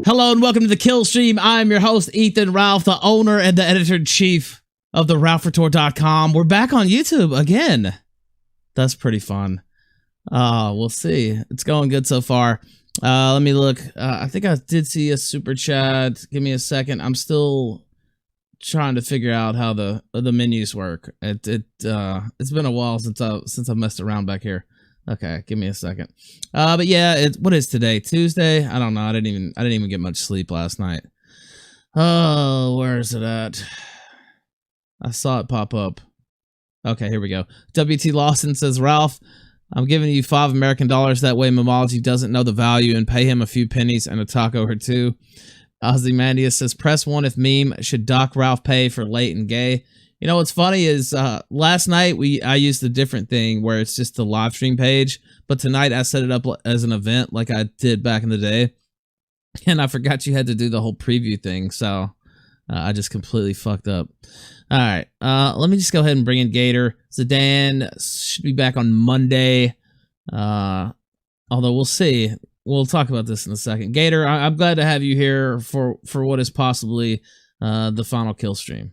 Hello and welcome to the Killstream. I'm your host, Ethan Ralph, the owner and the editor-in-chief of the RalphRetort.com. We're back on YouTube again. That's pretty fun. We'll see. It's going good so far. Let me look. I think I did see a super chat. Give me a second. I'm still trying to figure out how the menus work. It's been a while since I messed around back here. Okay, give me a second. But yeah, what is today? Tuesday? I don't know. I didn't even get much sleep last night. Oh, where is it at? I saw it pop up. Okay, here we go. WT Lawson says, Ralph, I'm giving you $5 American. That way Mamology doesn't know the value and pay him a few pennies and a taco or two. Ozymandias says, press 1 if meme should dock Ralph pay for late and gay. You know what's funny is last night I used a different thing where it's just the live stream page, but tonight I set it up as an event like I did back in the day, and I forgot you had to do the whole preview thing, so I just completely fucked up. All right, let me just go ahead and bring in Gator. Zidane should be back on Monday, although we'll see. We'll talk about this in a second. Gator, I'm glad to have you here for what is possibly the final kill stream.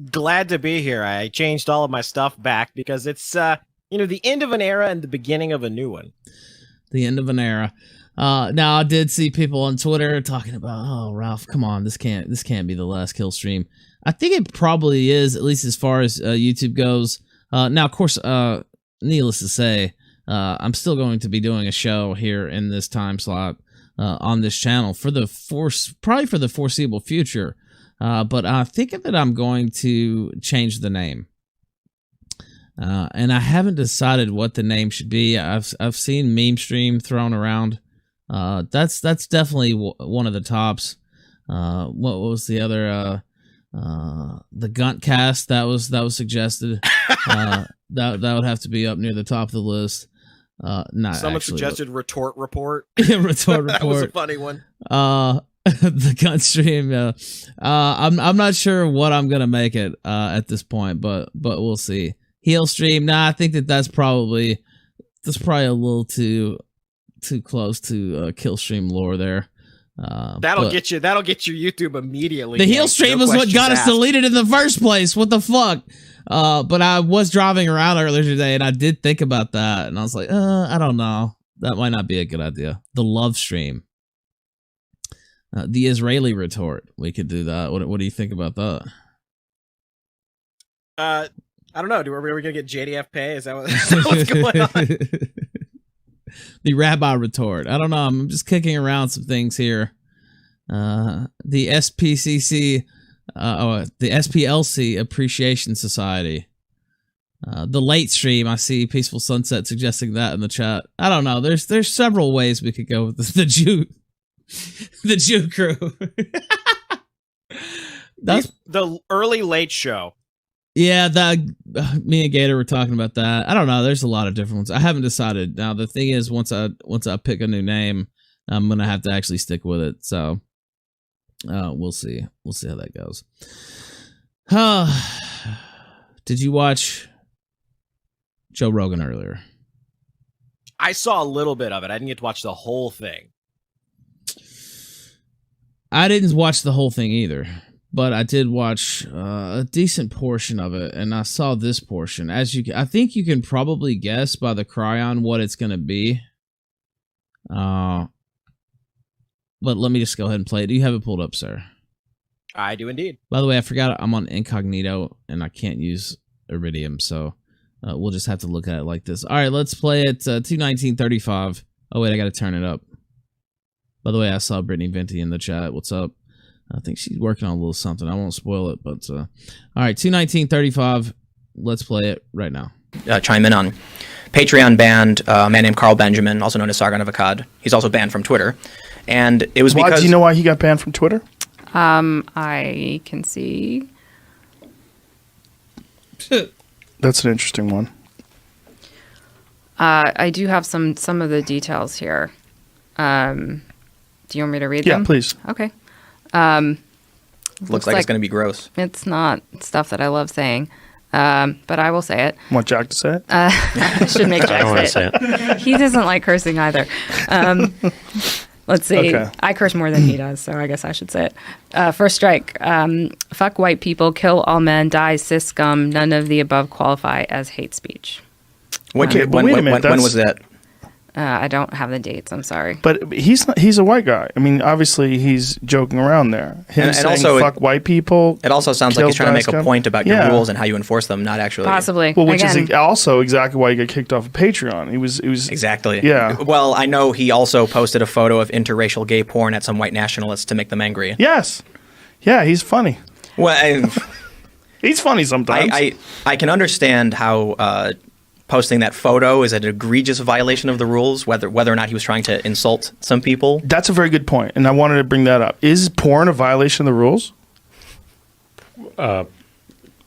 Glad to be here. I changed all of my stuff back because it's the end of an era and the beginning of a new one. The end of an era. Now I did see people on Twitter talking about, oh Ralph, come on, this can't be the last kill stream. I think it probably is, at least as far as YouTube goes. Now of course, needless to say, I'm still going to be doing a show here in this time slot on this channel probably for the foreseeable future. But I think that I'm going to change the name. And I haven't decided what the name should be. I've seen Meme Stream thrown around. That's definitely one of the tops. What was the other? The Guntcast that was suggested. That would have to be up near the top of the list. Someone suggested Retort Report. Yeah, Retort Report. That was a funny one. The gun stream. I'm not sure what I'm gonna make it at this point, but we'll see. Heel stream. Nah, I think that's probably a little too close to kill stream lore there. That'll get your YouTube immediately. The heel stream was what got us deleted in the first place. What the fuck? But I was driving around earlier today and I did think about that and I was like, I don't know. That might not be a good idea. The love stream. The Israeli retort. We could do that. What do you think about that? I don't know. Are we going to get JDF pay? Is that what's going on? The rabbi retort. I don't know. I'm just kicking around some things here. The SPCC, the SPLC Appreciation Society. The late stream. I see Peaceful Sunset suggesting that in the chat. I don't know. There's several ways we could go with the Jew. The Jew crew. That's the early late show. Yeah, me and Gator were talking about that. I don't know. There's a lot of different ones. I haven't decided. Now the thing is, once I pick a new name, I'm gonna have to actually stick with it. So, we'll see. We'll see how that goes. Did you watch Joe Rogan earlier? I saw a little bit of it. I didn't get to watch the whole thing. I didn't watch the whole thing either, but I did watch a decent portion of it, and I saw this portion. I think you can probably guess by the cryon what it's going to be. But let me just go ahead and play it. Do you have it pulled up, sir? I do indeed. By the way, I forgot I'm on incognito, and I can't use Iridium, so we'll just have to look at it like this. All right, let's play it. 2:19:35. Oh, wait, I got to turn it up. By the way, I saw Brittany Venti in the chat. What's up? I think she's working on a little something. I won't spoil it, but all right, 219.35. Let's play it right now. Chime in on Patreon banned a man named Carl Benjamin, also known as Sargon of Akkad. He's also banned from Twitter, and it was because. Do you know why he got banned from Twitter? I can see. That's an interesting one. I do have some of the details here. Do you want me to read them? Yeah, please. Okay. Looks like it's going to be gross. It's not stuff that I love saying, but I will say it. Want Jack to say it? I should make Jack say it. He doesn't like cursing either. Let's see. Okay. I curse more than he does, so I guess I should say it. First strike. Fuck white people, kill all men, die cis scum. None of the above qualify as hate speech. When was that? I don't have the dates. I'm sorry. But he's a white guy. I mean, obviously he's joking around there. Him saying also, fuck white people. It also sounds like he's trying to make a point about your rules and how you enforce them, not actually. Possibly. Well, which is also exactly why he got kicked off of Patreon. He was exactly. Yeah. Well, I know he also posted a photo of interracial gay porn at some white nationalists to make them angry. Yes. Yeah, he's funny. Well, he's funny sometimes. I can understand how. Posting that photo is an egregious violation of the rules, whether or not he was trying to insult some people. That's a very good point, and I wanted to bring that up. Is porn a violation of the rules?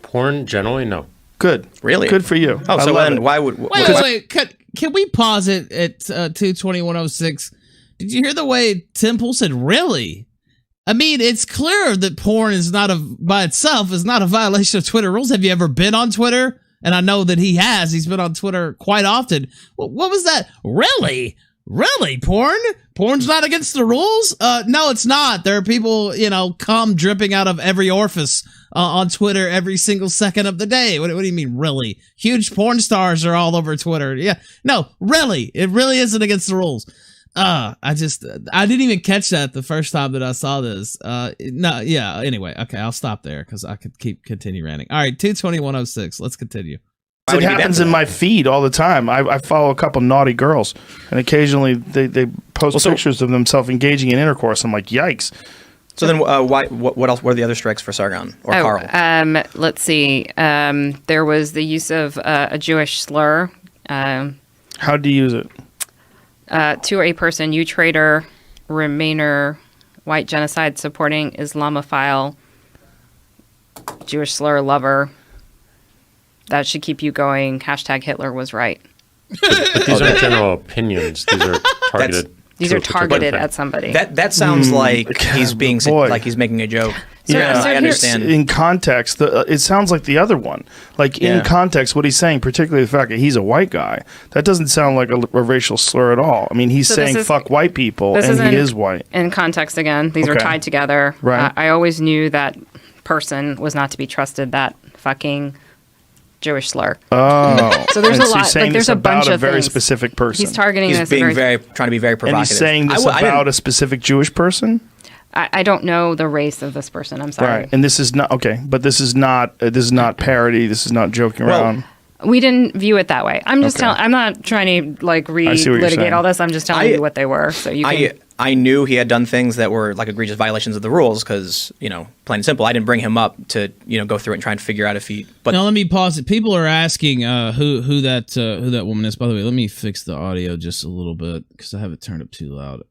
Porn, generally, no. Good. Really? Good for you. Oh, so then why would... Wait. Can we pause it at 2:21:06? Did you hear the way Temple said, really? I mean, it's clear that porn is by itself is not a violation of Twitter rules. Have you ever been on Twitter? And I know that he has. He's been on Twitter quite often. What was that? Really? Really? Porn? Porn's not against the rules? No, it's not. There are people, cum dripping out of every orifice on Twitter every single second of the day. What do you mean, really? Huge porn stars are all over Twitter. Yeah. No, really. It really isn't against the rules. I didn't even catch that the first time that I saw this. No, yeah. Anyway, okay, I'll stop there because I could continue ranting. All right, 2:21:06. Let's continue. It happens in my feed all the time. I follow a couple naughty girls, and occasionally they post pictures of themselves engaging in intercourse. I'm like, yikes. So then, what else? What are the other strikes for Sargon or Carl? Let's see. There was the use of a Jewish slur. How do you use it? To a person, you traitor, Remainer, white genocide supporting Islamophile, Jewish slur lover. That should keep you going. Hashtag Hitler was right. But these aren't general opinions. These are targeted. These are targeted at somebody. That sounds like he's being like he's making a joke. Yeah, so I understand. In context, it sounds like the other one. Like in context, what he's saying, particularly the fact that he's a white guy, that doesn't sound like a racial slur at all. I mean, he's saying fuck white people, and he is white. In context, again, these are tied together. Right. I always knew that person was not to be trusted. That fucking Jewish slur. Oh, so there's a lot. Saying there's a bunch of very things. Specific person. He's targeting He's this. Being trying to be very provocative. And he's saying this about a specific Jewish person. I don't know the race of this person. I'm sorry. Right, and this is not okay. But this is not parody. This is not joking around. We didn't view it that way. I'm just telling. I'm not trying to like relitigate all this. I'm just telling you what they were. So you can. I knew he had done things that were like egregious violations of the rules because, plain and simple, I didn't bring him up to, go through it and try and figure out if he. But now let me pause it. People are asking who that woman is. By the way, let me fix the audio just a little bit because I have it turned up too loud.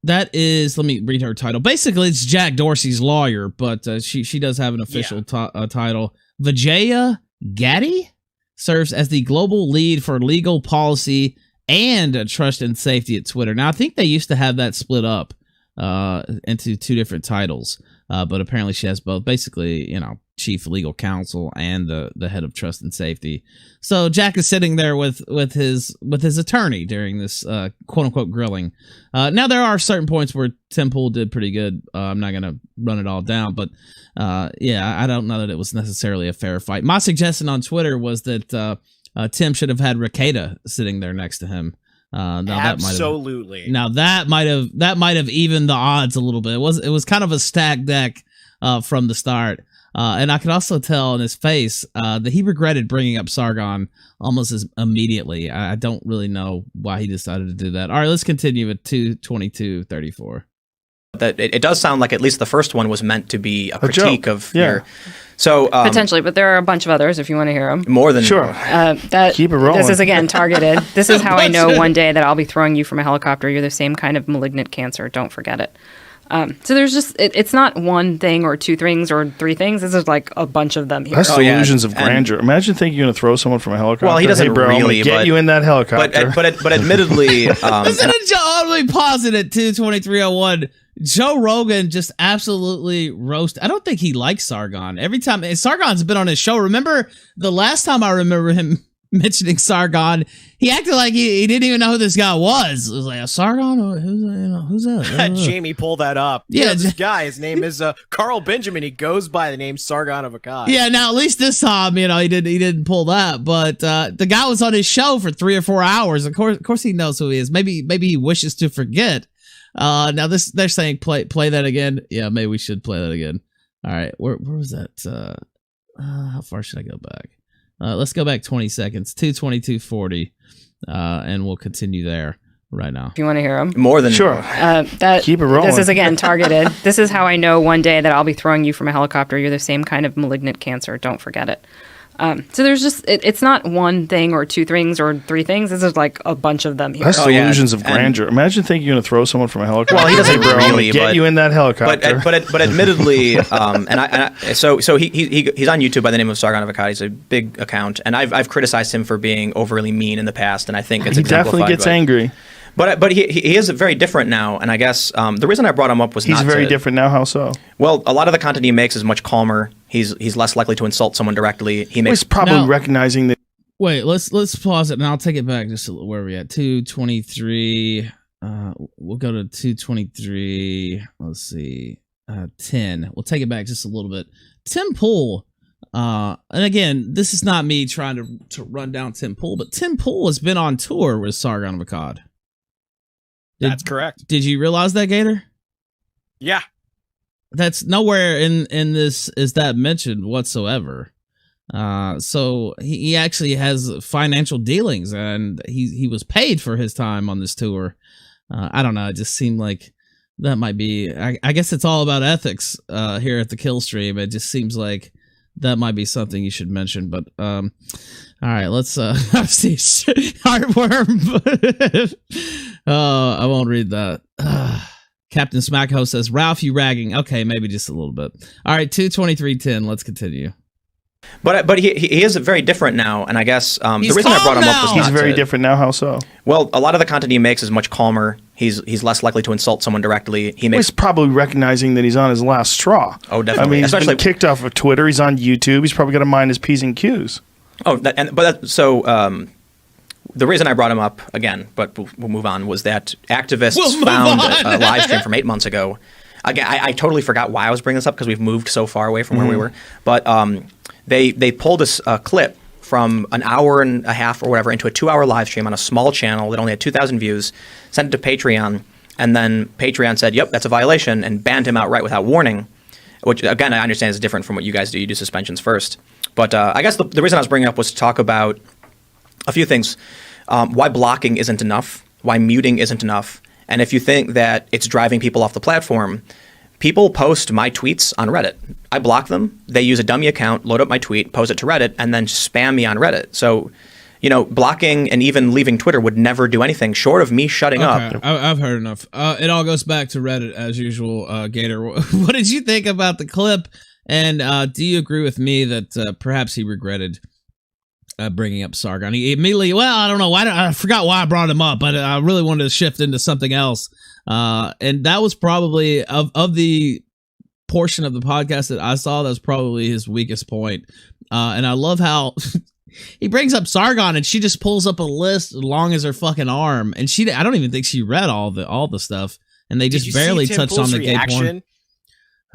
That is, let me read her title. Basically, it's Jack Dorsey's lawyer, but she does have an official title. Vijaya Gaddy serves as the global lead for legal policy and trust and safety at Twitter. Now, I think they used to have that split up into two different titles, but apparently she has both. Basically, chief legal counsel and the head of trust and safety. So Jack is sitting there with his attorney during this quote unquote grilling. Now there are certain points where Tim Pool did pretty good. I'm not gonna run it all down, but I don't know that it was necessarily a fair fight. My suggestion on Twitter was that Tim should have had Rakeda sitting there next to him. Absolutely. That might have evened the odds a little bit. It was kind of a stacked deck from the start. And I could also tell in his face that he regretted bringing up Sargon almost as immediately. I don't really know why he decided to do that. All right, let's continue with 222:34. That it does sound like at least the first one was meant to be a critique of your. So potentially, but there are a bunch of others if you want to hear them. More than sure. Keep it rolling. This is again targeted. This is how I know one day that I'll be throwing you from a helicopter. You're the same kind of malignant cancer. Don't forget it. So there's just it's not one thing or two things or three things. This is like a bunch of them here. That's illusions of grandeur. Imagine thinking you're going to throw someone from a helicopter. Well, he doesn't hey, bro, really get you in that helicopter. But admittedly, Listen to Joe pause it at 223:01. Joe Rogan just absolutely roasted. I don't think he likes Sargon. Every time Sargon's been on his show. Remember the last time I remember him mentioning Sargon, he acted like he didn't even know who this guy was. It was like, Sargon? Who's that? Jamie, pull that up. Yeah, this guy, his name is Carl Benjamin. He goes by the name Sargon of Akkad. Yeah, now at least this time, he didn't pull that. But the guy was on his show for 3 or 4 hours. Of course he knows who he is. Maybe he wishes to forget. Now they're saying play that again. Yeah, maybe we should play that again. All right, where was that? How far should I go back? Let's go back 20 seconds, 222:40, and we'll continue there right now. If you want to hear them. More than sure. Keep it rolling. This is again targeted. This is how I know one day that I'll be throwing you from a helicopter. You're the same kind of malignant cancer. Don't forget it. So there's just it's not one thing or two things or three things. This is like a bunch of them here. That's illusions of grandeur. Imagine thinking you're going to throw someone from a helicopter. Well, he doesn't really get you in that helicopter. But admittedly, so he's on YouTube by the name of Sargon of Akkad. He's a big account, and I've criticized him for being overly mean in the past, and I think it's he definitely gets angry. But he is very different now, and I guess the reason I brought him up was he's very different now. How so? Well, a lot of the content he makes is much calmer. He's less likely to insult someone directly. He's probably recognizing that. Wait, let's pause it, and I'll take it back just where are we at? 223. We'll go to 223. Let's see, 10. We'll take it back just a little bit. Tim Pool. And again, this is not me trying to run down Tim Pool, but Tim Pool has been on tour with Sargon of Akkad. That's correct. Did you realize that, Gator? Yeah. That's nowhere in this is that mentioned whatsoever. So he actually has financial dealings, and he was paid for his time on this tour. I don't know. It just seemed like that might be. I guess it's all about ethics here at the Killstream. It just seems like that might be something you should mention. But all right, let's see. Heartworm. I won't read that. Captain Smackho says, Ralph, you ragging. Okay, maybe just a little bit. All right, 223:10. Let's continue. But he is very different now, and I guess the reason I brought him up was he's very different now. How so? Well, a lot of the content he makes is much calmer. He's less likely to insult someone directly. He's probably recognizing that he's on his last straw. Oh, definitely. I mean, he's been kicked off of Twitter. He's on YouTube. He's probably got to mind his P's and Q's. Oh, the reason I brought him up again, but we'll move on, was that activists found a live stream from 8 months ago. Again, I totally forgot why I was bringing this up because we've moved so far away from where we were. But they pulled a clip from an hour and a half or whatever into a 2-hour live stream on a small channel that only had 2,000 views, sent it to Patreon, and then Patreon said, yep, that's a violation, and banned him outright without warning, which, again, I understand is different from what you guys do. You do suspensions first. But I guess the reason I was bringing it up was to talk about a few things. Why blocking isn't enough, why muting isn't enough, and if you think that it's driving people off the platform, people post my tweets on Reddit. I block them. They use a dummy account, load up my tweet, post it to Reddit, and then spam me on Reddit. So, blocking and even leaving Twitter would never do anything short of me shutting up. I've heard enough. It all goes back to Reddit as usual, Gator. What did you think about the clip? And do you agree with me that perhaps he regretted bringing up Sargon? He immediately, I don't know why. I forgot why I brought him up, but I really wanted to shift into something else. And that was probably of the portion of the podcast that I saw, that was probably his weakest point. And I love how he brings up Sargon, and she just pulls up a list as long as her fucking arm, and I don't even think she read all the stuff, and they just barely touched on the gay porn.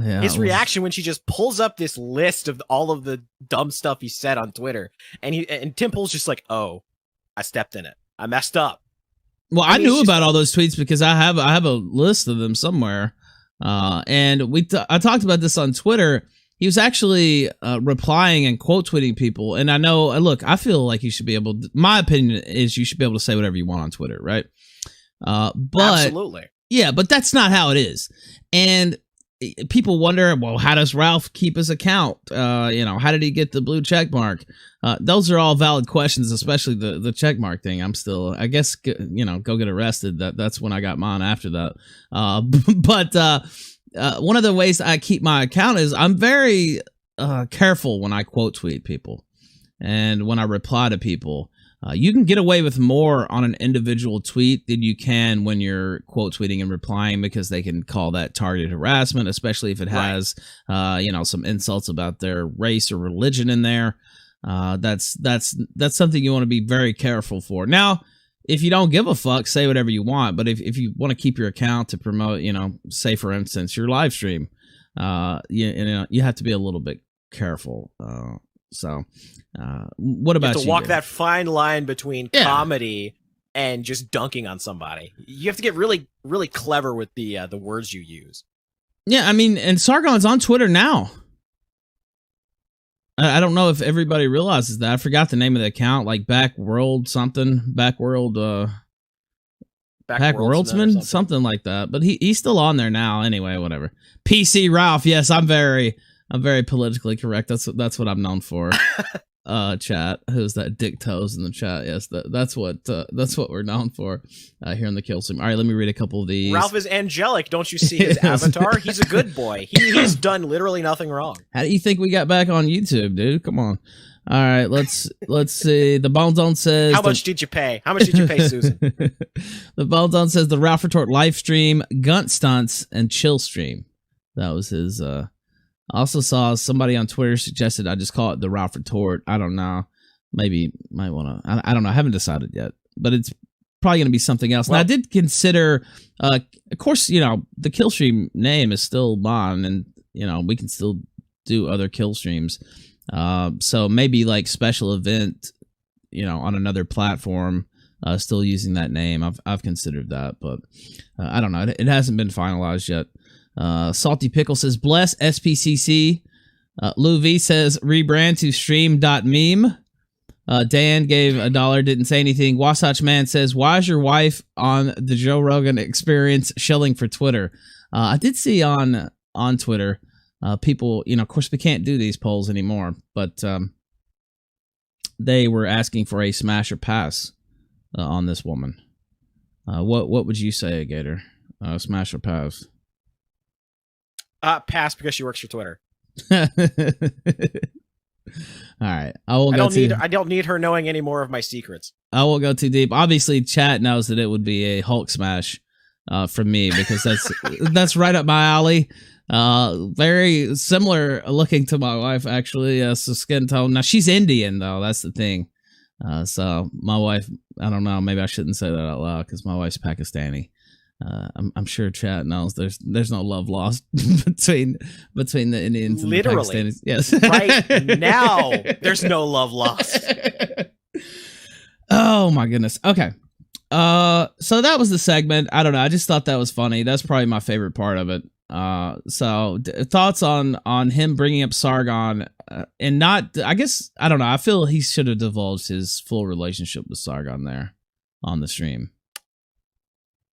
Yeah, his reaction when she just pulls up this list of all of the dumb stuff he said on Twitter, and Tim Pool's just like, "Oh, I stepped in it. I messed up." Well, I knew about all those tweets because I have a list of them somewhere, and I talked about this on Twitter. he was actually replying and quote tweeting people. And I know, look, I feel like you should be able to, my opinion is you should be able to say whatever you want on Twitter, right? But absolutely. Yeah, but that's not how it is. And people wonder, well, how does Ralph keep his account? How did he get the blue check mark? Those are all valid questions, especially the check mark thing. I'm still, I guess, go get arrested. That's when I got mine after that. But one of the ways I keep my account is I'm very careful when I quote tweet people and when I reply to people. You can get away with more on an individual tweet than you can when you're quote tweeting and replying, because they can call that targeted harassment, especially if it has, some insults about their race or religion in there. That's something you want to be very careful for. Now, if you don't give a fuck, say whatever you want. But if you want to keep your account to promote, say for instance your live stream, you have to be a little bit careful. What about you? You have to walk that fine line between comedy and just dunking on somebody. You have to get really, really clever with the words you use. Yeah, I mean, and Sargon's on Twitter now. I don't know if everybody realizes that. I forgot the name of the account, like Backworldsman, something like that. But he's still on there now. Anyway, whatever. PC Ralph. Yes, I'm very politically correct. That's what I'm known for. Chat. Who's that? Dick Toes in the chat. Yes, that's what we're known for here in the Killstream. All right, let me read a couple of these. Ralph is angelic. Don't you see his avatar? He's a good boy. He's done literally nothing wrong. How do you think we got back on YouTube, dude? Come on. All right, let's see. The Bone Zone says, how much did you pay? How much did you pay, Susan? The Bone Zone says the Ralph Retort live stream, Gunt Stunts, and Chill Stream. That was his. I also saw somebody on Twitter suggested I just call it the Ralph Retort. I don't know. Maybe might want to. I don't know. I haven't decided yet, but it's probably going to be something else. Well, and I did consider, of course, the Killstream name is still mine, and we can still do other kill streams. So maybe like special event, on another platform, still using that name. I've considered that, but I don't know. It hasn't been finalized yet. Salty Pickle says, bless SPCC. Lou V says, rebrand to stream.meme. Dan gave $1, didn't say anything. Wasatch Man says, why is your wife on the Joe Rogan Experience shilling for Twitter? I did see on Twitter, people, of course we can't do these polls anymore, but they were asking for a smash or pass on this woman. What would you say, Gator? Smash or pass? Pass, because she works for Twitter. All right, I don't need her knowing any more of my secrets. I won't go too deep. Obviously, chat knows that it would be a Hulk smash from me, because that's right up my alley. Very similar looking to my wife, actually. So skin tone. Now she's Indian though. That's the thing. So my wife, I don't know. Maybe I shouldn't say that out loud because my wife's Pakistani. I'm sure chat knows there's no love lost between the Indians and literally the Pakistanis. Yes, right now there's no love lost. Oh my goodness. Okay. So that was the segment. I don't know. I just thought that was funny. That's probably my favorite part of it. So thoughts on him bringing up Sargon and not, I guess, I don't know. I feel he should have divulged his full relationship with Sargon there on the stream.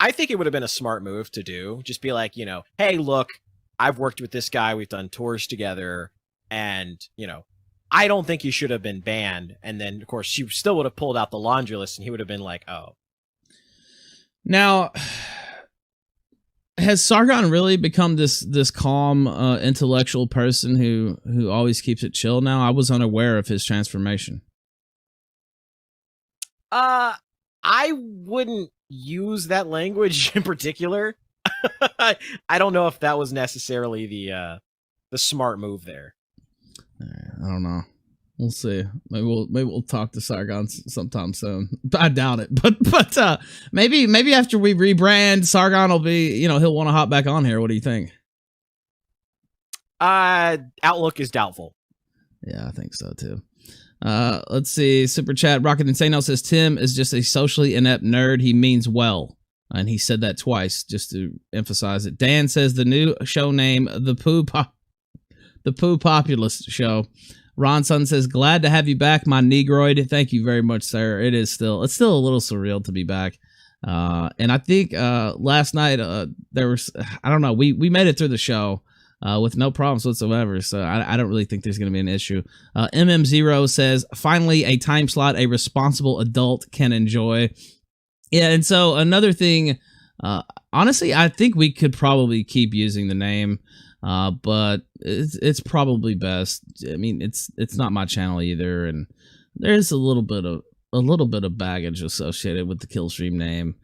I think it would have been a smart move to do. Just be like, hey, look, I've worked with this guy. We've done tours together. And, I don't think he should have been banned. And then, of course, she still would have pulled out the laundry list and he would have been like, oh. Now, has Sargon really become this calm, intellectual person who always keeps it chill now? I was unaware of his transformation. I wouldn't use that language in particular. I don't know if that was necessarily the smart move there. I don't know. We'll see. Maybe we'll talk to Sargon sometime soon. I doubt it, but maybe after we rebrand, Sargon will be, he'll want to hop back on here. What do you think? Outlook is doubtful. Yeah, I think so too. Let's see. Super chat. Rocket Insano says Tim is just a socially inept nerd. He means well, and he said that twice just to emphasize it. Dan says the new show name, the the Pooh Populist Show. Ron Sun says, glad to have you back, my Negroid. Thank you very much, sir. It's still a little surreal to be back. And I think last night there was, I don't know, we made it through the show with no problems whatsoever. So I don't really think there's going to be an issue. MM0 says, finally a time slot a responsible adult can enjoy. Yeah, and so another thing, honestly, I think we could probably keep using the name. But it's probably best. I mean, it's not my channel either, and there's a little bit of baggage associated with the Killstream name.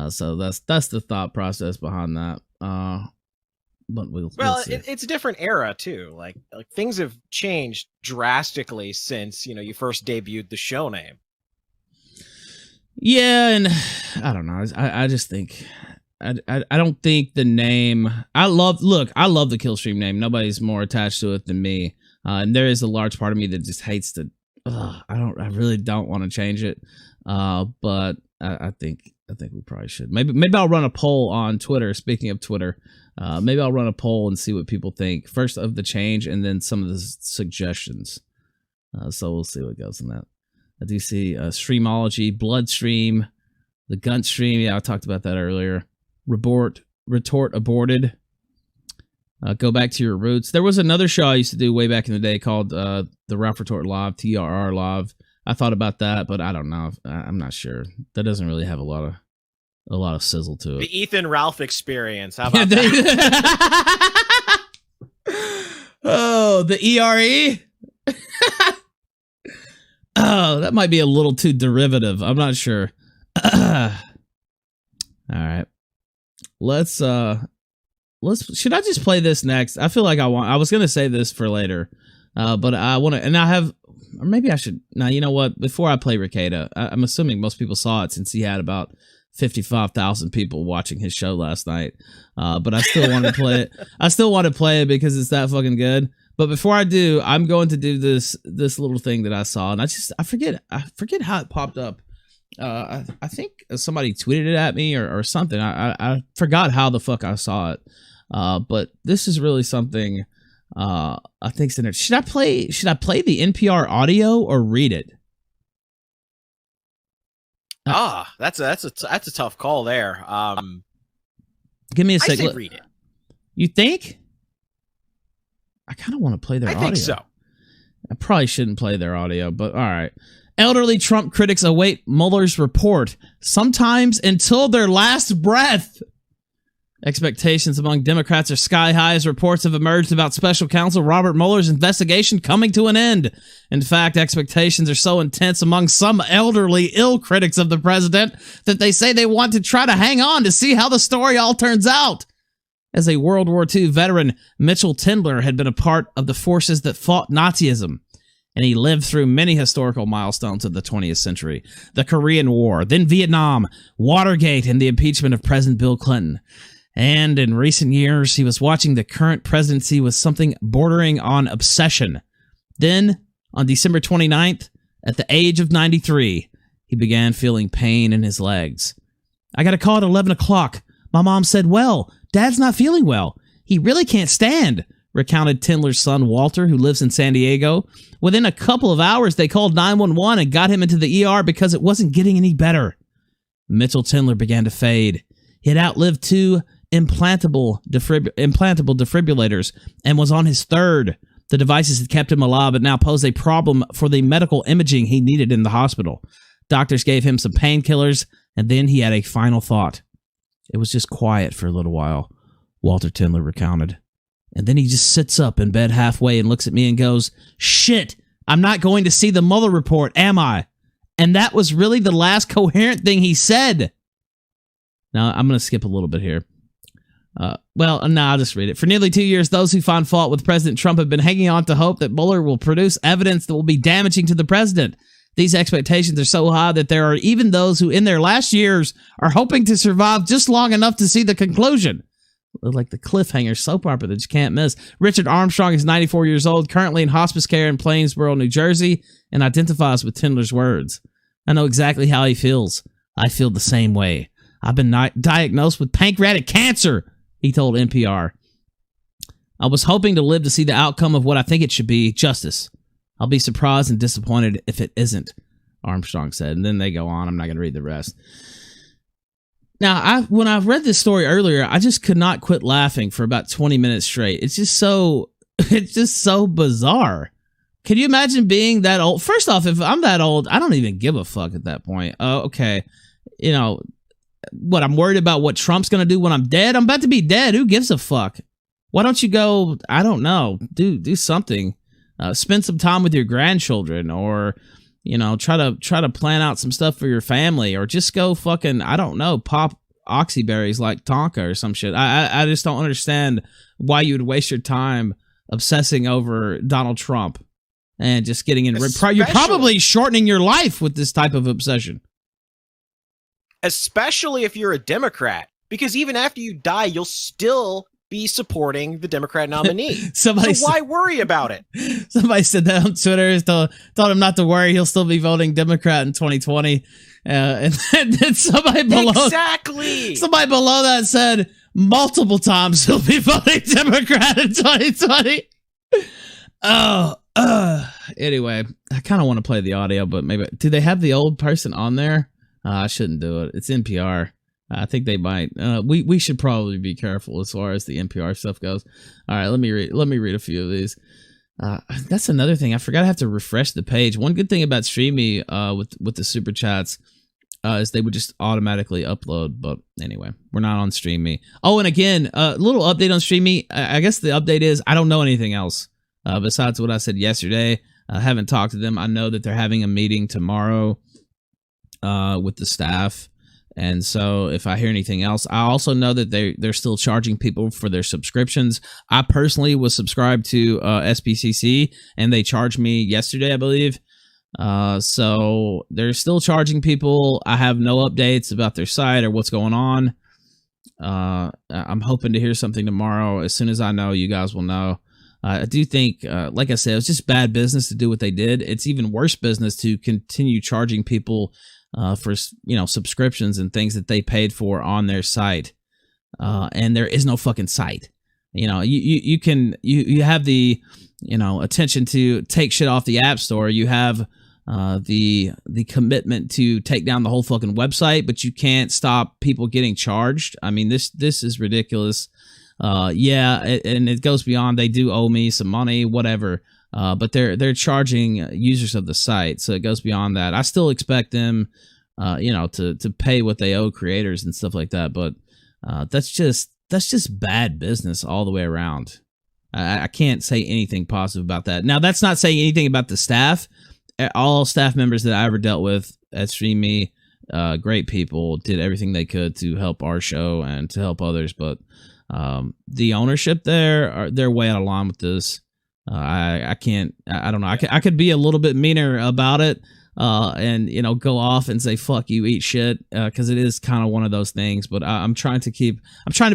So that's the thought process behind that. But we'll see. It's a different era too. Like things have changed drastically since you first debuted the show name. Yeah, and I don't know. I just think. I don't think the name. I love the Killstream name. Nobody's more attached to it than me. And there is a large part of me that just hates the. I really don't want to change it. But I think we probably should. Maybe I'll run a poll on Twitter. Speaking of Twitter, maybe I'll run a poll and see what people think first of the change, and then some of the suggestions. So we'll see what goes in that. I do see Streamology, Bloodstream, the Gun Stream. Yeah, I talked about that earlier. Retort aborted. Go back to your roots. There was another show I used to do way back in the day called the Ralph Retort Live, TRR Live. I thought about that, but I don't know. I'm not sure. That doesn't really have a lot of sizzle to it. The Ethan Ralph experience. How about that? Oh, the ERE. Oh, that might be a little too derivative. I'm not sure. All right. Let's should I just play this next? I feel like I was going to save this for later. But I want to, and I have, or maybe I should, now you know what, before I play Ricada, I'm assuming most people saw it since he had about 55,000 people watching his show last night. But I still want to play it. I still want to play it because it's that fucking good. But before I do, I'm going to do this little thing that I saw, and I forget how it popped up. I think somebody tweeted it at me or something. I forgot how the fuck I saw it. But this is really something I think's in it. Should I play the NPR audio or read it? That's a tough call there. Give me a second. I say read it. You think? I kind of want to play their audio. I think so. I probably shouldn't play their audio, but all right. Elderly Trump critics await Mueller's report, sometimes until their last breath. Expectations among Democrats are sky high as reports have emerged about special counsel Robert Mueller's investigation coming to an end. In fact, expectations are so intense among some elderly ill critics of the president that they say they want to try to hang on to see how the story all turns out. As a World War II veteran, Mitchell Tindler had been a part of the forces that fought Nazism, and he lived through many historical milestones of the 20th century. The Korean War, then Vietnam, Watergate, and the impeachment of President Bill Clinton. And in recent years, he was watching the current presidency with something bordering on obsession. Then, on December 29th, at the age of 93, he began feeling pain in his legs. I got a call at 11 o'clock. My mom said, well, Dad's not feeling well. He really can't stand, recounted Tindler's son, Walter, who lives in San Diego. Within a couple of hours, they called 911 and got him into the ER because it wasn't getting any better. Mitchell Tindler began to fade. He had outlived 2 implantable defibrillators and was on his 3rd. The devices had kept him alive, but now posed a problem for the medical imaging he needed in the hospital. Doctors gave him some painkillers, and then he had a final thought. It was just quiet for a little while, Walter Tindler recounted. And then he just sits up in bed halfway and looks at me and goes, shit, I'm not going to see the Mueller report, am I? And that was really the last coherent thing he said. Now, I'm going to skip a little bit here. I'll just read it. For nearly 2 years, those who find fault with President Trump have been hanging on to hope that Mueller will produce evidence that will be damaging to the president. These expectations are so high that there are even those who in their last years are hoping to survive just long enough to see the conclusion. Like the cliffhanger soap opera that you can't miss. Richard Armstrong is 94 years old, currently in hospice care in Plainsboro, New Jersey, and identifies with Tindler's words. I know exactly how he feels. I feel the same way. I've been diagnosed with pancreatic cancer, he told NPR. I was hoping to live to see the outcome of what I think it should be, justice. I'll be surprised and disappointed if it isn't, Armstrong said. And then they go on. I'm not going to read the rest. Now, when I read this story earlier, I just could not quit laughing for about 20 minutes straight. It's just so bizarre. Can you imagine being that old? First off, if I'm that old, I don't even give a fuck at that point. Okay. You know, what, I'm worried about what Trump's going to do when I'm dead? I'm about to be dead. Who gives a fuck? Why don't you go, I don't know, do something. Spend some time with your grandchildren, or, you know, try to plan out some stuff for your family, or just go fucking, I don't know, pop oxyberries like Tonka or some shit. I just don't understand why you would waste your time obsessing over Donald Trump and just getting in. You're probably shortening your life with this type of obsession. Especially if you're a Democrat, because even after you die, you'll still be supporting the Democrat nominee. So why worry about it? Somebody said that on Twitter. Told him not to worry. He'll still be voting Democrat in 2020. And then somebody below that said multiple times he'll be voting Democrat in 2020. Anyway, I kind of want to play the audio, but maybe, do they have the old person on there? I shouldn't do it. It's NPR. I think they might. We should probably be careful as far as the NPR stuff goes. All right, let me read a few of these. That's another thing. I forgot I have to refresh the page. One good thing about Streamy with the super chats is they would just automatically upload. But anyway, we're not on Streamy. Oh, and again, a little update on Streamy. I guess the update is I don't know anything else besides what I said yesterday. I haven't talked to them. I know that they're having a meeting tomorrow with the staff. And so if I hear anything else, I also know that they're still charging people for their subscriptions. I personally was subscribed to SPCC, and they charged me yesterday, I believe. So they're still charging people. I have no updates about their site or what's going on. I'm hoping to hear something tomorrow. As soon as I know, you guys will know. I do think, like I said, it was just bad business to do what they did. It's even worse business to continue charging people for, you know, subscriptions and things that they paid for on their site, and there is no fucking site. You know, you have the, you know, attention to take shit off the App Store. You have the commitment to take down the whole fucking website, but you can't stop people getting charged. I mean, this is ridiculous. Yeah, and it goes beyond. They do owe me some money, whatever. But they're charging users of the site, so it goes beyond that. I still expect them, you know, to pay what they owe creators and stuff like that. But that's just bad business all the way around. I can't say anything positive about that. Now, that's not saying anything about the staff. All staff members that I ever dealt with at StreamMe, great people, did everything they could to help our show and to help others. But the ownership they're way out of line with this. I don't know. I could be a little bit meaner about it, and, you know, go off and say, fuck you, eat shit. Cause it is kind of one of those things, but I'm trying to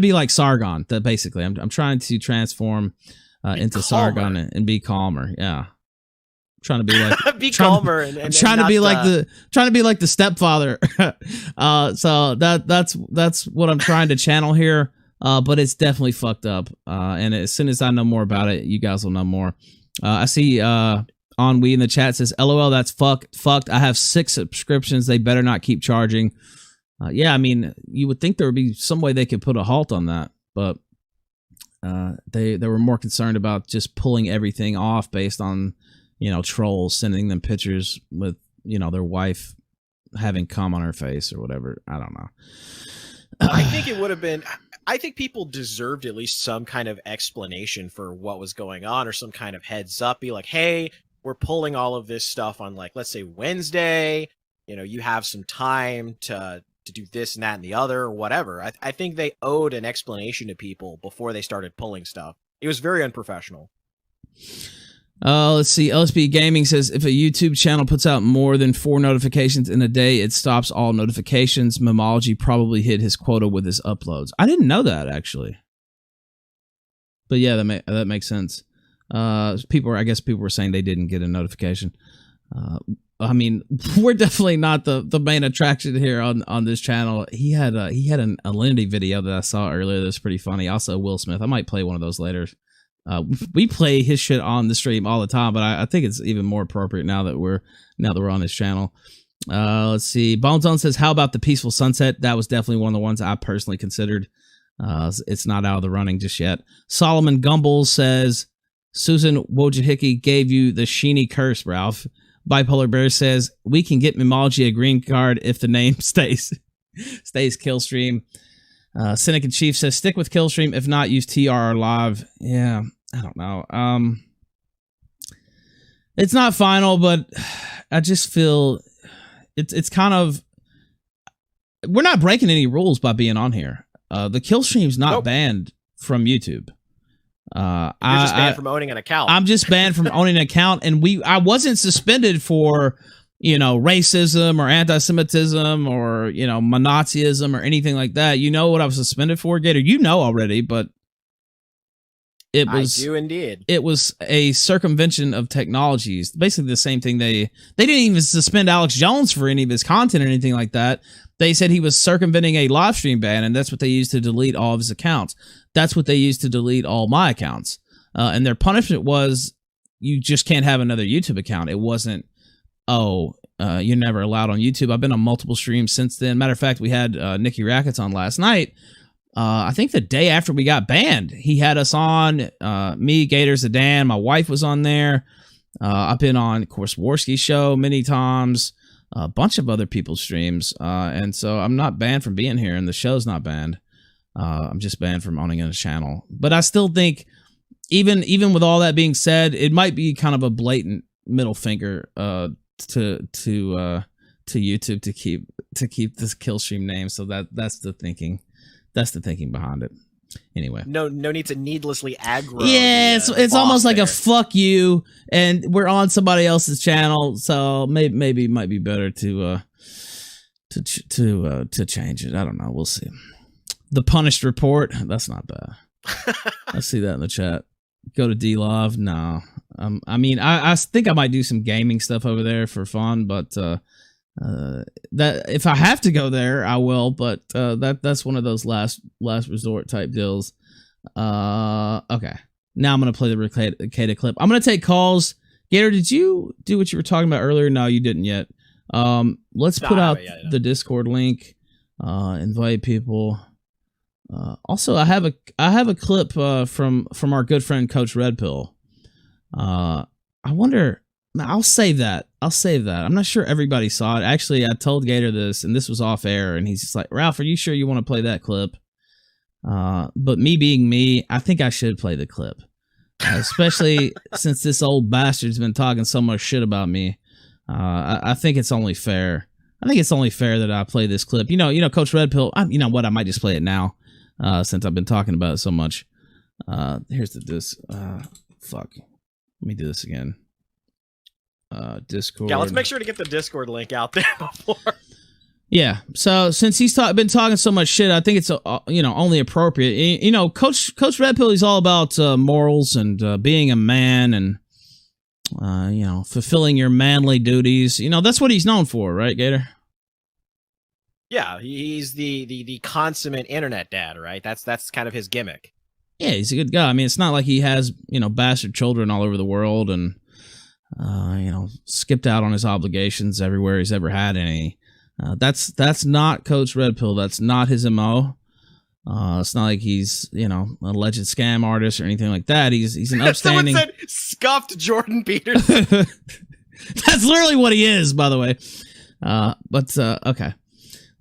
be like Sargon, that basically I'm trying to transform, into Sargon and be calmer. Yeah. I'm trying to be like, calmer. Trying to be like the stepfather. So that's what I'm trying to channel here. But it's definitely fucked up. And as soon as I know more about it, you guys will know more. I see Ennui in the chat says, LOL, that's fucked. I have 6 subscriptions. They better not keep charging. Yeah, I mean, you would think there would be some way they could put a halt on that, but they were more concerned about just pulling everything off based on, you know, trolls sending them pictures with, you know, their wife having cum on her face or whatever. I don't know. I think it would have been... I think people deserved at least some kind of explanation for what was going on, or some kind of heads up. Be like, hey, we're pulling all of this stuff on, like, let's say Wednesday. You know, you have some time to do this and that and the other, or whatever. I think they owed an explanation to people before they started pulling stuff. It was very unprofessional. Let's see. LSB Gaming says, if a YouTube channel puts out more than 4 notifications in a day, it stops all notifications. Memology probably hit his quota with his uploads. I didn't know that, actually. But yeah, that makes sense. I guess people were saying they didn't get a notification. I mean, we're definitely not the main attraction here on this channel. He had an Alinity video that I saw earlier that's pretty funny. Also, Will Smith. I might play one of those later. We play his shit on the stream all the time, but I think it's even more appropriate now that we're on his channel. Let's see. Bonezone says, "How about the Peaceful Sunset?" That was definitely one of the ones I personally considered. It's not out of the running just yet. Solomon Gumble says, "Susan Wojcicki gave you the Sheeny curse, Ralph." Bipolar Bear says, "We can get Mimoji a green card if the name stays Killstream." Cynic and Chief says, "Stick with Killstream. If not, use TRR Live." Yeah, I don't know. It's not final, but I just feel it's kind of, we're not breaking any rules by being on here. The Killstream's not banned from YouTube. You're just banned from owning an account. I'm just banned from owning an account, and I wasn't suspended for, racism or anti-Semitism or, Nazism or anything like that. You know what I was suspended for, Gator? You know already, but I do indeed. It was a circumvention of technologies. Basically the same thing. They didn't even suspend Alex Jones for any of his content or anything like that. They said he was circumventing a live stream ban, and that's what they used to delete all of his accounts. That's what they used to delete all my accounts. And their punishment was, you just can't have another YouTube account. It wasn't, you're never allowed on YouTube. I've been on multiple streams since then. Matter of fact, we had Nicky Rackets on last night. I think the day after we got banned, he had us on, me, Gator, Zidane, my wife was on there. I've been on, of course, Warski's show many times, a bunch of other people's streams. And so I'm not banned from being here, and the show's not banned. I'm just banned from owning a channel. But I still think, even with all that being said, it might be kind of a blatant middle finger to YouTube to keep this Killstream name. So that's the thinking. That's the thinking behind it. Anyway, no need to needlessly aggro. Yeah, it's almost like a fuck you, and we're on somebody else's channel, so maybe it might be better to change it. I don't know. We'll see. The Punished Report. That's not bad. I see that in the chat. Go to D-Love. No. I mean, I think I might do some gaming stuff over there for fun, but that if I have to go there, I will. But that's one of those last resort type deals. Okay. Now I'm gonna play the Ricada clip. I'm gonna take calls. Gator, did you do what you were talking about earlier? No, you didn't yet. Let's put out the Discord link. Invite people. Also, I have a clip from our good friend Coach Red Pill. I wonder. I'll save that. I'm not sure everybody saw it. Actually, I told Gator this, and this was off air, and he's just like, "Ralph, are you sure you want to play that clip?" But me being me, I think I should play the clip, especially since this old bastard's been talking so much shit about me. I think it's only fair. That I play this clip. You know, Coach Red Pill. You know what? I might just play it now. Since I've been talking about it so much. Here's the disc. Fuck. Let me do this again. Discord. Yeah, let's make sure to get the Discord link out there before. Yeah. So since he's been talking so much shit, I think it's only appropriate. Coach Red Pill, he's all about morals and being a man and fulfilling your manly duties. That's what he's known for, right, Gator? Yeah, he's the consummate internet dad, right? That's kind of his gimmick. Yeah, he's a good guy. I mean, it's not like he has, bastard children all over the world and, skipped out on his obligations everywhere he's ever had any. That's not Coach Red Pill. That's not his MO. It's not like he's, an alleged scam artist or anything like that. He's an upstanding. Someone said scuffed Jordan Peterson. That's literally what he is, by the way. Okay.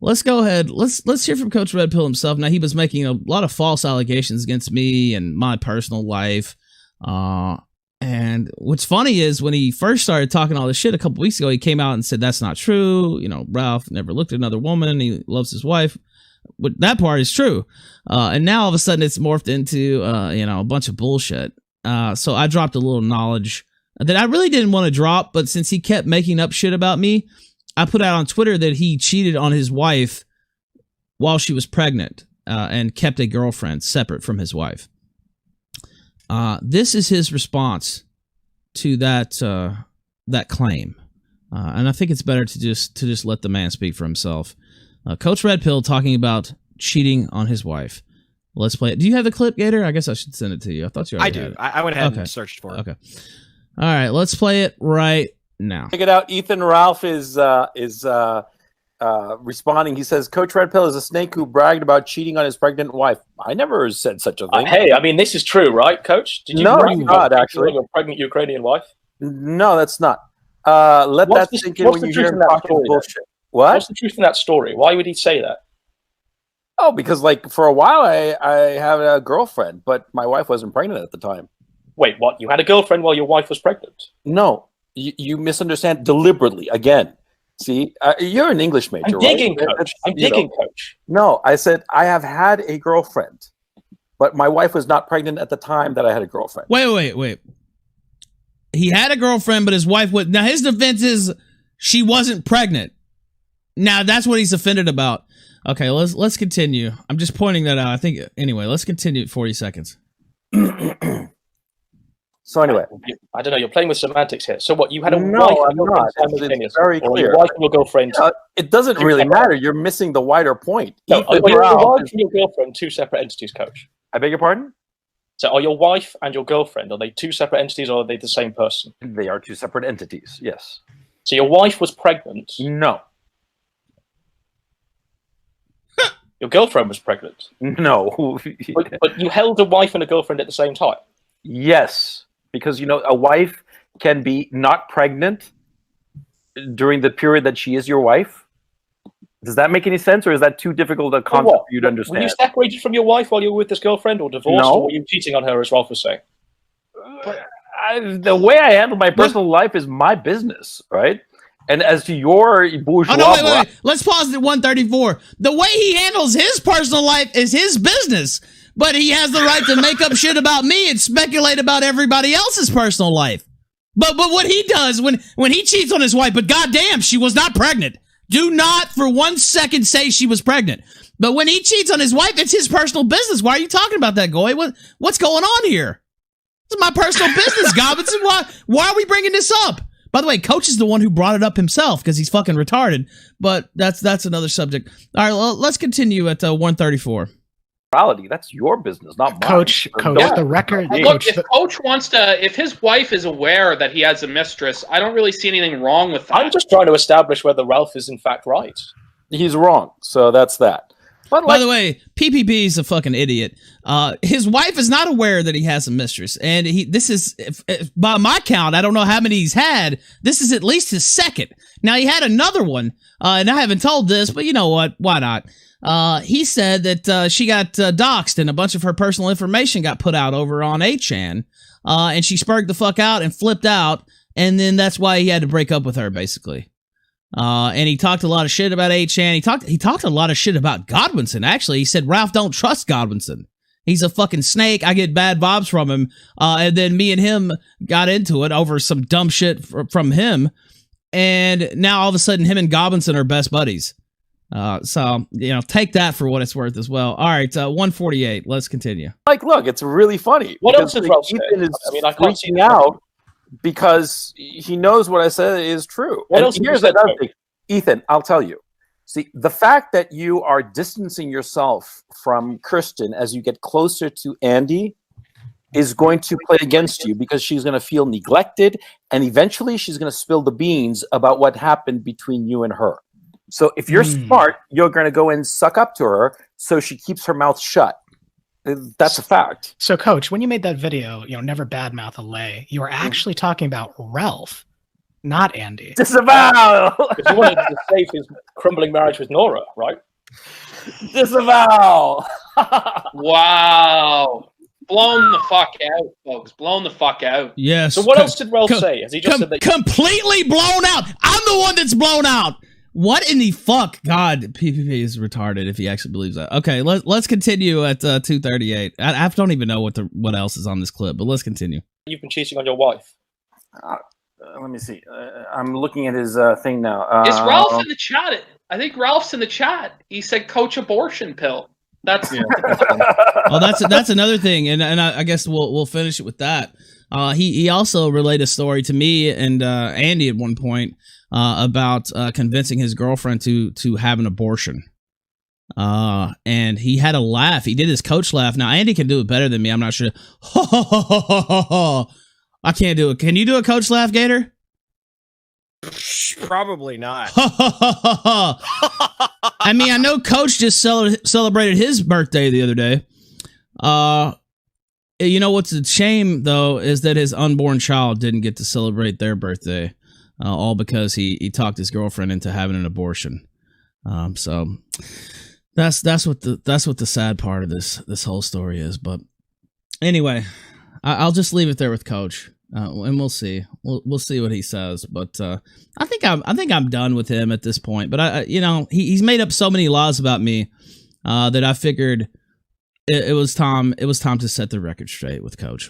Let's go ahead. Let's hear from Coach Red Pill himself. Now, he was making a lot of false allegations against me and my personal life. And what's funny is when he first started talking all this shit a couple weeks ago, he came out and said that's not true. Ralph never looked at another woman. He loves his wife. But that part is true. And now all of a sudden it's morphed into a bunch of bullshit. So I dropped a little knowledge that I really didn't want to drop, but since he kept making up shit about me, I put out on Twitter that he cheated on his wife while she was pregnant and kept a girlfriend separate from his wife. This is his response to that claim, and I think it's better to just let the man speak for himself. Coach Red Pill talking about cheating on his wife. Let's play it. Do you have the clip, Gator? I guess I should send it to you. I thought you already had it. I went ahead and searched for it. Okay. All right, let's play it right now. Check it out. Ethan Ralph is responding. He says, Coach Red Pill is a snake who bragged about cheating on his pregnant wife. I never said such a thing. Hey, I mean, this is true, right, Coach? Did you No, it's not, actually. Your pregnant Ukrainian wife? No, that's not. Let that sink in when you hear him talking bullshit. What? What's the truth in that story? Why would he say that? Oh, because like for a while I had a girlfriend, but my wife wasn't pregnant at the time. Wait, what? You had a girlfriend while your wife was pregnant? No, you misunderstand deliberately. Again, see, you're an English major, I'm digging, right? Coach. I'm digging, Coach. No, I said I have had a girlfriend, but my wife was not pregnant at the time that I had a girlfriend. Wait. He had a girlfriend, but his wife was. Now his defense is she wasn't pregnant. Now that's what he's offended about. Okay, let's continue. I'm just pointing that out. I think anyway. Let's continue at 40 seconds. So anyway, I don't know. You're playing with semantics here. So what? You had a no, wife? I'm not. It's very clear. Your wife and your girlfriend. It doesn't really matter. You're missing the wider point. No, are your wife and your girlfriend two separate entities, Coach? I beg your pardon? So are your wife and your girlfriend, are they two separate entities or are they the same person? They are two separate entities. Yes. So your wife was pregnant. No. Your girlfriend was pregnant. No. but you held a wife and a girlfriend at the same time. Yes, because a wife can be not pregnant during the period that she is your wife. Does that make any sense, or is that too difficult a concept for you to understand? Were you separated from your wife while you were with this girlfriend, or divorced, or were you cheating on her, as Ralph was saying? The way I handle my personal life is my business, right? And as to your bourgeois... Oh, no, wait. Let's pause at 134. The way he handles his personal life is his business, but he has the right to make up shit about me and speculate about everybody else's personal life. But what he does when he cheats on his wife, but goddamn, she was not pregnant. Do not for 1 second say she was pregnant. But when he cheats on his wife, it's his personal business. Why are you talking about that, Goy? What's going on here? It's my personal business, Gobinson. Why are we bringing this up? By the way, Coach is the one who brought it up himself because he's fucking retarded. But that's another subject. All right, well, let's continue at 134. That's your business, not mine. Coach, the record. Look, if Coach wants to, if his wife is aware that he has a mistress, I don't really see anything wrong with that. I'm just trying to establish whether Ralph is in fact right. He's wrong, so that's that. But by the way, PPP is a fucking idiot. His wife is not aware that he has a mistress, and this is, by my count, I don't know how many he's had. This is at least his second. Now he had another one, and I haven't told this, but you know what? Why not? He said that she got doxxed, and a bunch of her personal information got put out over on 8chan, and she spurred the fuck out and flipped out, and then that's why he had to break up with her, basically. And he talked a lot of shit about 8chan. He talked a lot of shit about Godwinson, actually. He said, Ralph, don't trust Godwinson. He's a fucking snake. I get bad vibes from him. And then me and him got into it over some dumb shit from him. And now all of a sudden him and Godwinson are best buddies. So, take that for what it's worth as well. All right, 148. Let's continue. Look, it's really funny. What else did Ralph say? I can't see out because he knows what I said is true. What else here's another thing. Ethan, I'll tell you. See, the fact that you are distancing yourself from Kirsten as you get closer to Andy is going to play against you because she's going to feel neglected, and eventually she's going to spill the beans about what happened between you and her. So if you're smart, you're going to go and suck up to her so she keeps her mouth shut. That's a fact. So, Coach, when you made that video, never badmouth a lay, you were actually talking about Ralph, not Andy. Disavow! Because you wanted to save his crumbling marriage with Nora, right? Disavow! Wow. Blown the fuck out, folks. Blown the fuck out. Yes. So what else did Ralph say? Has he just said that completely blown out? I'm the one that's blown out. What in the fuck? God, PPP is retarded if he actually believes that. Okay, let's continue at 238. I don't even know what else is on this clip, but let's continue. You've been cheating on your wife. Let me see. I'm looking at his thing now. Is Ralph in the chat? I think Ralph's in the chat. He said, "Coach abortion pill." That's well, that's another thing, and I guess we'll finish it with that. He also relayed a story to me and Andy at one point about convincing his girlfriend to have an abortion. And he had a laugh. He did his coach laugh. Now Andy can do it better than me. I'm not sure. I can't do it. Can you do a coach laugh, Gator? Probably not. I mean, I know Coach just celebrated his birthday the other day. You know what's a shame though is that his unborn child didn't get to celebrate their birthday, all because he talked his girlfriend into having an abortion. So that's what the sad part of this whole story is. But anyway, I'll just leave it there with Coach. And we'll see. We'll see what he says. But I think I'm done with him at this point. But he's made up so many lies about me that I figured it was time to set the record straight with Coach.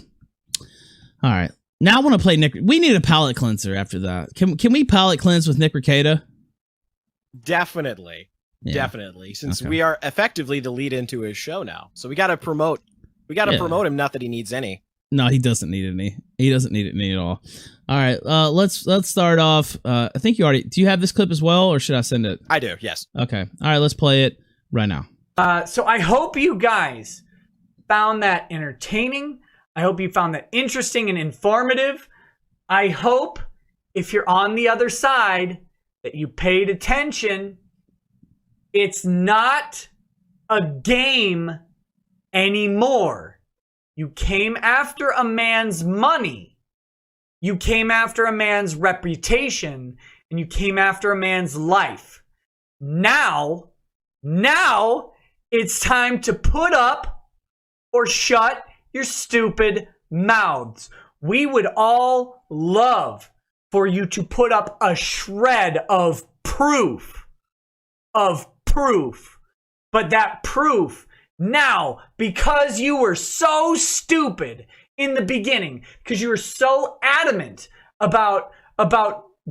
All right, now I want to play Nick. We need a palate cleanser after that. Can we palate cleanse with Nick Rekieta? Definitely. Since we are effectively the lead into his show now, so we got to promote. Promote him. Not that he needs any. No, he doesn't need any. He doesn't need any at all. All right, let's start off. I think you already. Do you have this clip as well, or should I send it? I do. Yes. Okay. All right, let's play it right now. So I hope you guys found that entertaining. I hope you found that interesting and informative. I hope if you're on the other side that you paid attention. It's not a game anymore. You came after a man's money. You came after a man's reputation, and you came after a man's life. Now it's time to put up or shut your stupid mouths. We would all love for you to put up a shred of proof. But that proof now, because you were so stupid in the beginning, because you were so adamant about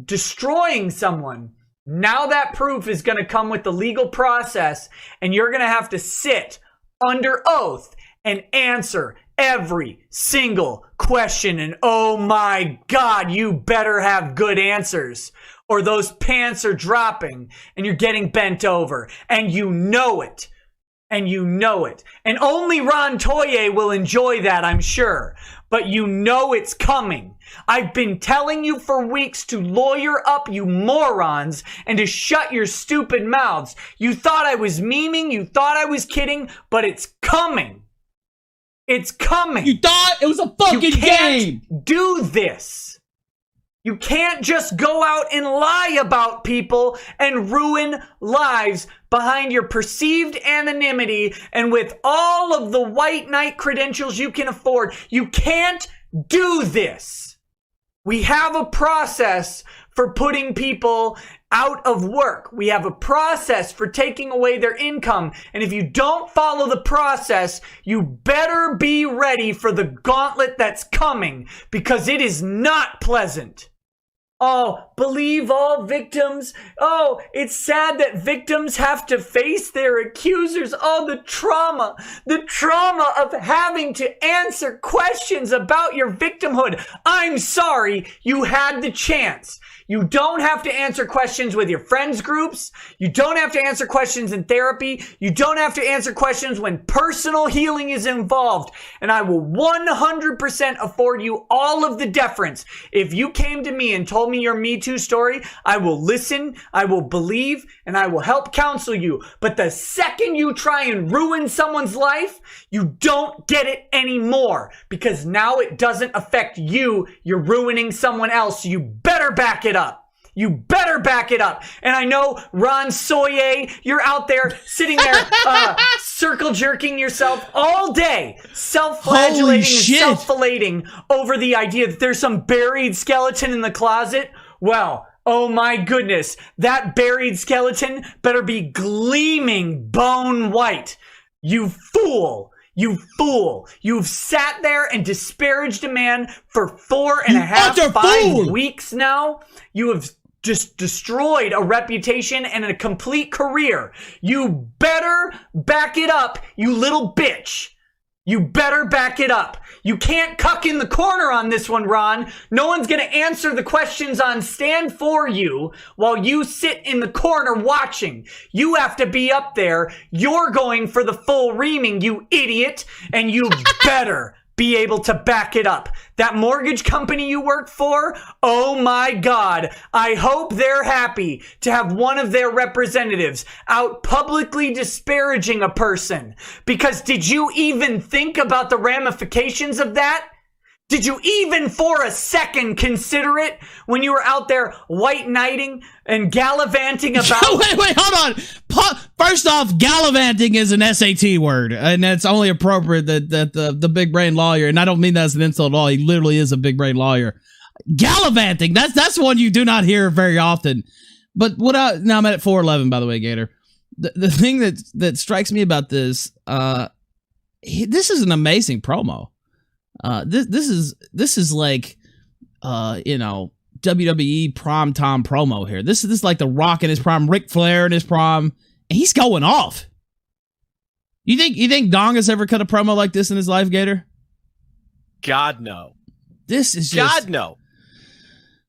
destroying someone, now that proof is going to come with the legal process, and you're going to have to sit under oath and answer every single question. And oh my God, you better have good answers, or those pants are dropping and you're getting bent over, and you know it. And you know it. And only Ron Toye will enjoy that, I'm sure. But you know it's coming. I've been telling you for weeks to lawyer up, you morons, and to shut your stupid mouths. You thought I was memeing, you thought I was kidding, but it's coming. It's coming. You thought it was a fucking game. Do this. You can't just go out and lie about people and ruin lives behind your perceived anonymity and with all of the white knight credentials you can afford. You can't do this. We have a process for putting people out of work. We have a process for taking away their income. And if you don't follow the process, you better be ready for the gauntlet that's coming, because it is not pleasant. Oh, believe all victims. Oh, it's sad that victims have to face their accusers. Oh, the trauma of having to answer questions about your victimhood. I'm sorry, you had the chance. You don't have to answer questions with your friends groups. You don't have to answer questions in therapy. You don't have to answer questions when personal healing is involved. And I will 100% afford you all of the deference. If you came to me and told me your Me Too story, I will listen, I will believe, and I will help counsel you. But the second you try and ruin someone's life, you don't get it anymore, because now it doesn't affect you. You're ruining someone else. So you better back it up. You better back it up. And I know, Ron Soye, you're out there sitting there circle jerking yourself all day, self-flagellating and self-filleting over the idea that there's some buried skeleton in the closet. Well, oh my goodness, that buried skeleton better be gleaming bone white. You fool. You fool. You've sat there and disparaged a man for 5 weeks now. You have just destroyed a reputation and a complete career. You better back it up, you little bitch. You better back it up. You can't cuck in the corner on this one, Ron. No one's going to answer the questions on stand for you while you sit in the corner watching. You have to be up there. You're going for the full reaming, you idiot, and you better be able to back it up. That mortgage company you work for, oh my God, I hope they're happy to have one of their representatives out publicly disparaging a person. Because did you even think about the ramifications of that? Did you even for a second consider it when you were out there white knighting and gallivanting about? Wait, hold on. First off, gallivanting is an SAT word, and that's only appropriate that the big brain lawyer, and I don't mean that as an insult at all. He literally is a big brain lawyer. Gallivanting, that's one you do not hear very often. But now I'm at 411, by the way, Gator. The thing that strikes me about this, this is an amazing promo. This is like, WWE prime time promo here. This is like The Rock in his prime, Ric Flair in his prime, and he's going off. You think Dong has ever cut a promo like this in his life, Gator? God no. This is just God no.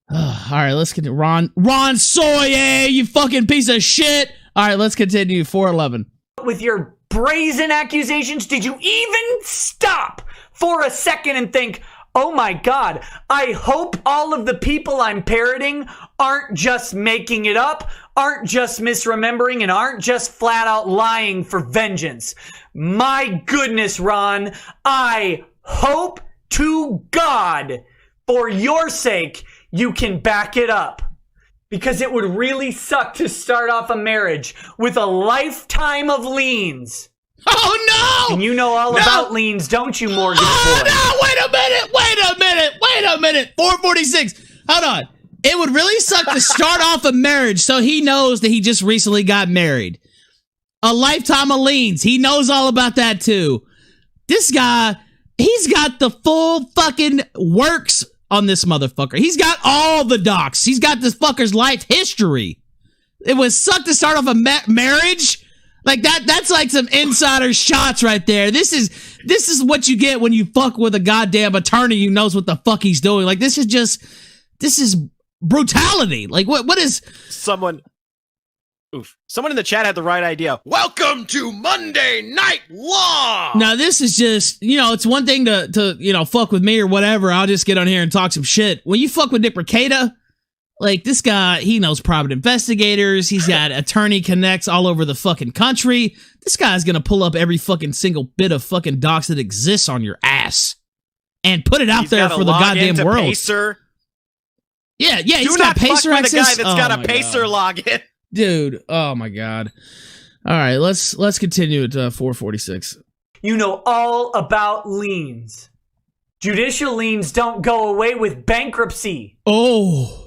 All right, let's continue. Ron Soye, you fucking piece of shit. All right, let's continue. 411. With your brazen accusations, did you even stop for a second and think, oh my God, I hope all of the people I'm parroting aren't just making it up, aren't just misremembering, and aren't just flat out lying for vengeance. My goodness, Ron, I hope to God, for your sake, you can back it up. Because it would really suck to start off a marriage with a lifetime of liens. Oh, no! And you know all about liens, don't you, mortgage boy? No, wait a minute. 446. Hold on. It would really suck to start off a marriage so he knows that he just recently got married. A lifetime of liens. He knows all about that, too. This guy, he's got the full fucking works on this motherfucker. He's got all the docs. He's got this fucker's life history. It would suck to start off a marriage. Like that's like some insider shots right there. This is what you get when you fuck with a goddamn attorney who knows what the fuck he's doing. Like this is brutality. Like what is someone in the chat had the right idea. Welcome to Monday Night Law. Now this is just, it's one thing to fuck with me or whatever. I'll just get on here and talk some shit. When you fuck with Nick Rekieta, like, this guy, he knows private investigators. He's got attorney connects all over the fucking country. This guy's gonna pull up every fucking single bit of fucking docs that exists on your ass and put it out there for the goddamn world. Pacer. Yeah, he's got Pacer access. Do not fuck with a guy that's got a Pacer login. Dude, oh my God. All right, let's continue at 446. You know all about liens. Judicial liens don't go away with bankruptcy. Oh.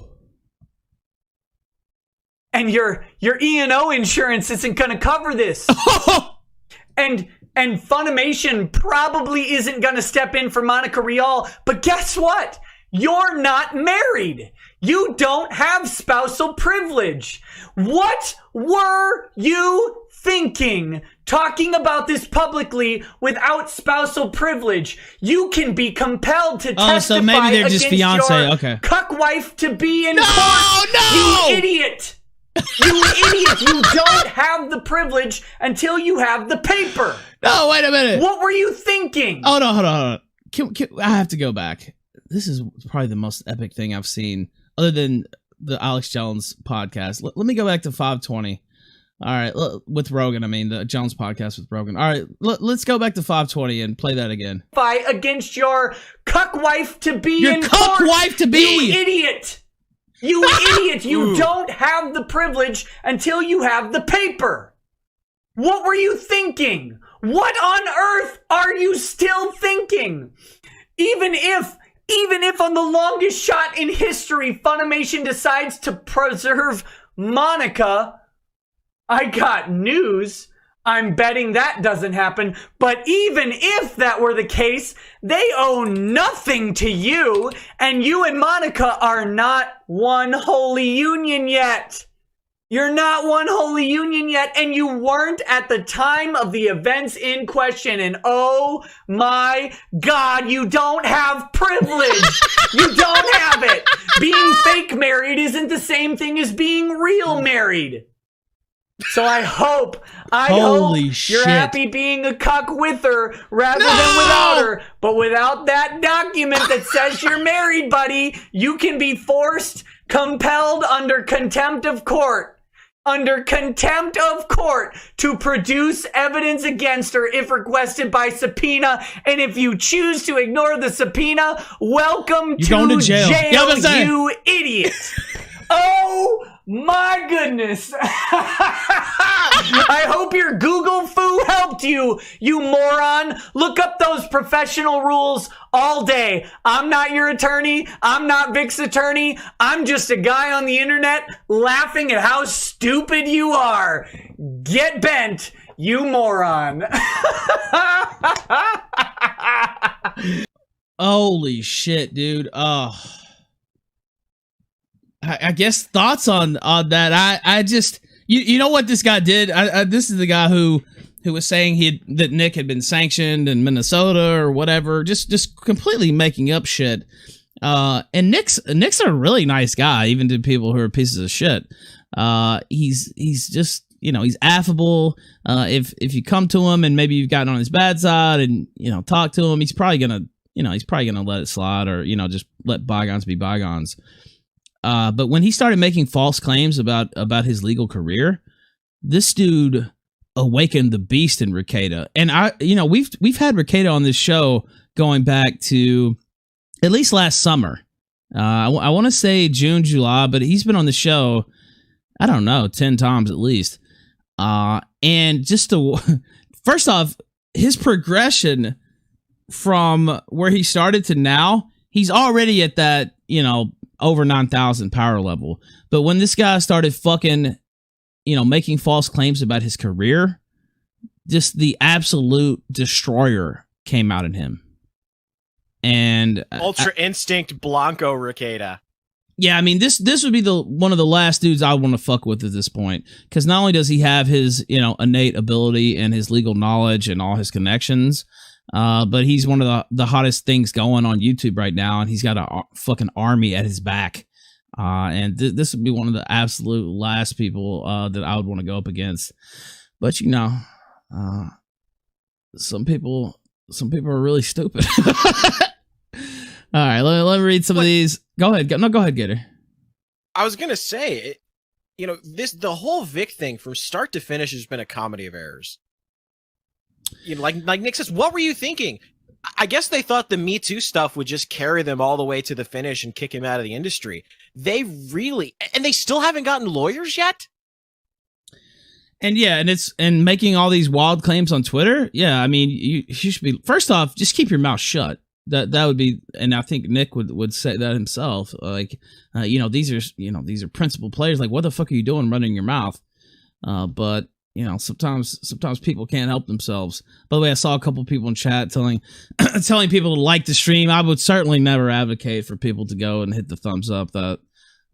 And your E&O insurance isn't going to cover this. and Funimation probably isn't going to step in for Monica Rial. But guess what? You're not married. You don't have spousal privilege. What were you thinking talking about this publicly without spousal privilege? You can be compelled to testify so maybe they're just against fiance. your Okay. cuck wife to be in court. No! You idiot. You idiot. You don't have the privilege until you have the paper. No, wait a minute. What were you thinking? Oh, no, hold on. I have to go back. This is probably the most epic thing I've seen, other than the Alex Jones podcast. Let me go back to 520. All right, with Rogan, I mean, the Jones podcast with Rogan. All right, let's go back to 520 and play that again. Fight against your cuck wife to be your in cuck court. wife to be. You idiot. You idiot. You don't have the privilege until you have the paper. What were you thinking? What on earth are you still thinking? Even if on the longest shot in history, Funimation decides to preserve Monica, I got news. I'm betting that doesn't happen. But even if that were the case, they owe nothing to you, and you and Monica are not one holy union yet. You're not one holy union yet, and you weren't at the time of the events in question. And oh my God, you don't have privilege. You don't have it. Being fake married isn't the same thing as being real married. So I hope you're happy being a cuck with her rather than without her. But without that document that says you're married, buddy, you can be forced, compelled under contempt of court. Under contempt of court to produce evidence against her if requested by subpoena. And if you choose to ignore the subpoena, welcome to jail, you idiot. Oh my goodness. I hope your Google foo helped you, you moron. Look up those professional rules all day. I'm not your attorney. I'm not Vic's attorney. I'm just a guy on the internet laughing at how stupid you are. Get bent, you moron. Holy shit, dude. Oh. I guess thoughts on that. I just you know what this guy did. This is the guy who was saying that Nick had been sanctioned in Minnesota or whatever, just completely making up shit. And Nick's a really nice guy, even to people who are pieces of shit. He's just, you know, he's affable. If you come to him and maybe you've gotten on his bad side and, you know, talk to him, he's probably gonna let it slide, or, you know, just let bygones be bygones. But when he started making false claims about his legal career, this dude awakened the beast in Rekieta. And we've had Rekieta on this show going back to at least last summer. I want to say June, July, but he's been on the show, I don't know, 10 times at least. And just first off, his progression from where he started to now, he's already at that, you know, over 9,000 power level. But when this guy started fucking, you know, making false claims about his career, just the absolute destroyer came out in him. And Ultra Instinct Blanco Rekieta. Yeah, I mean, this would be one of the last dudes I want to fuck with at this point, because not only does he have his, you know, innate ability and his legal knowledge and all his connections, but he's one of the hottest things going on YouTube right now, and he's got a fucking army at his back. And this would be one of the absolute last people that I would want to go up against. But, you know, some people are really stupid. All right, let me read some of these. Go ahead. Go ahead, Gator. I was going to say, you know, the whole Vic thing from start to finish has been a comedy of errors. You know, like Nick says, what were you thinking? I guess they thought the Me Too stuff would just carry them all the way to the finish and kick him out of the industry. They still haven't gotten lawyers yet? And yeah, and making all these wild claims on Twitter. Yeah, I mean, you should be, first off, just keep your mouth shut. That would be, and I think Nick would say that himself. Like, you know, these are principal players. Like, what the fuck are you doing running your mouth? But you know, sometimes people can't help themselves. By the way, I saw a couple people in chat telling people to like the stream. I would certainly never advocate for people to go and hit the thumbs up. That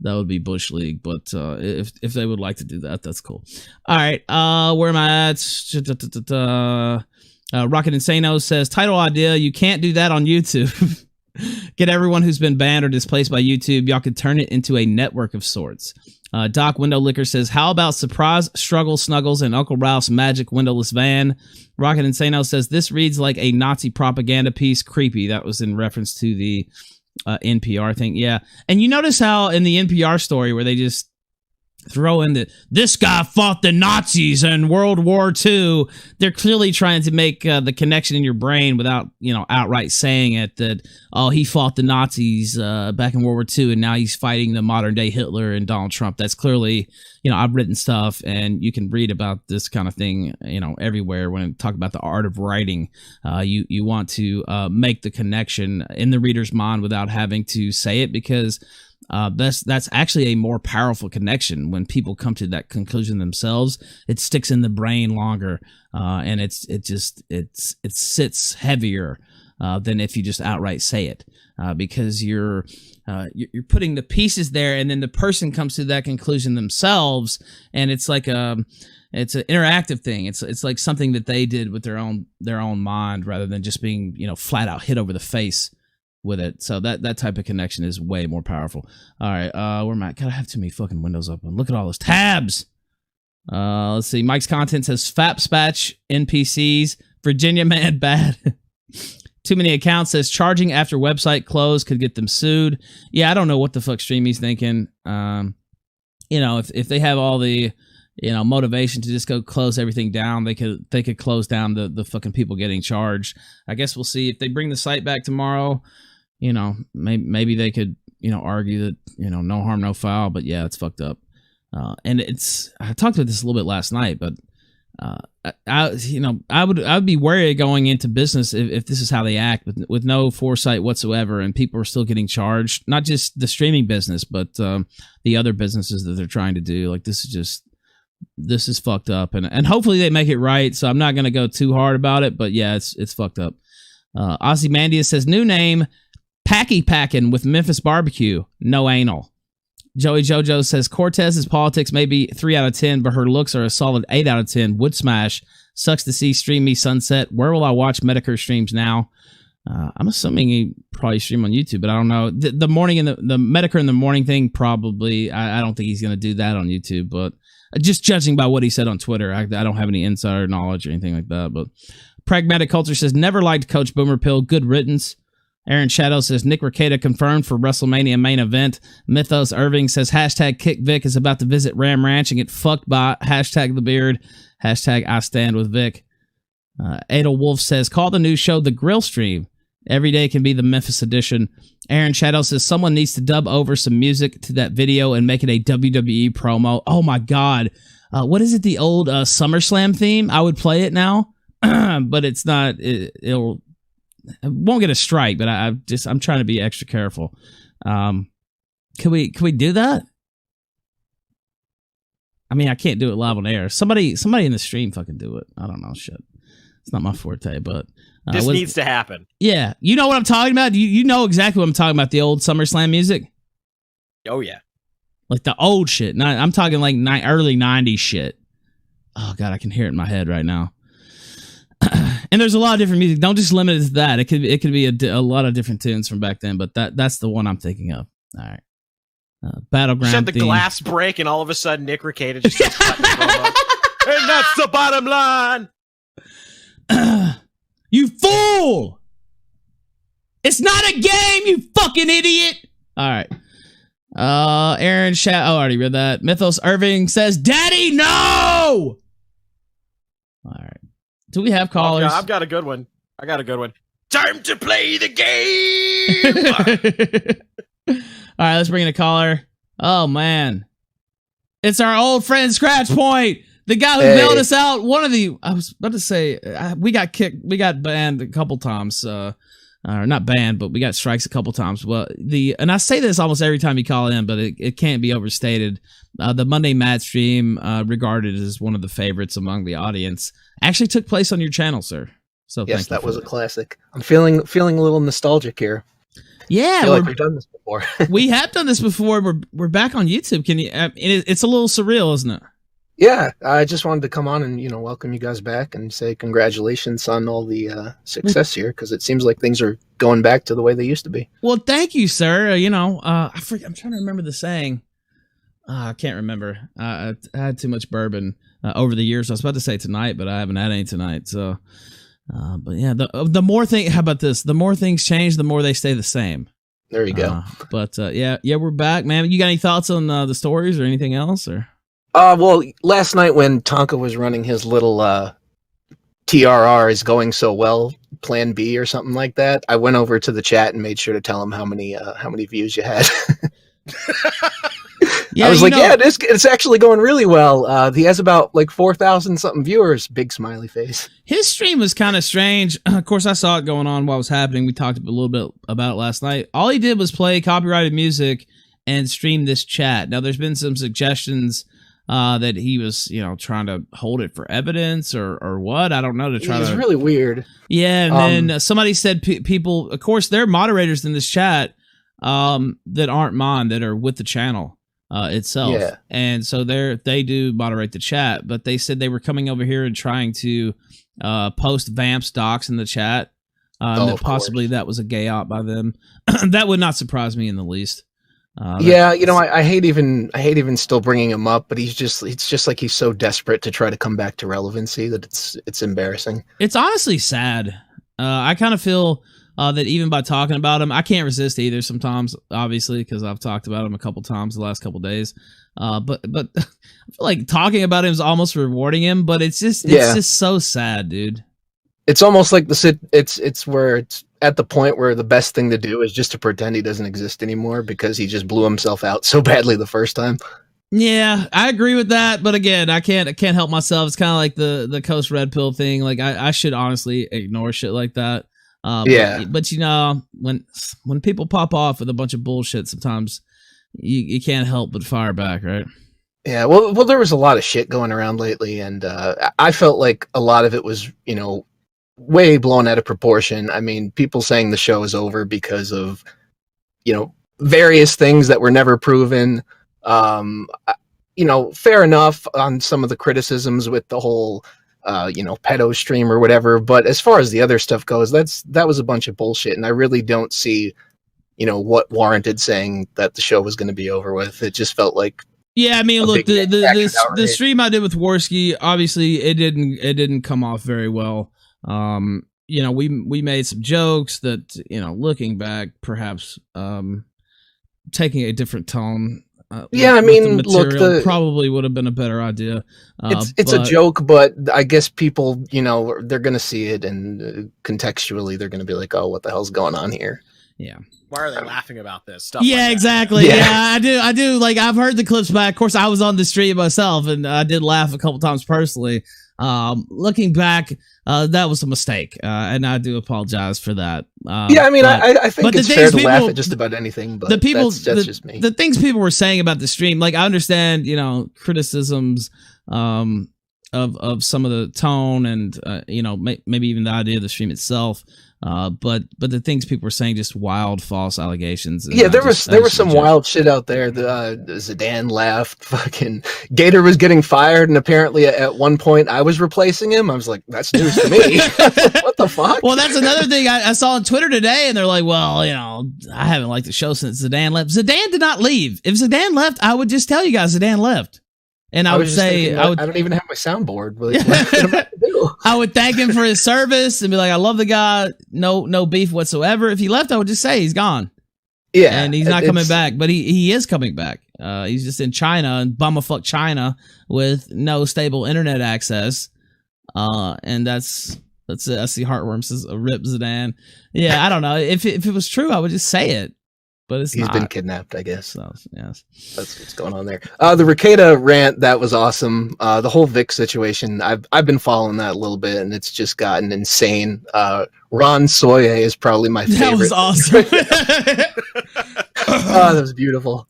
would be Bush League. But if they would like to do that, that's cool. All right, where am I at? Rocket Insano says, title idea, you can't do that on YouTube. Get everyone who's been banned or displaced by YouTube. Y'all could turn it into a network of sorts. Doc Window Licker says, how about Surprise, Struggle, Snuggles, and Uncle Ralph's magic windowless van? Rocket Insano says, this reads like a Nazi propaganda piece. Creepy. That was in reference to the NPR thing. Yeah. And you notice how in the NPR story where they just throw in this guy fought the Nazis in World War II. They're clearly trying to make the connection in your brain without, you know, outright saying it, that, oh, he fought the Nazis back in World War II and now he's fighting the modern day Hitler and Donald Trump. That's clearly, you know, I've written stuff and you can read about this kind of thing, you know, everywhere when I talk about the art of writing. You want to make the connection in the reader's mind without having to say it, because that's actually a more powerful connection. When people come to that conclusion themselves, it sticks in the brain longer, and it sits heavier than if you just outright say it, because you're putting the pieces there, and then the person comes to that conclusion themselves, and it's like it's an interactive thing. It's like something that they did with their own mind, rather than just being flat out hit over the face with it. So that type of connection is way more powerful. All right, where am I? God, I have too many fucking windows open. Look at all those tabs. Let's see. Mike's content says Fapspatch NPCs. Virginia man bad. Too many accounts says charging after website close could get them sued. Yeah, I don't know what the fuck Streamy's thinking. If they have all the motivation to just go close everything down, they could close down the fucking people getting charged. I guess we'll see if they bring the site back tomorrow. Maybe they could argue that no harm no foul. But yeah, it's fucked up. And I talked about this a little bit last night, but I would be wary going into business if this is how they act, with no foresight whatsoever, and people are still getting charged. Not just the streaming business, but the other businesses that they're trying to do. Like, this is fucked up, and hopefully they make it right. So I'm not gonna go too hard about it, but yeah, it's fucked up. Ozymandias says new name Packy Packin' with Memphis barbecue, no anal. Joey Jojo says Cortez's politics may be 3 out of 10, but her looks are a solid 8 out of 10. Would smash. Sucks to see Stream Me sunset. Where will I watch Medicare streams now? I'm assuming he probably stream on YouTube, but I don't know. The morning and the Medicare in the morning thing, probably. I don't think he's going to do that on YouTube, but just judging by what he said on Twitter, I don't have any insider knowledge or anything like that. But Pragmatic Culture says never liked Coach Boomer Pill. Good riddance. Aaron Shadow says Nick Rekieta confirmed for WrestleMania main event. Mythos Irving says hashtag Kick Vic is about to visit Ram Ranch and get fucked by hashtag the beard. Hashtag I stand with Vic. Adel Wolf says call the new show the Grill Stream. Every day can be the Memphis edition. Aaron Shadow says someone needs to dub over some music to that video and make it a WWE promo. Oh my God. What is it? The old SummerSlam theme? I would play it now, but it's not. It won't get a strike, but I'm trying to be extra careful. Can we do that? I mean, I can't do it live on air. Somebody in the stream fucking do it. I don't know. Shit. It's not my forte, but this needs to happen. Yeah. You know what I'm talking about? You know exactly what I'm talking about. The old SummerSlam music. Oh yeah. Like the old shit. I'm talking like early 90s shit. Oh God, I can hear it in my head right now. And there's a lot of different music. Don't just limit it to that. It could be a lot of different tunes from back then, but that's the one I'm thinking of. All right. Battleground. Said the theme. Glass break, and all of a sudden Nick Rekieta just starts cutting the promo. And that's the bottom line. You fool! It's not a game, you fucking idiot! All right. Aaron I already read that. Mythos Irving says, "Daddy, no!" All right. Do we have callers? I've got a good one. Time to play the game! All right, let's bring in a caller. Oh, man. It's our old friend Scratch Point. The guy who bailed us out. I was about to say, we got banned a couple times. Or not banned, but we got strikes a couple times. Well, and I say this almost every time you call in, but it can't be overstated. The Monday Mad stream, regarded as one of the favorites among the audience, actually took place on your channel, sir. So yes, that was a classic. I'm feeling a little nostalgic here. Yeah, I feel like we've done this before. We have done this before. We're back on YouTube. Can you? It's a little surreal, isn't it? Yeah, I just wanted to come on and welcome you guys back and say congratulations on all the success here, because it seems like things are going back to the way they used to be. Well, thank you, sir. I'm trying to remember the saying. I can't remember. I had too much bourbon over the years. I was about to say tonight, but I haven't had any tonight. So, but yeah, the more how about this? The more things change, the more they stay the same. There you go. Yeah, we're back, man. You got any thoughts on the stories or anything else, or? Well, last night when Tonka was running his little TRR is going so well, Plan B or something like that, I went over to the chat and made sure to tell him how many views you had. Yeah, I was like, it's actually going really well. He has about like 4,000 something viewers. Big smiley face. His stream was kind of strange. Of course, I saw it going on while it was happening. We talked a little bit about it last night. All he did was play copyrighted music and stream this chat. Now, there's been some suggestions that he was, trying to hold it for evidence or what. I don't know. It was really weird. Yeah, and then somebody said people, of course, there are moderators in this chat that aren't mine, that are with the channel itself. Yeah. And so they do moderate the chat, but they said they were coming over here and trying to post Vamp's docs in the chat. That possibly that was a gay out by them. That would not surprise me in the least. I hate even still bringing him up, but it's just like he's so desperate to try to come back to relevancy that it's embarrassing. It's honestly sad. I kind of feel that even by talking about him, I can't resist either sometimes, obviously, because I've talked about him a couple times the last couple days. But I feel like talking about him is almost rewarding him, but it's just so sad, dude. It's almost like it's where it's at the point where the best thing to do is just to pretend he doesn't exist anymore because he just blew himself out so badly the first time. Yeah, I agree with that, but again, I can't help myself. It's kind of like the Coast Red Pill thing. Like I should honestly ignore shit like that. But when people pop off with a bunch of bullshit, sometimes you can't help but fire back, right? Yeah, well, there was a lot of shit going around lately, and I felt like a lot of it was, way blown out of proportion. I mean, people saying the show is over because of, various things that were never proven. Fair enough on some of the criticisms with the whole, pedo stream or whatever. But as far as the other stuff goes, that was a bunch of bullshit. And I really don't see, what warranted saying that the show was going to be over with. It just felt like, yeah, I mean, look, the stream I did with Worski, obviously it didn't come off very well. We made some jokes that, looking back, perhaps taking a different tone. Look, probably would have been a better idea. It's a joke, but I guess people, they're going to see it, and contextually, they're going to be like, "Oh, what the hell's going on here?" Yeah. Why are they laughing about this stuff? Yeah, like exactly. Yeah, I do. Like, I've heard the clips back. Of course, I was on the stream myself, and I did laugh a couple times personally. Looking back, that was a mistake, and I do apologize for that. I think it's fair to laugh at just about anything, but that's just me. The things people were saying about the stream, like, I understand, criticisms of some of the tone and maybe even the idea of the stream itself. But the things people were saying, just wild, false allegations. Yeah, there was some wild shit out there. Zidane left. Fucking Gator was getting fired, and apparently at one point I was replacing him. I was like, that's news to me. What the fuck? Well, that's another thing I saw on Twitter today, and they're like, well, I haven't liked the show since Zidane left. Zidane did not leave. If Zidane left, I would just tell you guys Zidane left. And I would say, thinking, I don't even have my soundboard. What I would thank him for his service and be like, I love the guy. No beef whatsoever. If he left, I would just say he's gone. Yeah. And he's not coming back, but he is coming back. He's just in China and bummerfuck China with no stable internet access. And that's the heartworm says rip Zidane. Yeah, I don't know. If it was true, I would just say it. But he's been kidnapped, I guess. So, yes. That's what's going on there. The Ricada rant, that was awesome. The whole Vic situation, I've been following that a little bit, and it's just gotten insane. Ron Soye is probably my favorite. That was awesome. That was beautiful.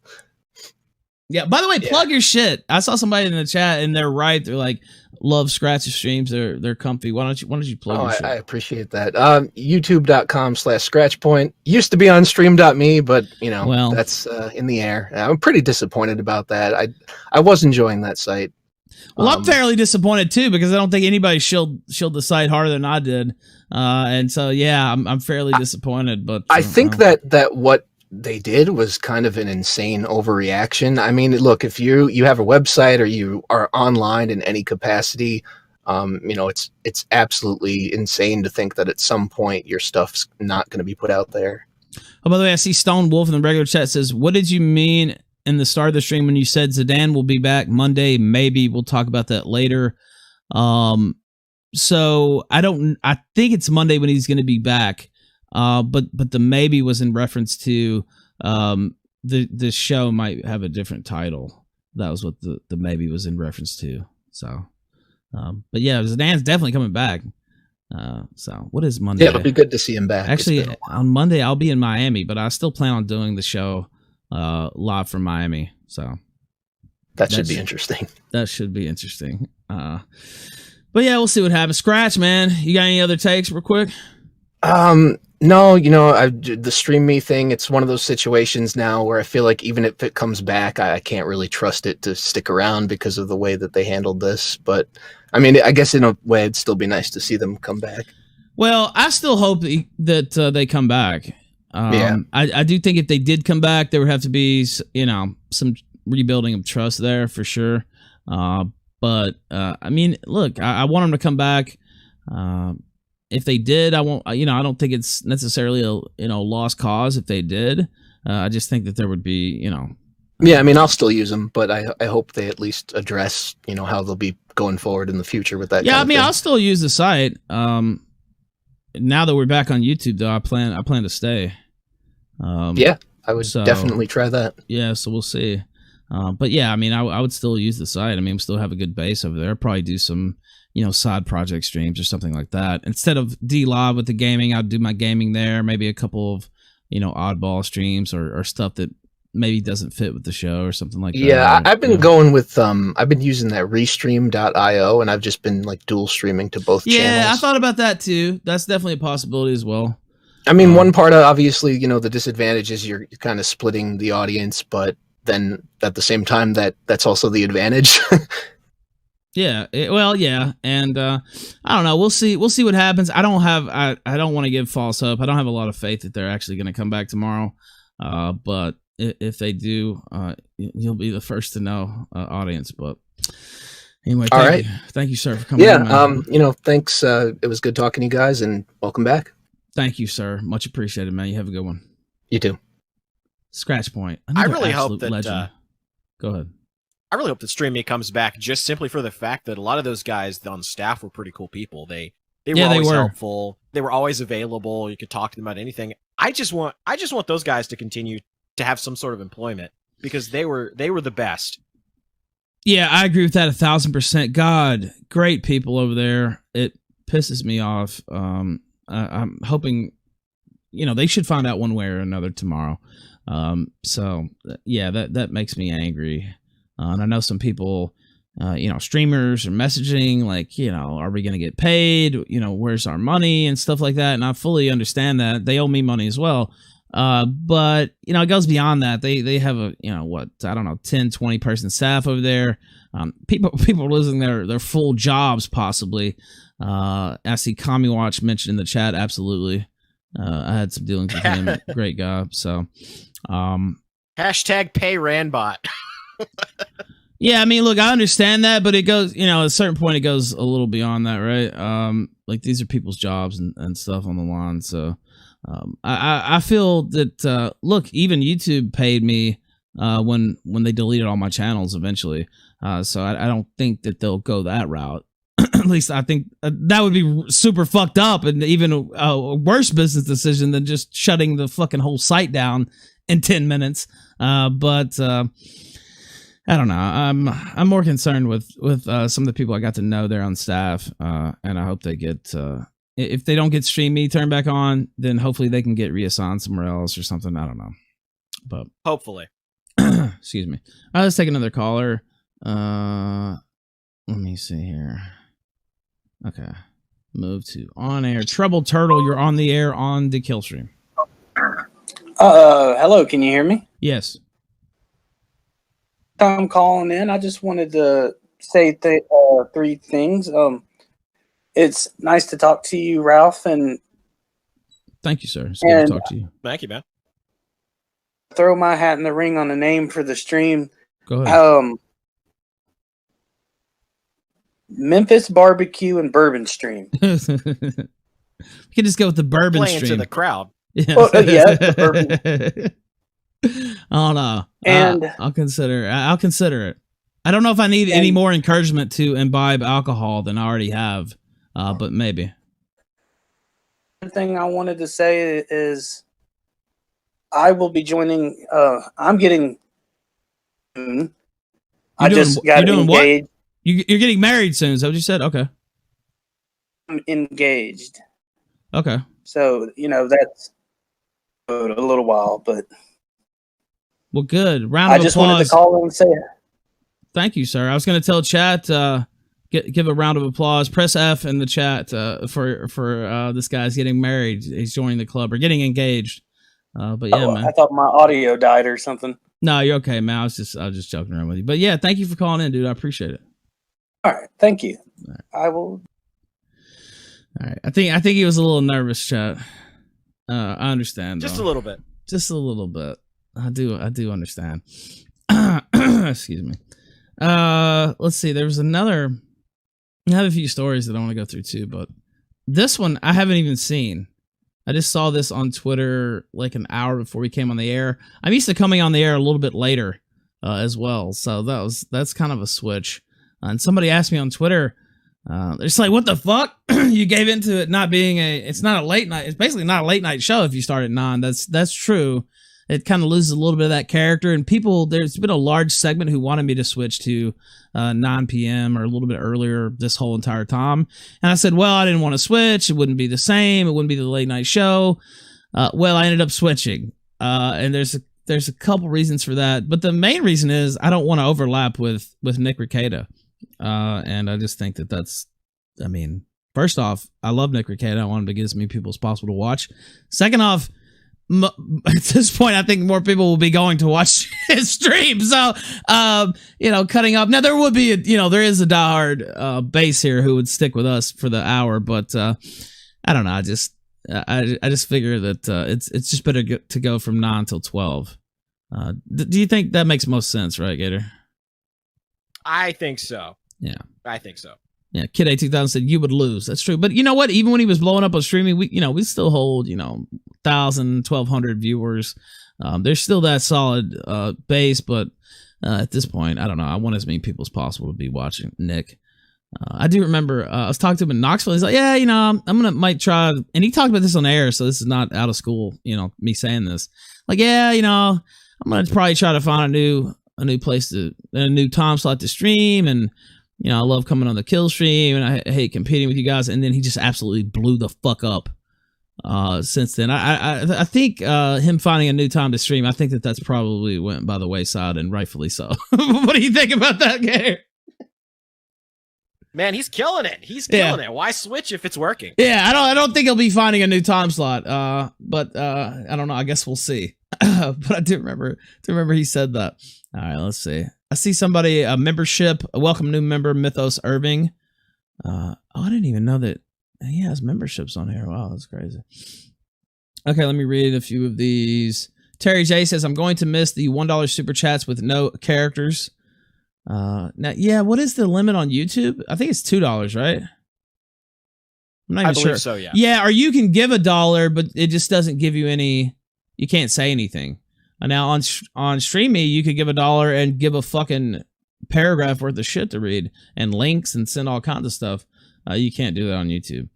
Yeah. By the way, plug your shit. I saw somebody in the chat, and they're right. They're like, love Scratcher streams. They're comfy. Why don't you plug your shit? I appreciate that. YouTube.com/scratchpoint. Used to be on stream.me, but that's in the air. I'm pretty disappointed about that. I was enjoying that site. Well, I'm fairly disappointed too, because I don't think anybody shilled the site harder than I did. And so I'm fairly disappointed. But I think that what they did was kind of an insane overreaction. I mean, look, if you have a website or you are online in any capacity, it's absolutely insane to think that at some point your stuff's not going to be put out there. Oh, by the way, I see Stone Wolf in the regular chat says, what did you mean in the start of the stream when you said Zidane will be back Monday? Maybe we'll talk about that later. So I think it's Monday when he's going to be back. But the maybe was in reference to the show might have a different title. That was what the maybe was in reference to. So, but yeah, Zidane's definitely coming back. So what is Monday? Yeah, it'll be good to see him back. Actually, on Monday I'll be in Miami, but I still plan on doing the show live from Miami. So That should be interesting. That should be interesting. But yeah, we'll see what happens. Scratch, man. You got any other takes real quick? No, the Stream Me thing, it's one of those situations now where I feel like even if it comes back, I can't really trust it to stick around because of the way that they handled this. But I mean, I guess in a way, it'd still be nice to see them come back. Well, I still hope that they come back. Yeah. I do think if they did come back, there would have to be, some rebuilding of trust there for sure. But I mean, look, I want them to come back. If they did, I won't. I don't think it's necessarily a lost cause. If they did, I just think that there would be, Yeah, I mean, I'll still use them, but I hope they at least address, how they'll be going forward in the future with that. Yeah, kind I of mean, thing. I'll still use the site. Now that we're back on YouTube, though, I plan to stay. Yeah, I would definitely try that. Yeah, so we'll see. But yeah, I mean, I would still use the site. I mean, we still have a good base over there. I'll probably do some, side project streams or something like that. Instead of D-Live with the gaming, I'd do my gaming there. Maybe a couple of, oddball streams or stuff that maybe doesn't fit with the show or something like that. Yeah, I've been going with, I've been using that restream.io, and I've just been like dual streaming to both channels. Yeah, I thought about that too. That's definitely a possibility as well. I mean, one part of, obviously, the disadvantage is you're kind of splitting the audience, but then at the same time, that's also the advantage. Yeah, yeah, and I don't know. We'll see what happens. I don't want to give false hope. I don't have a lot of faith that they're actually going to come back tomorrow. But if they do, you'll be the first to know, audience. But anyway, thank you, sir, for coming. Yeah, thanks. It was good talking to you guys, and welcome back. Thank you, sir. Much appreciated, man. You have a good one. You too. Scratch Point. I really hope that. Go ahead. I really hope that Stream Me comes back just simply for the fact that a lot of those guys on staff were pretty cool people. They were always helpful. They were always available. You could talk to them about anything. I just want those guys to continue to have some sort of employment because they were the best. Yeah, I agree with that 1,000%. God, great people over there. It pisses me off. I'm hoping, they should find out one way or another tomorrow. So yeah, that makes me angry. And I know some people, streamers are messaging like, are we going to get paid? Where's our money and stuff like that. And I fully understand that they owe me money as well. But it goes beyond that. They have a, 10, 20 person staff over there. People are losing their full jobs possibly. I see Kami Watch mentioned in the chat. Absolutely. I had some dealings with him. Great guy. So, hashtag pay Randbot. Yeah, I mean, look, I understand that, but it goes, at a certain point, it goes a little beyond that, right? Like these are people's jobs and stuff on the line. So, I feel that, look, even YouTube paid me, when they deleted all my channels eventually. So I don't think that they'll go that route. At least I think that would be super fucked up and even a worse business decision than just shutting the fucking whole site down in 10 minutes. But I don't know. I'm more concerned with some of the people I got to know there on staff, and I hope they get. If they don't get Stream Me turned back on, then hopefully they can get reassigned somewhere else or something. I don't know, but hopefully. Excuse me. Let's take another caller. Let me see here. Okay, move to on air. Trouble Turtle, you're on the air on the Killstream. Hello. Can you hear me? Yes. I'm calling in. I just wanted to say three things. It's nice to talk to you, Ralph, and thank you, sir. It's good to talk to you. Thank you, man. Throw my hat in the ring on the name for the stream. Go ahead. Memphis Barbecue and Bourbon Stream. We can just go with the Bourbon Playing Stream to the crowd. Yeah. The bourbon. Oh no. And I'll consider it. I don't know if I need any more encouragement to imbibe alcohol than I already have, but maybe. The thing I wanted to say is I will be joining. I'm getting. I just got engaged. What? You're getting married soon. Is that what you said? Okay. I'm engaged. Okay. So that's a little while, but well, good. Round of applause. Just wanted to call and say thank you, sir. I was going to tell chat, give a round of applause. Press F in the chat for this guy's getting married. He's joining the club or getting engaged. But yeah, man. I thought my audio died or something. No, you're okay, man. I was just joking around with you. But yeah, thank you for calling in, dude. I appreciate it. All right, thank you. Right. I will. All right, I think he was a little nervous, chat. I understand. Just a little bit. Just a little bit. I do understand. Excuse me. Let's see. There was another. I have a few stories that I want to go through too, but this one I haven't even seen. I just saw this on Twitter like an hour before we came on the air. I'm used to coming on the air a little bit later as well, so that's kind of a switch. And somebody asked me on Twitter, they're just like, "What the fuck? You gave into it not being it's not a late night. It's basically not a late night show if you start at 9." That's true. It kind of loses a little bit of that character, and there's been a large segment who wanted me to switch to 9 p.m. or a little bit earlier this whole entire time. And I said, well, I didn't want to switch. It wouldn't be the same. It wouldn't be the late night show. Well, I ended up switching. And there's a couple reasons for that. But the main reason is I don't want to overlap with Nick Rekieta. And I just think first off, I love Nick Rekieta. I want him to get as many people as possible to watch. Second off, at this point, I think more people will be going to watch his stream. So, cutting up. Now, there would be, there is a diehard base here who would stick with us for the hour. But I don't know. I just figure that it's just better to go from 9 till 12. Do you think that makes most sense, right, Gator? I think so. Yeah. I think so. Yeah, Kid A2000 said you would lose. That's true. But you know what? Even when he was blowing up on streaming, we still hold, 1,000, 1,200 viewers. There's still that solid base, but at this point, I don't know. I want as many people as possible to be watching Nick. I do remember I was talking to him in Knoxville. He's like, yeah, might try. And he talked about this on air, so this is not out of school, me saying this. Like, yeah, I'm going to probably try to find a new place a new time slot to stream, and I love coming on the Killstream, and I hate competing with you guys. And then he just absolutely blew the fuck up. Since then, I think him finding a new time to stream, I think that's probably went by the wayside, and rightfully so. What do you think about that, Gator? Man, he's killing it. He's killing it. Why switch if it's working? Yeah, I don't think he'll be finding a new time slot. But I don't know. I guess we'll see. But I do remember he said that. All right, let's see. I see somebody, a membership, a welcome new member, Mythos Irving. I didn't even know that he has memberships on here. Wow, that's crazy. Okay, let me read a few of these. Terry J says, I'm going to miss the $1 super chats with no characters. Now, yeah, what is the limit on YouTube? I think it's $2, right? I'm not even I believe sure. So, yeah. Yeah, or you can give $1, but it just doesn't give you any. You can't say anything. Now on StreamMe, you could give $1 and give a fucking paragraph worth of shit to read and links and send all kinds of stuff. You can't do that on YouTube.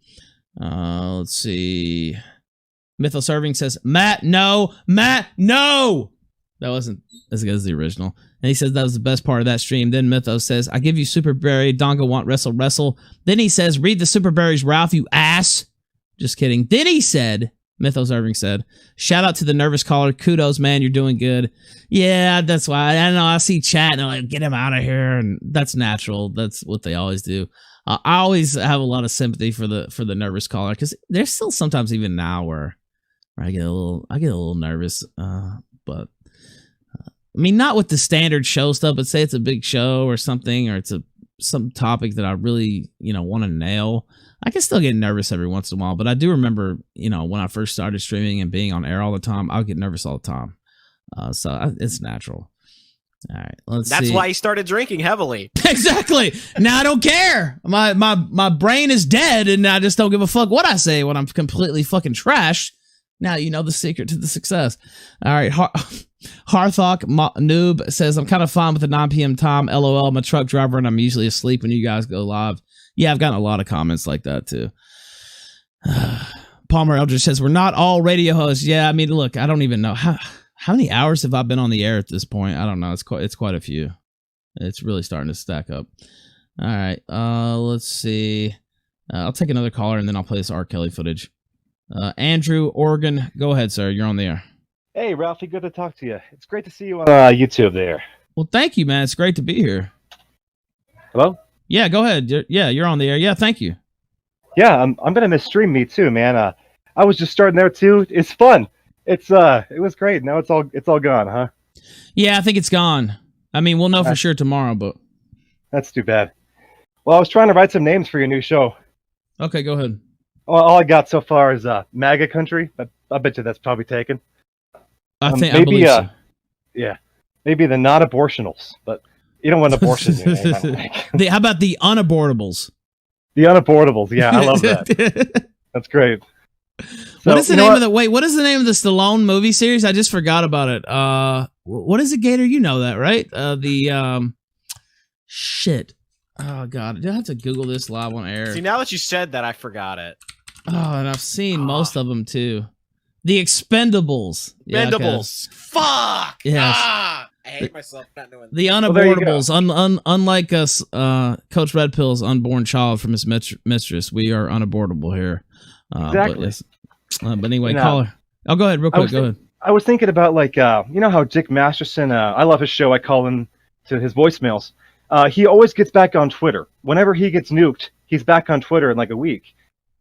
Let's see. Mythos Irving says, Matt, no. That wasn't as good as the original. And he says that was the best part of that stream. Then Mythos says, I give you Super Berry, Donga want wrestle. Then he says, read the Super Berries, Ralph, you ass. Just kidding. Then he said, Mythos Irving said, shout out to the nervous caller. Kudos, man. You're doing good. Yeah, that's why. I know. I see chat and they're like, get him out of here. And that's natural. That's what they always do. I always have a lot of sympathy for the nervous caller, because there's still sometimes even now where I get a little nervous. But I mean, not with the standard show stuff, but say it's a big show or something, or it's some topic that I really, want to nail. I can still get nervous every once in a while, but I do remember, when I first started streaming and being on air all the time, I would get nervous all the time. So it's natural. All right, let's see. That's why he started drinking heavily. Exactly. Now I don't care. My brain is dead, and I just don't give a fuck what I say when I'm completely fucking trash. Now you know the secret to the success. All right, Harthok Noob says, I'm kind of fine with the 9 p.m. time. LOL, I'm a truck driver, and I'm usually asleep when you guys go live. Yeah, I've gotten a lot of comments like that, too. Palmer Eldridge says, we're not all radio hosts. Yeah, I mean, look, I don't even know. How many hours have I been on the air at this point? I don't know. It's quite a few. It's really starting to stack up. All right, let's see. I'll take another caller, and then I'll play this R. Kelly footage. Andrew, Oregon, go ahead, sir. You're on the air. Hey, Ralphie, good to talk to you. It's great to see you on YouTube there. Well, thank you, man. It's great to be here. Hello? Yeah, go ahead. You're on the air. Yeah, thank you. Yeah, I'm gonna miss Stream Me too, man. I was just starting there too. It's fun. It was great. Now it's all gone, huh? Yeah, I think it's gone. I mean, we'll know for sure tomorrow, but that's too bad. Well, I was trying to write some names for your new show. Okay, go ahead. All I got so far is MAGA country. I bet you that's probably taken. I believe so. Yeah, maybe the non-abortionals, but you don't want abortion in your name, I don't think. How about the unabortables? The unabortables, yeah, I love that. That's great. So, what is the name of the what is the name of the Stallone movie series? I just forgot about it. What is it, Gator? You know that, right? Shit. Oh god, I have to Google this live on air. See, now that you said that, I forgot it. Oh, and I've seen most of them too. The Expendables. Expendables. Fuck. Yes. I hate myself not knowing. The unabortables. Unlike us, Coach Red Pill's unborn child from his mistress, we are unabortable here. Exactly. But anyway, caller. Oh, go ahead, real quick. Go ahead. I was thinking about you know how Dick Masterson. I love his show. I call him to his voicemails. He always gets back on Twitter. Whenever he gets nuked, he's back on Twitter in like a week.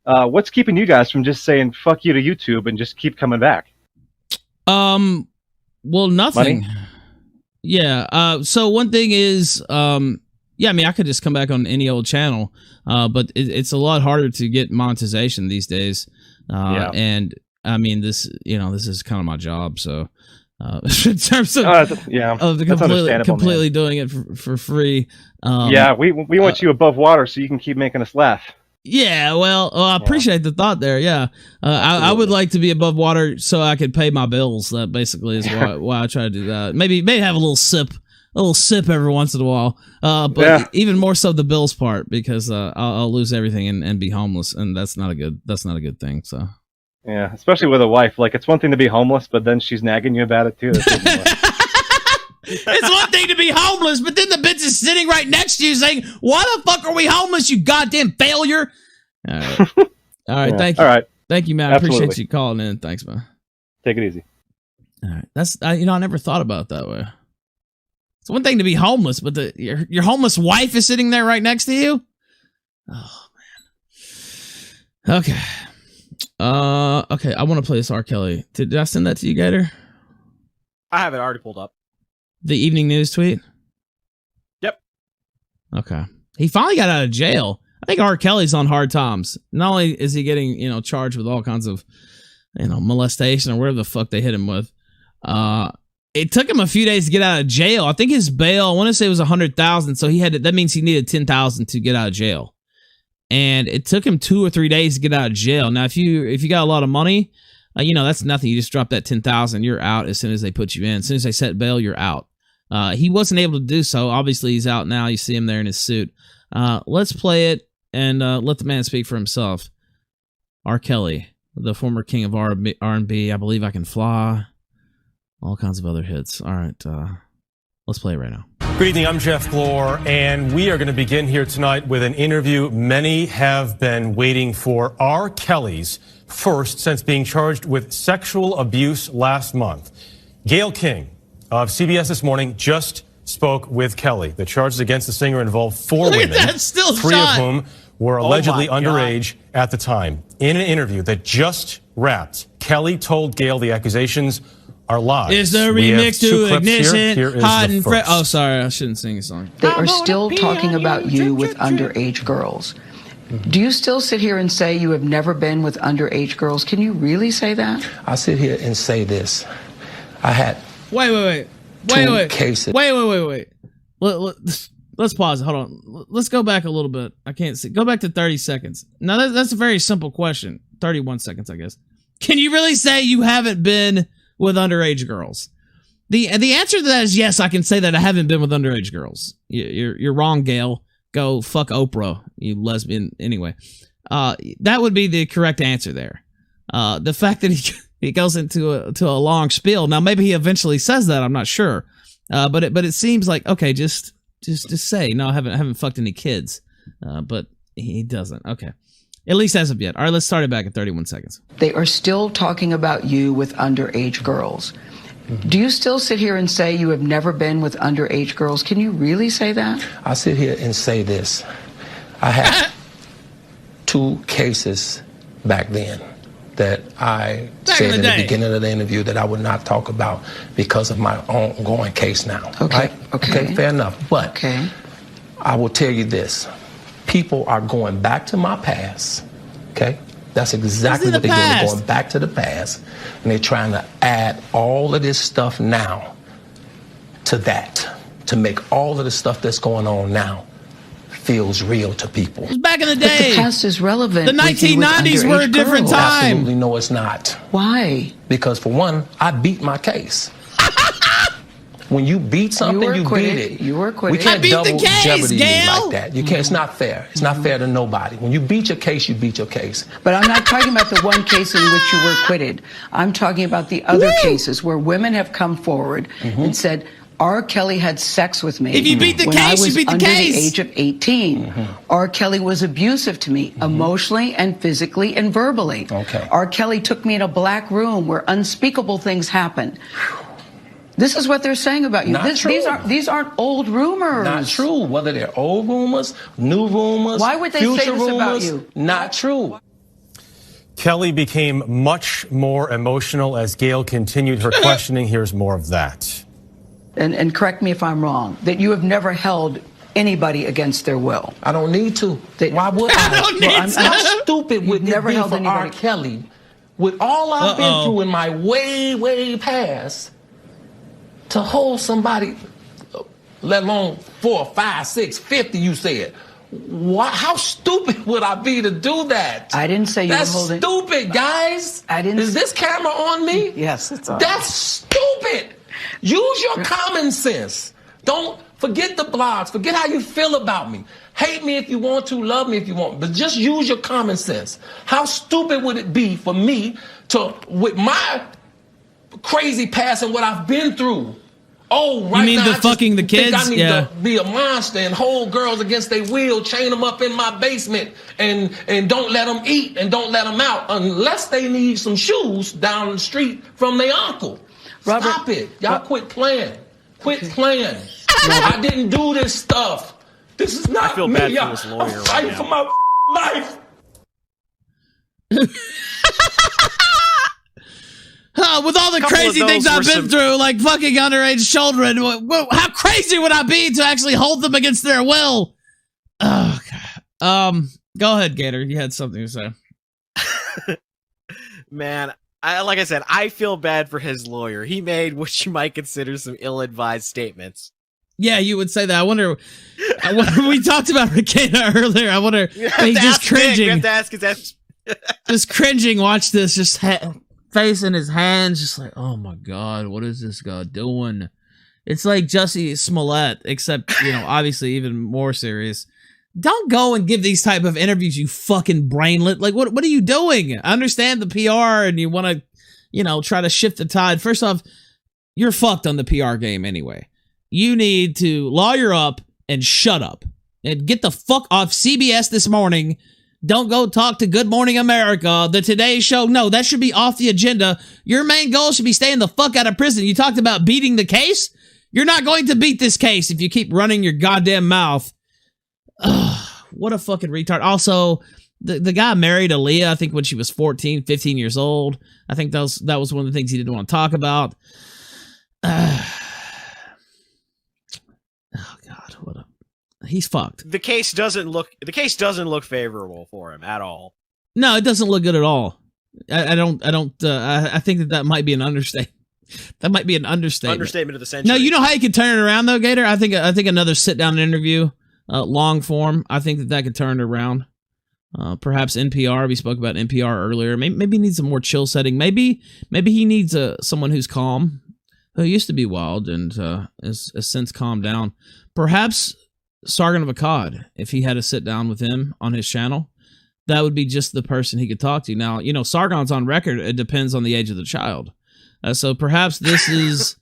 What's keeping you guys from just saying fuck you to YouTube and just keep coming back? Well, nothing. Money? Yeah. So one thing is, I mean, I could just come back on any old channel, but it's a lot harder to get monetization these days. And I mean, this is kind of my job. So, in terms of completely doing it for free. We want you above water so you can keep making us laugh. Yeah, well, I appreciate the thought there. Yeah, I would like to be above water so I could pay my bills. That basically is why I try to do that. Maybe have a little sip every once in a while. But even more so the bills part, because I'll lose everything and be homeless, and that's not a good thing. So yeah, especially with a wife. Like, it's one thing to be homeless, but then she's nagging you about it too. It's one thing to be homeless, but then the bitch is sitting right next to you saying, "Why the fuck are we homeless, you goddamn failure?" All right. Thank you. All right. Thank you, man. Absolutely. I appreciate you calling in. Thanks, man. Take it easy. All right. That's I never thought about it that way. It's one thing to be homeless, but your homeless wife is sitting there right next to you. Oh man. Okay. Okay. I want to play this R. Kelly. Did I send that to you, Gator? I have it already pulled up. The evening news tweet? Yep. Okay. He finally got out of jail. I think R. Kelly's on hard times. Not only is he getting, charged with all kinds of, molestation or whatever the fuck they hit him with. It took him a few days to get out of jail. I think his bail, I want to say it was $100,000. So that means he needed $10,000 to get out of jail. And it took him 2 or 3 days to get out of jail. Now, if you got a lot of money, that's nothing. You just drop that $10,000, you're out as soon as they put you in. As soon as they set bail, you're out. He wasn't able to do so. Obviously, he's out now. You see him there in his suit. Let's play it and let the man speak for himself. R. Kelly, the former king of R&B. I Believe I Can Fly. All kinds of other hits. All right, let's play it right now. Good evening, I'm Jeff Glor, and we are going to begin here tonight with an interview many have been waiting for. R. Kelly's first since being charged with sexual abuse last month. Gayle King of CBS This Morning just spoke with Kelly. The charges against the singer involve 4 women, 3 of whom were allegedly underage at the time. In an interview that just wrapped, Kelly told Gayle the accusations are lies. Is the remix to Ignition, Hot and Fresh? Oh, sorry, I shouldn't sing a song. They are still talking about you with underage girls. Do you still sit here and say you have never been with underage girls? Can you really say that? I sit here and say this. I had Wait. cases. Wait. Let's pause. Hold on. Let's go back a little bit. I can't see. Go back to 30 seconds. Now, that's a very simple question. 31 seconds, I guess. Can you really say you haven't been with underage girls? The answer to that is yes, I can say that I haven't been with underage girls. You're wrong, Gayle. Go fuck Oprah, you lesbian. Anyway, that would be the correct answer there. The fact that he goes into a long spiel. Now, maybe he eventually says that. I'm not sure. But it seems like, okay, just say no. I haven't fucked any kids. But he doesn't. Okay, at least as of yet. All right, let's start it back at 31 seconds. They are still talking about you with underage girls. Do you still sit here and say you have never been with underage girls? Can you really say that? I sit here and say this. I had 2 cases back then that I said in the beginning of the interview that I would not talk about because of my ongoing case now. Okay. Right? Okay, fair enough. But I will tell you this. People are going back to my past, okay? That's exactly what they're doing. They're going back to the past, and they're trying to add all of this stuff now to that, to make all of the stuff that's going on now feels real to people. It was back in the day. But the past is relevant. The 1990s were a different time. Absolutely no, it's not. Why? Because for one, I beat my case. When you beat something, you beat it. You were acquitted. We can't double jeopardy you Gail. like that. You can't. It's not fair. It's not fair to nobody. When you beat your case, you beat your case. But I'm not talking about the one case in which you were acquitted. I'm talking about the other cases where women have come forward and said, R. Kelly had sex with me. If you beat the when I case, was you beat the under case. the age of 18. R. Kelly was abusive to me, emotionally and physically and verbally. R. Kelly took me in a black room where unspeakable things happened. This is what they're saying about you. Not true. These aren't old rumors. Not true. Whether they're old rumors, new rumors, Why would they future say this rumors, about you? Not true. Kelly became much more emotional as Gail continued her questioning. Here's more of that. And correct me if I'm wrong, that you have never held anybody against their will. I don't need to. Why would I? How stupid would it never be held for anybody. R. Kelly, with all I've been through in my way past, to hold somebody, let alone 4, 5, 6, 50, you said. Why, how stupid would I be to do that? I didn't say you That's were holding. stupid, guys. I didn't. Is this camera on me? Yes, it's on. That's stupid. Use your common sense. Don't forget the blogs. Forget how you feel about me. Hate me if you want to, love me if you want, but just use your common sense. How stupid would it be for me to, with my crazy past and what I've been through? Oh, right. You mean now, the I just fucking the think kids? I need to be a monster and hold girls against their will, chain them up in my basement, and don't let them eat and don't let them out unless they need some shoes down the street from their uncle. Robert, stop it. Y'all quit playing. Quit playing. I didn't do this stuff. This is not I feel me. bad for this lawyer I'm fighting right for now. my life. With all the Couple crazy of things those I've were been through, like fucking underage children, how crazy would I be to actually hold them against their will? Oh, God. Go ahead, Gator. You had something to say. Man, like I said, I feel bad for his lawyer. He made what you might consider some ill-advised statements. Yeah, you would say that. I wonder we talked about Ricada earlier. I wonder, he's just cringing. We have to ask his ass. Just cringing, watch this, just face in his hands, just like, oh my God, what is this guy doing? It's like Jussie Smollett, except, obviously even more serious. Don't go and give these type of interviews, you fucking brainlet. Like, what are you doing? I understand the PR and you want to, try to shift the tide. First off, you're fucked on the PR game anyway. You need to lawyer up and shut up. And get the fuck off CBS this morning. Don't go talk to Good Morning America, the Today Show. No, that should be off the agenda. Your main goal should be staying the fuck out of prison. You talked about beating the case? You're not going to beat this case if you keep running your goddamn mouth. Ugh, what a fucking retard. Also, the guy married Aaliyah, I think, when she was 14, 15 years old. I think that was one of the things he didn't want to talk about. Oh, God, he's fucked. The case doesn't look favorable for him at all. No, it doesn't look good at all. I think that might be an understatement. That might be an understatement. Understatement of the century. No, you know how you can turn it around though, Gator? I think another sit-down interview, long form, I think that could turn it around. Perhaps NPR. We spoke about NPR earlier. Maybe he needs a more chill setting. Maybe he needs someone who's calm, who used to be wild and has since calmed down. Perhaps Sargon of Akkad, if he had to sit down with him on his channel, that would be just the person he could talk to. Now, Sargon's on record. It depends on the age of the child. So perhaps this is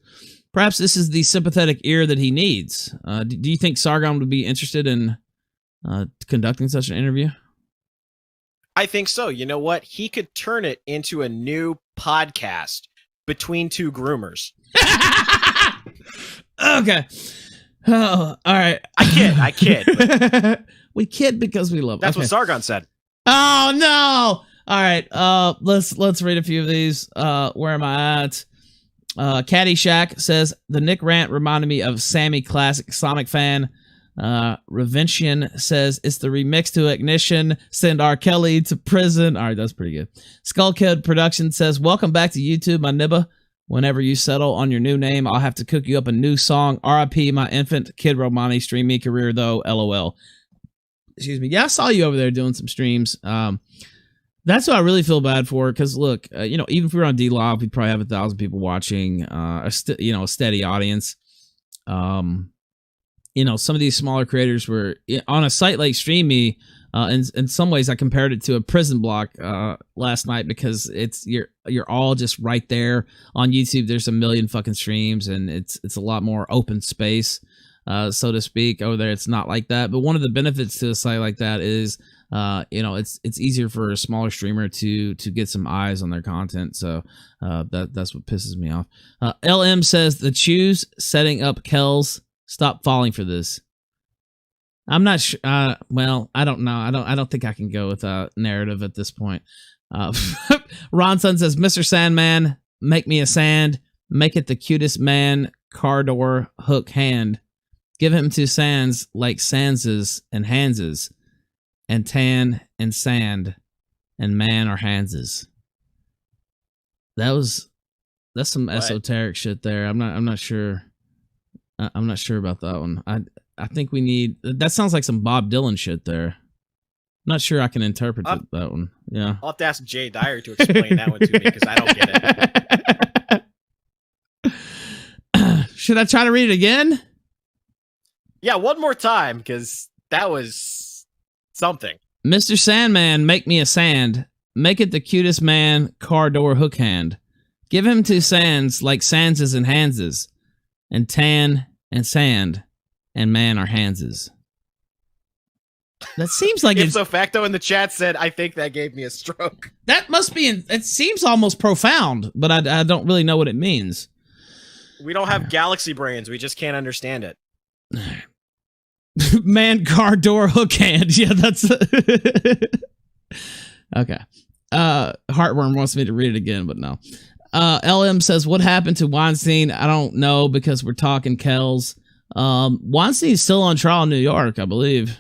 the sympathetic ear that he needs. Do you think Sargon would be interested in conducting such an interview? I think so. You know what? He could turn it into a new podcast between two groomers. Okay. Oh, all right. I kid. We kid because we love. That's what Sargon said. Oh no! All right. Let's read a few of these. Where am I at? Caddyshack says the Nick rant reminded me of Sammy Classic Sonic fan. Revencian says it's the remix to Ignition. Send R. Kelly to prison. All right, that's pretty good. Skullkid Production says welcome back to YouTube, my nibba. Whenever you settle on your new name, I'll have to cook you up a new song. R.I.P. my infant Kid Romani stream me career though. LOL. Excuse me. Yeah, I saw you over there doing some streams. That's what I really feel bad for. Because look, even if we were on D Live, we'd probably have 1,000 people watching. A steady audience. Some of these smaller creators were on a site like StreamMe. In some ways, I compared it to a prison block last night because you're all just right there on YouTube. There's a million fucking streams, and it's a lot more open space, so to speak. Over there, it's not like that. But one of the benefits to a site like that is, it's easier for a smaller streamer to get some eyes on their content. So that's what pisses me off. LM says the choose setting up Kells. Stop falling for this. I'm not sure. Well, I don't know. I don't think I can go with a narrative at this point. Ronson says, Mr. Sandman, make me a sand. Make it the cutest man. Car door, hook hand. Give him two sands like Sanses and Hanses. And tan and sand. And man or Hanses. That's some esoteric shit there. I'm not sure. I'm not sure about that one. I think we need... That sounds like some Bob Dylan shit there. I'm not sure I can interpret that one. Yeah. I'll have to ask Jay Dyer to explain that one to me because I don't get it. Should I try to read it again? Yeah, one more time because that was something. Mr. Sandman, make me a sand. Make it the cutest man, car door hook hand. Give him two sands like Sanses and Hanses. And tan and sand. And man are Hanses. That seems like Ipso facto in the chat said, I think that gave me a stroke. That must be... It seems almost profound, but I don't really know what it means. We don't have galaxy brains. We just can't understand it. Man, car, door, hook hand. Yeah, that's... Okay. Heartworm wants me to read it again, but no. LM says, what happened to Weinstein? I don't know because we're talking Kells. Weinstein's still on trial in New York, I believe.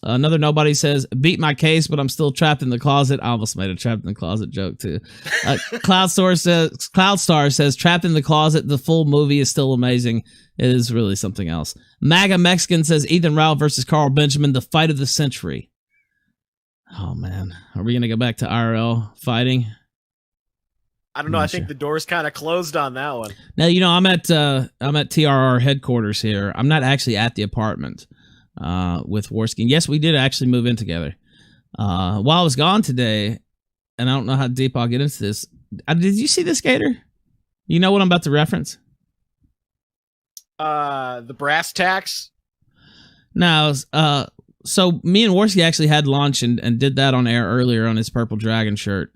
Another nobody says, beat my case, but I'm still trapped in the closet. I almost made a trapped in the closet joke too. Cloudstar says, trapped in the closet. The full movie is still amazing. It is really something else. MAGA Mexican says, Ethan Ralph versus Carl Benjamin, the fight of the century. Oh man, are we gonna go back to IRL fighting? I don't know. I think the door's kind of closed on that one. Now, I'm at TRR headquarters here. I'm not actually at the apartment with Warsky. Yes, we did actually move in together. While I was gone today, and I don't know how deep I'll get into this. Did you see this, Gator? You know what I'm about to reference? The brass tacks? No, so me and Warsky actually had lunch and did that on air earlier on his Purple Dragon shirt.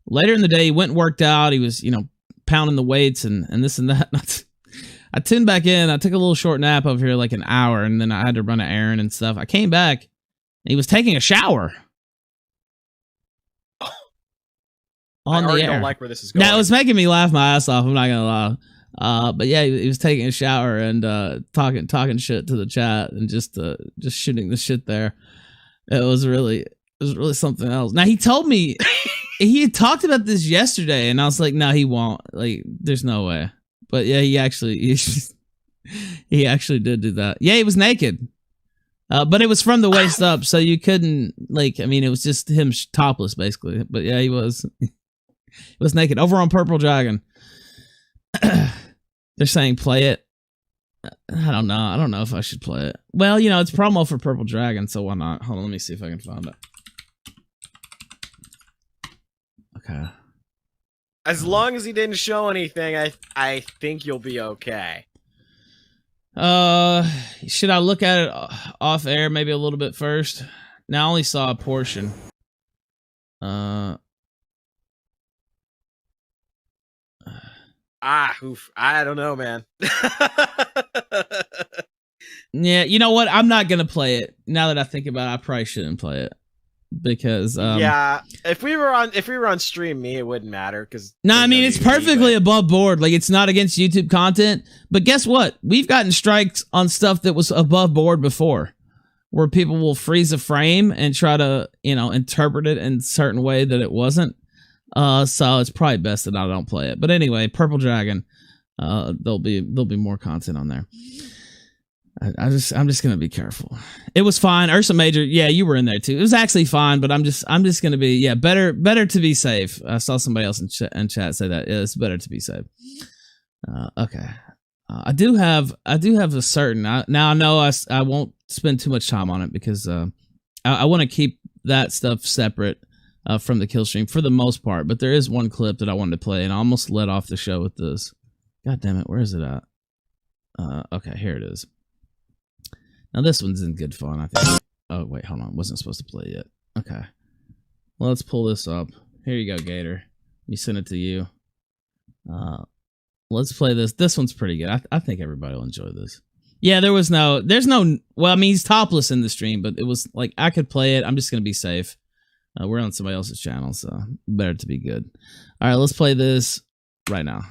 Later in the day, he went and worked out. He was, pounding the weights and this and that. I tuned back in. I took a little short nap over here, like an hour, and then I had to run an errand and stuff. I came back, and he was taking a shower. On I already the air. don't like where this is going. Now, it was making me laugh my ass off. I'm not gonna lie. But yeah, he was taking a shower and talking shit to the chat and just shooting the shit there. It was really something else. Now, he told me he had talked about this yesterday, and I was like, no, he won't. Like, there's no way. But yeah, he actually did do that. Yeah, he was naked. But it was from the waist up, so you couldn't, it was just him topless, basically. But yeah, he was naked over on Purple Dragon. They're saying play it. I don't know. I don't know if I should play it. Well, it's promo for Purple Dragon, so why not? Hold on, let me see if I can find it. Okay. As long as he didn't show anything, I think you'll be okay. Should I look at it off air maybe a little bit first? Now I only saw a portion. I don't know, man. Yeah, you know what? I'm not gonna play it. Now that I think about it, I probably shouldn't play it because yeah, if we were on stream, it wouldn't matter because no, I mean it's perfectly above board. Like it's not against YouTube content, but guess what? We've gotten strikes on stuff that was above board before, where people will freeze a frame and try to interpret it in a certain way that it wasn't. So it's probably best that I don't play it. But anyway, Purple Dragon, there'll be more content on there. I'm just gonna be careful. It was fine. Ursa Major, yeah, you were in there too. It was actually fine, but I'm just gonna be better to be safe. I saw somebody else in chat say that it's better to be safe. Okay, I do have a certain. Now I know I won't spend too much time on it because I want to keep that stuff separate from the Killstream for the most part. But there is one clip that I wanted to play, and I almost let off the show with this. God damn it, where is it at? Okay, here it is. Now this one's in good fun, I think. Oh wait, hold on. Wasn't supposed to play it yet. Okay. Well, let's pull this up. Here you go, Gator. Let me send it to you. Let's play this. This one's pretty good. I think everybody will enjoy this. Yeah, there's no. Well, I mean, he's topless in the stream, but it was like I could play it. I'm just gonna be safe. We're on somebody else's channel, so better to be good. All right, let's play this right now.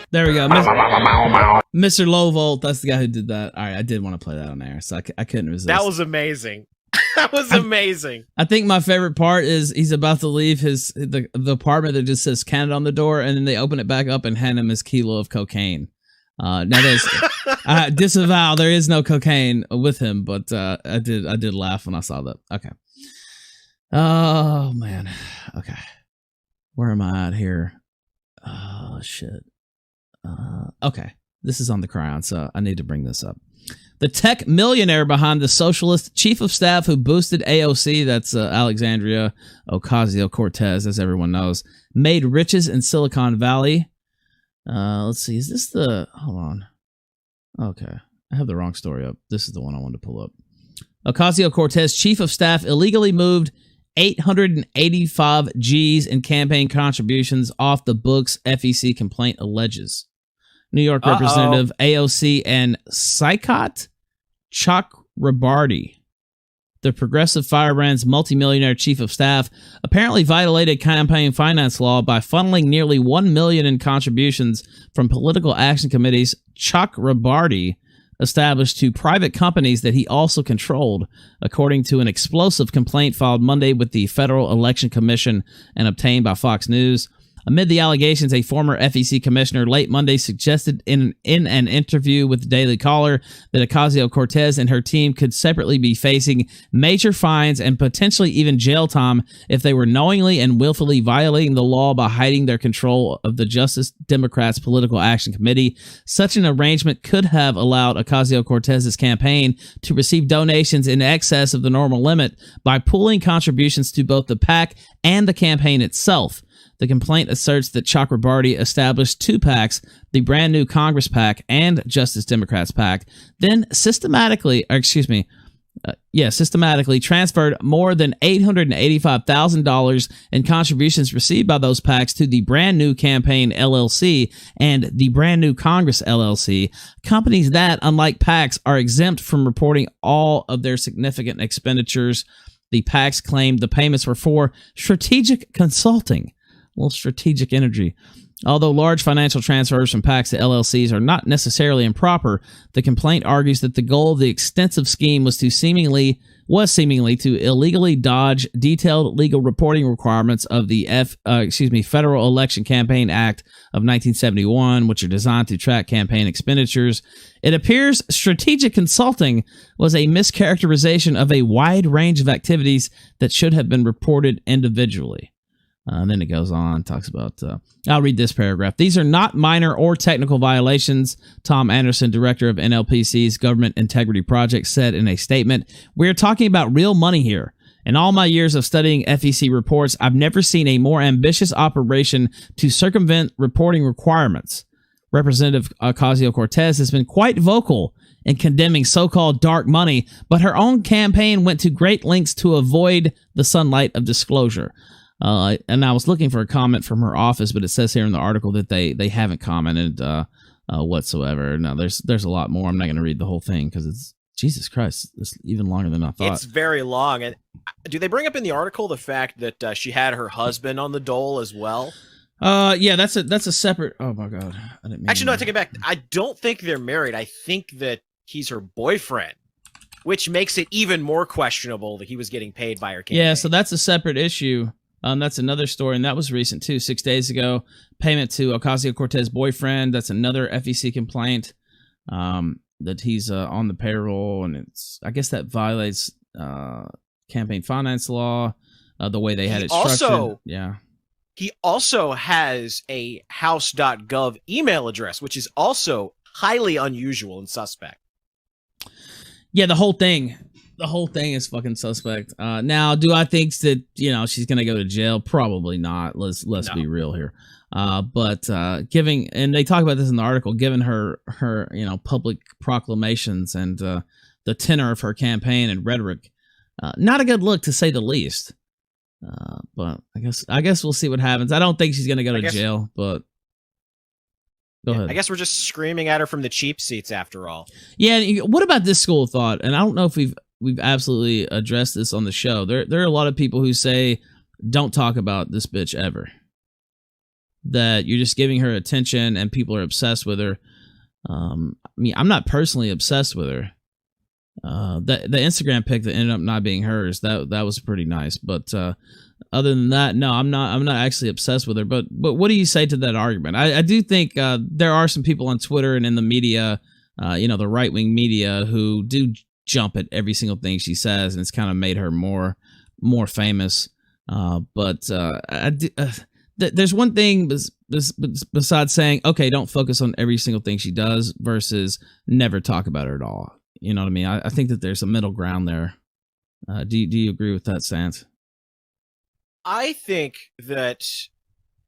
There we go. Mr. Low Volt, that's the guy who did that. All right, I did want to play that on air, so I couldn't resist. That was amazing. That was amazing. I think my favorite part is he's about to leave the apartment that just says Canada on the door, and then they open it back up and hand him his kilo of cocaine. Now there's I disavow there is no cocaine with him, but I did laugh when I saw that. Okay. Oh man. Okay. Where am I at here? Oh shit. Okay, this is on the Cryon, so I need to bring this up. The tech millionaire behind the socialist chief of staff who boosted AOC, that's Alexandria Ocasio-Cortez, as everyone knows, made riches in Silicon Valley. Let's see, is this the... Hold on. Okay, I have the wrong story up. This is the one I wanted to pull up. Ocasio-Cortez chief of staff illegally moved 885 G's in campaign contributions off the books, FEC complaint alleges. New York Representative AOC and Saikat Chakrabarty, the Progressive Firebrand's multimillionaire chief of staff, apparently violated campaign finance law by funneling nearly $1 million in contributions from political action committees Chakrabarty established to private companies that he also controlled, according to an explosive complaint filed Monday with the Federal Election Commission and obtained by Fox News. Amid the allegations, a former FEC commissioner late Monday suggested in an interview with the Daily Caller that Ocasio-Cortez and her team could separately be facing major fines and potentially even jail time if they were knowingly and willfully violating the law by hiding their control of the Justice Democrats Political Action Committee. Such an arrangement could have allowed Ocasio-Cortez's campaign to receive donations in excess of the normal limit by pooling contributions to both the PAC and the campaign itself. The complaint asserts that Chakrabarty established two PACs, the brand new Congress PAC and Justice Democrats PAC, then systematically, systematically transferred more than $885,000 in contributions received by those PACs to the Brand New Campaign LLC and the Brand New Congress LLC, companies that, unlike PACs, are exempt from reporting all of their significant expenditures. The PACs claimed the payments were for strategic consulting, strategic energy. Although large financial transfers from PACs to LLCs are not necessarily improper, the complaint argues that the goal of the extensive scheme was seemingly to illegally dodge detailed legal reporting requirements of the Federal Election Campaign Act of 1971, which are designed to track campaign expenditures. It appears strategic consulting was a mischaracterization of a wide range of activities that should have been reported individually. And then it goes on, talks about, I'll read this paragraph. These are not minor or technical violations, Tom Anderson, director of NLPC's Government Integrity Project, said in a statement. We're talking about real money here. In all my years of studying FEC reports, I've never seen a more ambitious operation to circumvent reporting requirements. Representative Ocasio-Cortez has been quite vocal in condemning so-called dark money, but her own campaign went to great lengths to avoid the sunlight of disclosure. And I was looking for a comment from her office, but it says here in the article that they haven't commented whatsoever. No, there's a lot more. I'm not going to read the whole thing because it's, Jesus Christ, it's even longer than I thought. It's very long. And do they bring up in the article the fact that she had her husband on the dole as well? Yeah, that's a separate. Oh my God, I didn't mean Actually, no, I take it back. I don't think they're married. I think that he's her boyfriend, which makes it even more questionable that he was getting paid by her campaign. Yeah, so that's a separate issue. That's another story, and that was recent too. 6 days ago, payment to Ocasio-Cortez boyfriend. That's another FEC complaint that he's on the payroll, and I guess that violates campaign finance law. The way they had it structured. He also has a house.gov email address, which is also highly unusual and suspect. Yeah, the whole thing is fucking suspect. Now, do I think that she's gonna go to jail? Probably not. Let's be real here. But giving, and they talk about this in the article, given her public proclamations and the tenor of her campaign and rhetoric, not a good look to say the least. But I guess we'll see what happens. I don't think she's gonna go to jail, but go ahead. I guess we're just screaming at her from the cheap seats after all. Yeah. What about this school of thought? And I don't know if we've absolutely addressed this on the show. There are a lot of people who say, don't talk about this bitch ever. That you're just giving her attention and people are obsessed with her. I mean, I'm not personally obsessed with her. The Instagram pic that ended up not being hers, that was pretty nice. But other than that, no, I'm not actually obsessed with her. But what do you say to that argument? I do think there are some people on Twitter and in the media, the right-wing media, who do jump at every single thing she says, and it's kind of made her more famous. There's one thing besides saying, okay, don't focus on every single thing she does versus never talk about her at all. You know what I mean? I think that there's a middle ground there. Do you agree with that, Sans? I think that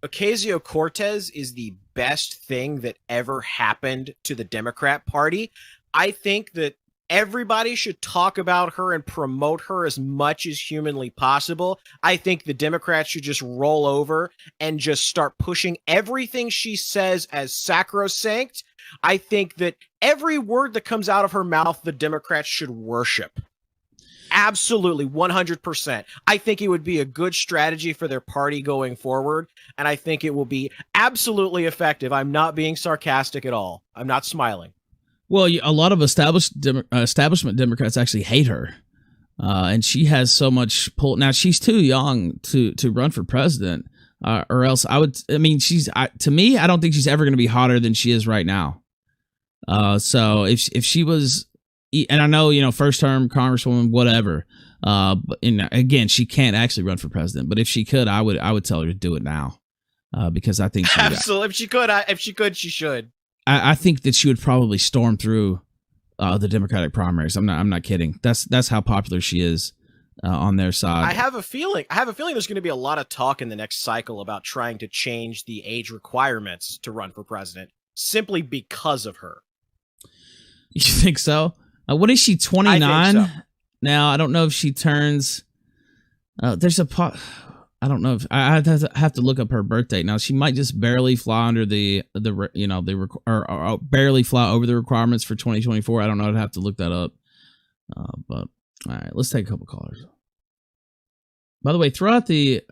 Ocasio-Cortez is the best thing that ever happened to the Democrat Party. I think that everybody should talk about her and promote her as much as humanly possible. I think the Democrats should just roll over and just start pushing everything she says as sacrosanct. I think that every word that comes out of her mouth, the Democrats should worship. Absolutely, 100%. I think it would be a good strategy for their party going forward, and I think it will be absolutely effective. I'm not being sarcastic at all. I'm not smiling. Well, a lot of establishment Democrats actually hate her, and she has so much pull. Now, she's too young to run for president, or else to me, I don't think she's ever going to be hotter than she is right now. So if she was, and I know, first term congresswoman, whatever, but again, she can't actually run for president. But if she could, I would tell her to do it now, because I think absolutely, if she could, she should. I think that she would probably storm through the Democratic primaries. I'm not kidding. That's how popular she is on their side. I have a feeling there's going to be a lot of talk in the next cycle about trying to change the age requirements to run for president simply because of her. You think so? What is she, 29? Now I don't know if she turns. There's a I don't know if I have to look up her birth date. Now she might just barely fly under or barely fly over the requirements for 2024. I don't know. I'd have to look that up. But all right, let's take a couple callers. By the way,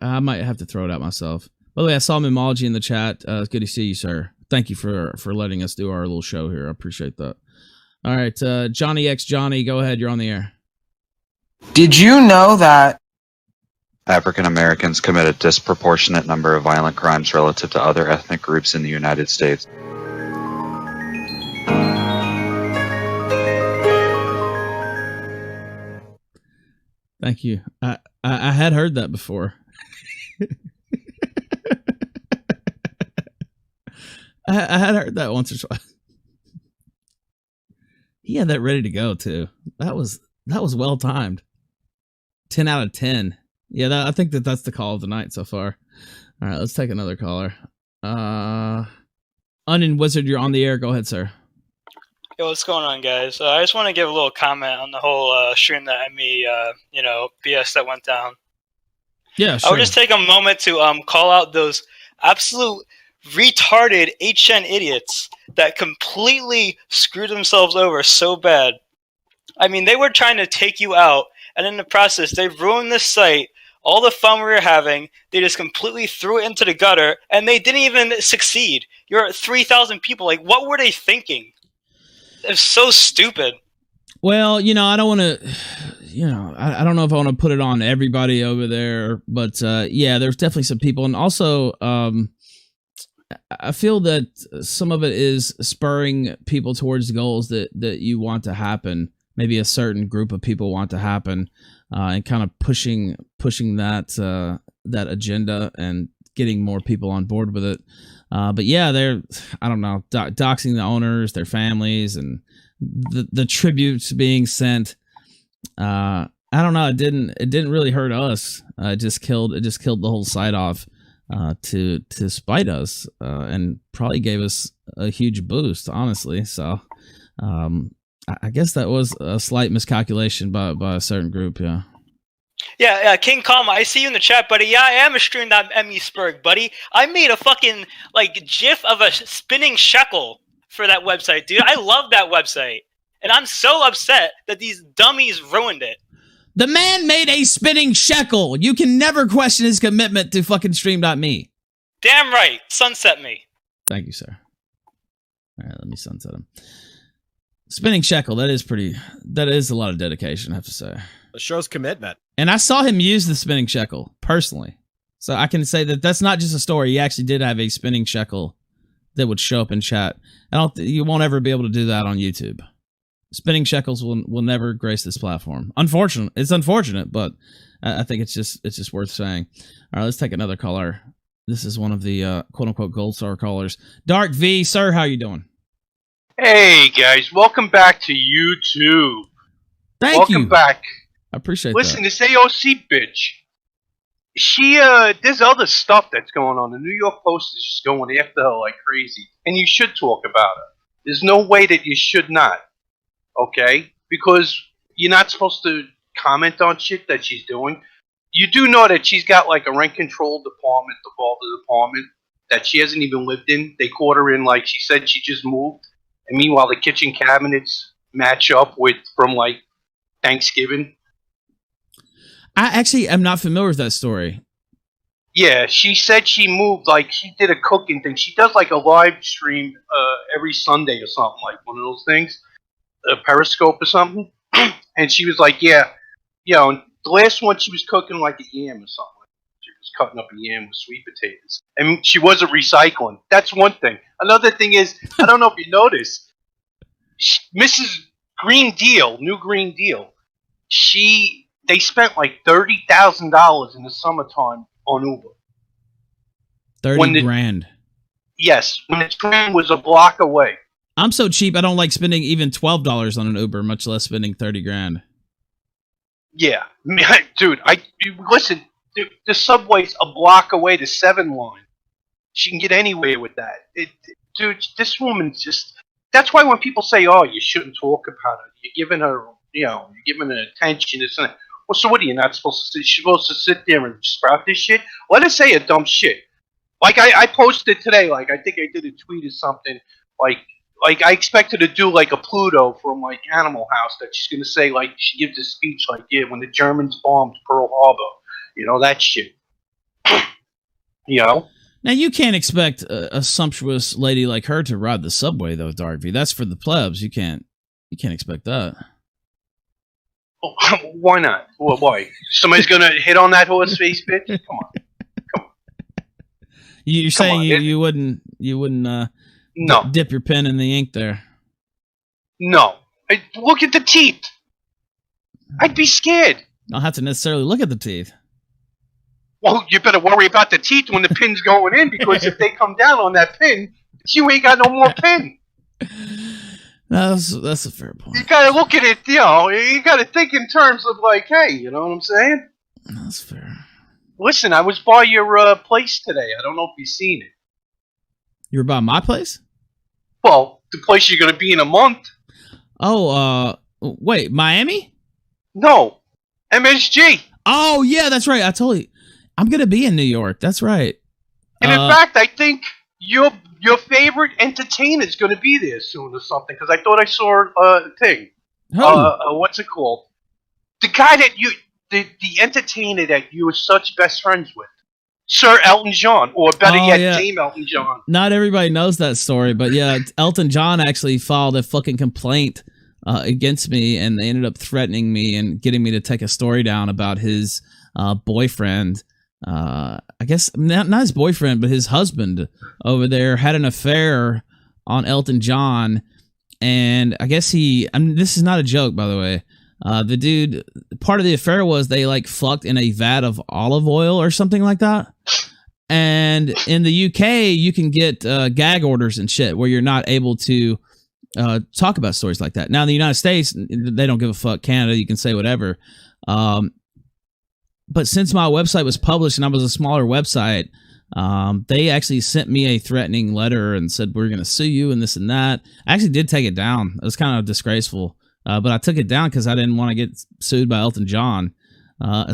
I might have to throw it out myself. By the way, I saw Mimology in the chat. It's good to see you, sir. Thank you for letting us do our little show here. I appreciate that. All right, Johnny X Johnny, go ahead. You're on the air. Did you know that African Americans commit a disproportionate number of violent crimes relative to other ethnic groups in the United States? Thank you. I had heard that before. I had heard that once or twice. He had that ready to go too. That was well timed. 10 out of 10. Yeah, I think that's the call of the night so far. All right, let's take another caller. Onion Wizard, you're on the air. Go ahead, sir. Yo, what's going on, guys? I just want to give a little comment on the whole stream that BS that went down. Yeah, sure. I would just take a moment to call out those absolute retarded HN idiots that completely screwed themselves over so bad. I mean, they were trying to take you out, and in the process, they ruined the site. All the fun we were having, they just completely threw it into the gutter, and they didn't even succeed. You're at 3,000 people. Like, what were they thinking? It's so stupid. Well, I don't want to, I don't know if I want to put it on everybody over there, but yeah, there's definitely some people. And also, I feel that some of it is spurring people towards goals that you want to happen. Maybe a certain group of people want to happen, and kind of pushing that agenda and getting more people on board with it. But yeah, they're, I don't know, doxing the owners, their families, and the tributes being sent. I don't know. It didn't really hurt us. It just killed the whole site off to spite us, and probably gave us a huge boost, honestly. So I guess that was a slight miscalculation by a certain group. Yeah. Yeah, King Kama, I see you in the chat, buddy. Yeah, I am a stream.me Spurg, buddy. I made a fucking, GIF of a spinning shekel for that website, dude. I love that website. And I'm so upset that these dummies ruined it. The man made a spinning shekel. You can never question his commitment to fucking stream.me. Damn right. Sunset me. Thank you, sir. All right, let me sunset him. Spinning shekel, that is a lot of dedication, I have to say. It shows commitment. And I saw him use the spinning shekel personally. So I can say that that's not just a story. He actually did have a spinning shekel that would show up in chat. You won't ever be able to do that on YouTube. Spinning shekels will never grace this platform. It's unfortunate, but I think it's just worth saying. All right, let's take another caller. This is one of the quote unquote gold star callers. Dark V, sir, how you doing? Hey guys, welcome back to YouTube. Thank you. Welcome back. I appreciate Listen, that. this AOC bitch, she there's other stuff that's going on. The New York Post is just going after her like crazy, and you should talk about her. There's no way that you should not, okay? Because you're not supposed to comment on shit that she's doing. You do know that she's got like a rent control department, the department that she hasn't even lived in. They caught her in, like she said, she just moved, and meanwhile the kitchen cabinets match up with from like Thanksgiving. I actually am not familiar with that story. Yeah, she said she moved, like she did a cooking thing. She does like a live stream every Sunday or something, like one of those things, a Periscope or something. And she was like, yeah, the last one she was cooking like a yam or something. She was cutting up a yam with sweet potatoes. And she wasn't recycling. That's one thing. Another thing is, I don't know if you noticed, Mrs. Green Deal, New Green Deal, they spent like $30,000 in the summertime on Uber. 30 grand. Yes, when the train was a block away. I'm so cheap, I don't like spending even $12 on an Uber, much less spending 30 grand. Yeah, dude, listen, the subway's a block away, the 7 line. She can get anywhere with that. Dude, this woman's just... That's why when people say, oh, you shouldn't talk about her, you're giving her, you're giving it attention. It's not, well, so what are you not supposed to? You're supposed to sit there and sprout this shit. Let us say a dumb shit. Like I posted today. Like I think I did a tweet or something. Like I expected to do like a Pluto from like Animal House that she's gonna say like she gives a speech like when the Germans bombed Pearl Harbor, that shit. Now you can't expect a sumptuous lady like her to ride the subway though, Darkview. That's for the plebs. You can't expect that. Oh, why not? Well, why? Somebody's gonna hit on that horse face, bitch? Come on. You're saying you wouldn't no. Dip your pen in the ink there? No. Look at the teeth. I'd be scared. Don't have to necessarily look at the teeth. Well, you better worry about the teeth when the pin's going in, because if they come down on that pin, you ain't got no more pin. That's a fair point. You gotta look at it, you gotta think in terms of like, hey, you know what I'm saying? That's fair. Listen, I was by your place today. I don't know if you've seen it. You were by my place? Well, the place you're gonna be in a month. Oh, wait, Miami? No, MSG. Oh, yeah, that's right. I told you. I'm going to be in New York. That's right. And in fact, I think your favorite entertainer is going to be there soon or something, because I thought I saw a thing. What's it called? The guy that the entertainer that you were such best friends with. Sir Elton John, or better yet, Dame Elton John. Not everybody knows that story, but yeah, Elton John actually filed a fucking complaint against me, and they ended up threatening me and getting me to take a story down about his boyfriend. I guess not his boyfriend, but his husband over there had an affair on Elton John, and I guess this is not a joke, by the way. The dude, part of the affair was they like fucked in a vat of olive oil or something like that. And in the UK, you can get gag orders and shit where you're not able to talk about stories like that. Now in the United States, they don't give a fuck. Canada, you can say whatever. But since my website was published and I was a smaller website, they actually sent me a threatening letter and said, we're going to sue you and this and that. I actually did take it down. It was kind of disgraceful. But I took it down because I didn't want to get sued by Elton John. I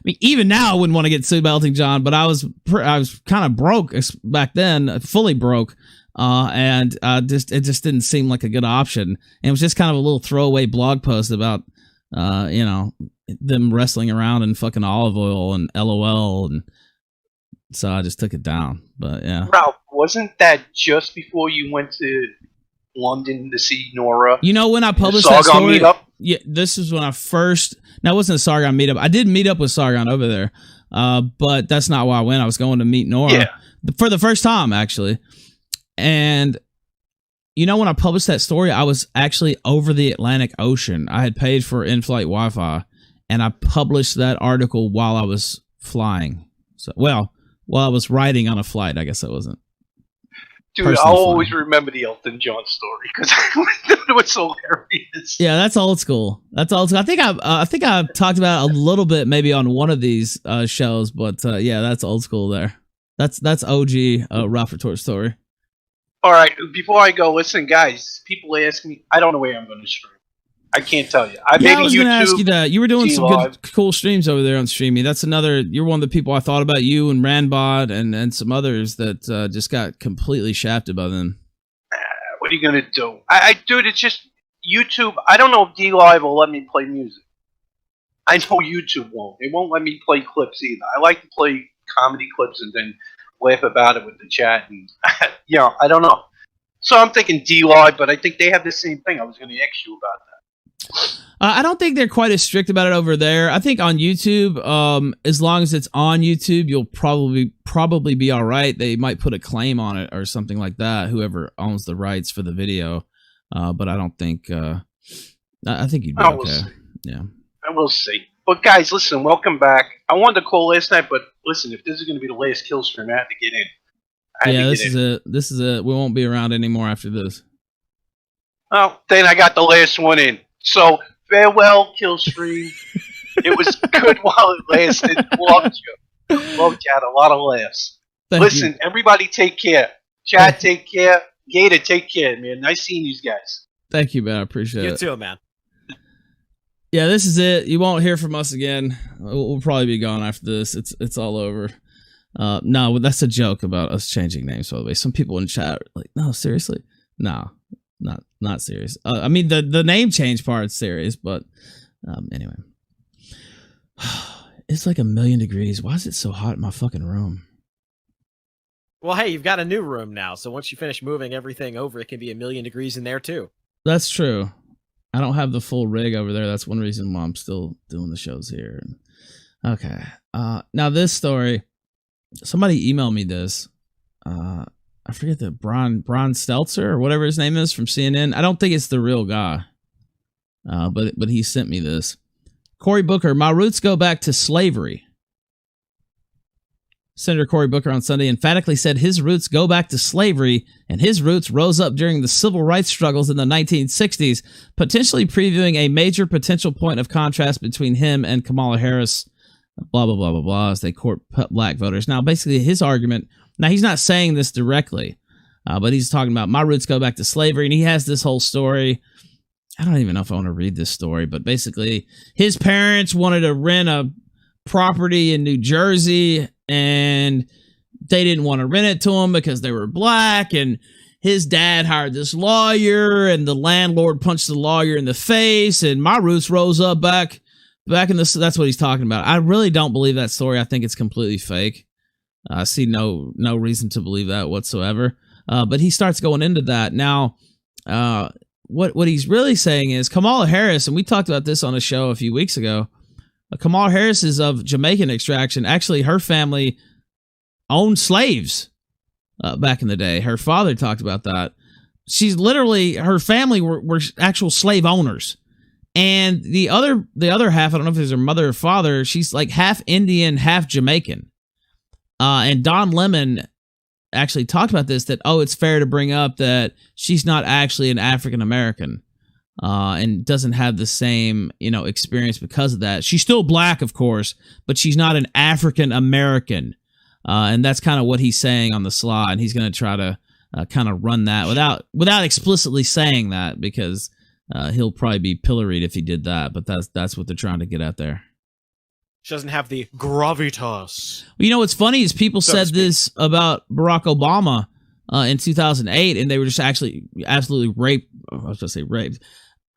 mean, even now I wouldn't want to get sued by Elton John, but I was kind of broke back then, fully broke. And it just didn't seem like a good option. And it was just kind of a little throwaway blog post about, them wrestling around in fucking olive oil and LOL. And so I just took it down. But yeah. Ralph, wasn't that just before you went to London to see Nora? You know, when I published that story, yeah, this is when I first. Now, it wasn't a Sargon meetup. I did meet up with Sargon over there, but that's not why I went. I was going to meet Nora for the first time, actually. And you know, when I published that story, I was actually over the Atlantic Ocean. I had paid for in-flight Wi-Fi, and I published that article while I was flying. So, while I was riding on a flight, I guess I wasn't. Dude, I'll always remember the Elton John story because it was so hilarious. Yeah, that's old school. That's old school. I think I've talked about it a little bit maybe on one of these shows, but yeah, that's old school there. That's OG Ralph Retort story. All right, before I go, listen, guys. People ask me, I don't know where I'm going to stream. I can't tell you. I was going to ask you that. You were doing some good, cool streams over there on Streamy. That's another. You're one of the people I thought about. You and Randbot and some others that just got completely shafted by them. What are you going to do? Dude, it's just YouTube. I don't know if DLive will let me play music. I know YouTube won't. They won't let me play clips either. I like to play comedy clips and then laugh about it with the chat, and I don't know. So I'm thinking DLive, but I think they have the same thing. I was going to ask you about that. I don't think they're quite as strict about it over there. I think on YouTube, as long as it's on YouTube, you'll probably be all right. They might put a claim on it or something like that. Whoever owns the rights for the video, but I don't think. I think you'd be okay. Yeah, I will see. But guys, listen, welcome back. I wanted to call last night, but listen, if this is going to be the last Killstream, I have to get in. This is it. We won't be around anymore after this. Oh, then I got the last one in. So farewell, Killstream. It was good while it lasted. Loved you. Loved you. Had a lot of laughs. Listen, everybody, take care. Chad, take care. Gator, take care, man. Nice seeing you guys. Thank you, man. I appreciate it. You too, man. Yeah, this is it. You won't hear from us again. We'll probably be gone after this. It's all over. No, that's a joke about us changing names, by the way. Some people in chat are like, no, seriously? No, not serious. I mean, the name change part's serious, but anyway. It's like 1,000,000 degrees. Why is it so hot in my fucking room? Well, hey, you've got a new room now, so once you finish moving everything over, it can be 1,000,000 degrees in there, too. That's true. I don't have the full rig over there. That's one reason why I'm still doing the shows here. Okay. Now this story, somebody emailed me this. I forget the Bron Stelter or whatever his name is from CNN. I don't think it's the real guy. But he sent me this. Cory Booker, my roots go back to slavery. Senator Cory Booker on Sunday emphatically said his roots go back to slavery, and his roots rose up during the civil rights struggles in the 1960s, potentially previewing a major potential point of contrast between him and Kamala Harris, blah, blah, blah, blah, blah, as they court black voters. Now, basically, his argument, now he's not saying this directly, but he's talking about my roots go back to slavery, and he has this whole story. I don't even know if I want to read this story, but basically, his parents wanted to rent a property in New Jersey, and they didn't want to rent it to him because they were black, and his dad hired this lawyer, and the landlord punched the lawyer in the face, and my roots rose up back in this. That's what he's talking about. I really don't believe that story. I think it's completely fake. I see no reason to believe that whatsoever. But he starts going into that. Now, what he's really saying is Kamala Harris, and we talked about this on a show a few weeks ago, Kamala Harris is of Jamaican extraction. Actually, her family owned slaves back in the day. Her father talked about that. She's literally, her family were actual slave owners. And the other half, I don't know if it's her mother or father, she's like half Indian, half Jamaican. And Don Lemon actually talked about this, that, it's fair to bring up that she's not actually an African American. And doesn't have the same, experience because of that. She's still black, of course, but she's not an African American. And that's kind of what he's saying on the slide. He's going to try to kind of run that without explicitly saying that, because he'll probably be pilloried if he did that. But that's what they're trying to get at there. She doesn't have the gravitas. Well, what's funny is people said this about Barack Obama in 2008, and they were just actually absolutely raped. I was going to say raped.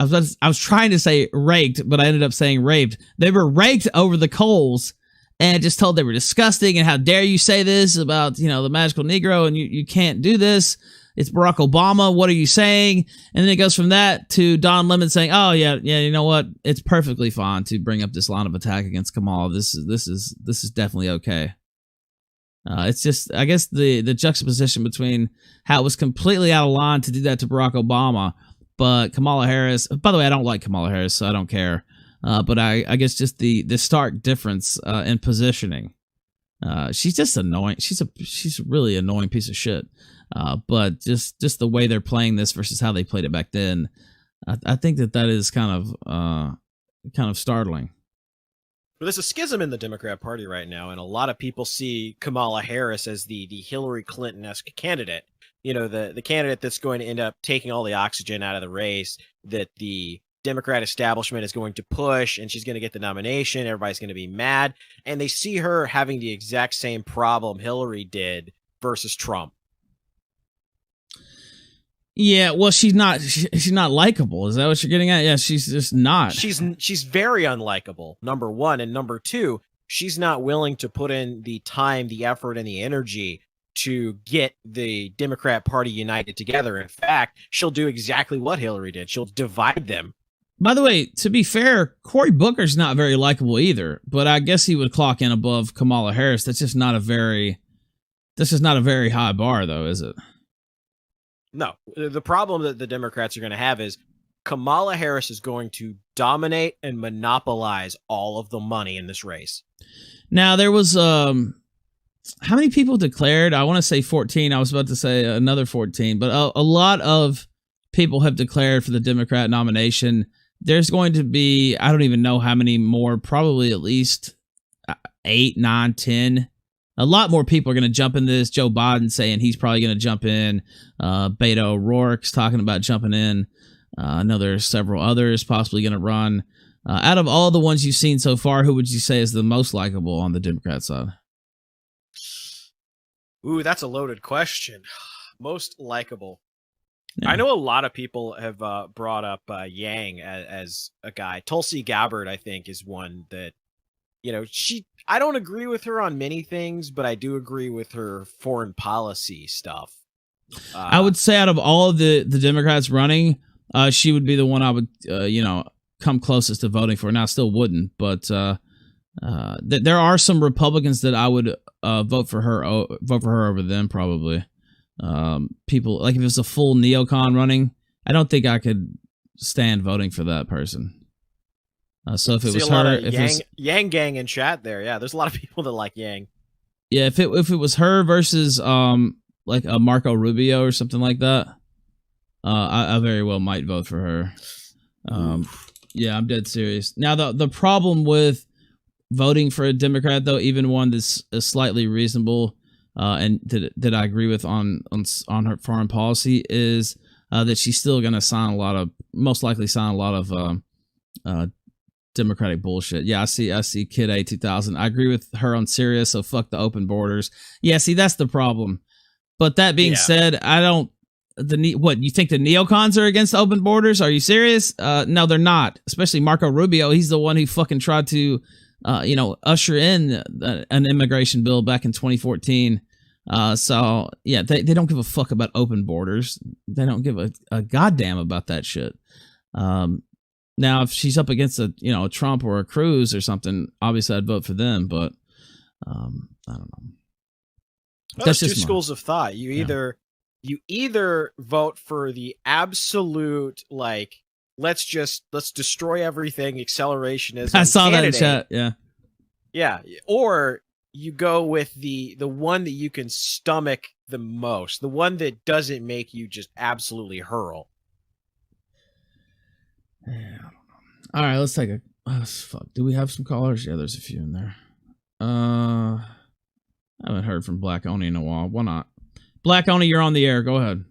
I was trying to say raked, but I ended up saying raped. They were raked over the coals and just told they were disgusting, and how dare you say this about, the magical Negro, and you can't do this. It's Barack Obama. What are you saying? And then it goes from that to Don Lemon saying, oh, yeah, you know what? It's perfectly fine to bring up this line of attack against Kamala. This is definitely okay. It's just, I guess, the juxtaposition between how it was completely out of line to do that to Barack Obama, but Kamala Harris, by the way, I don't like Kamala Harris, so I don't care. But I guess just the stark difference in positioning. She's just annoying. She's a really annoying piece of shit. But just the way they're playing this versus how they played it back then, I think that is kind of startling. But there's a schism in the Democrat Party right now, and a lot of people see Kamala Harris as the Hillary Clinton-esque candidate. The candidate that's going to end up taking all the oxygen out of the race, that the Democrat establishment is going to push, and she's going to get the nomination. Everybody's going to be mad. And they see her having the exact same problem Hillary did versus Trump. Yeah, well, she's not likable. Is that what you're getting at? Yeah, she's just not. She's very unlikable, number one. And number two, she's not willing to put in the time, the effort, and the energy to get the Democrat Party united together. In fact, she'll do exactly what Hillary did. She'll divide them. By the way, to be fair, Cory Booker's not very likable either, but I guess he would clock in above Kamala Harris. That's just not a very high bar, though, is it? No. The problem that the Democrats are going to have is Kamala Harris is going to dominate and monopolize all of the money in this race. Now, there was how many people declared? I want to say 14. I was about to say another 14, but a lot of people have declared for the Democrat nomination. There's going to be, I don't even know how many more, probably at least 8, 9, 10. A lot more people are going to jump in this. Joe Biden saying he's probably going to jump in. Beto O'Rourke's talking about jumping in. I know there's several others possibly going to run. Out of all the ones you've seen so far, who would you say is the most likable on the Democrat side? Ooh, that's a loaded question. Most likable. Yeah. I know a lot of people have brought up Yang as a guy. Tulsi Gabbard, I think, is one that, I don't agree with her on many things, but I do agree with her foreign policy stuff. I would say out of all of the Democrats running, she would be the one I would, come closest to voting for. Now, I still wouldn't, but there are some Republicans that I would vote for her over them probably. People like if it was a full neocon running, I don't think I could stand voting for that person. So if it was her, if Yang, it was, Yang gang in chat there, yeah, there's a lot of people that like Yang. yeah, if it was her versus like a Marco Rubio or something like that, I very well might vote for her. Yeah, I'm dead serious. Now the problem with voting for a Democrat, though, even one that's slightly reasonable, and that I agree with on her foreign policy, is that she's still going to most likely sign a lot of Democratic bullshit. Yeah, I see Kid A 2000. I agree with her on Syria, so fuck the open borders. Yeah, see, that's the problem. But that being said, I don't. What, you think the neocons are against open borders? Are you serious? No, they're not. Especially Marco Rubio. He's the one who fucking tried to, usher in an immigration bill back in 2014. So yeah, they don't give a fuck about open borders. They don't give a goddamn about that shit. Now, if she's up against a Trump or a Cruz or something, obviously I'd vote for them. But I don't know. That's just two schools of thought. You either vote for the absolute let's destroy everything accelerationism. I saw candidate. that in chat. Yeah, or you go with the one that you can stomach the most, the one that doesn't make you just absolutely hurl. Yeah. All right, let's take fuck. Do we have some callers? Yeah, there's a few in there. I haven't heard from Black Oni in a while. Why not? Black Oni, you're on the air. Go ahead.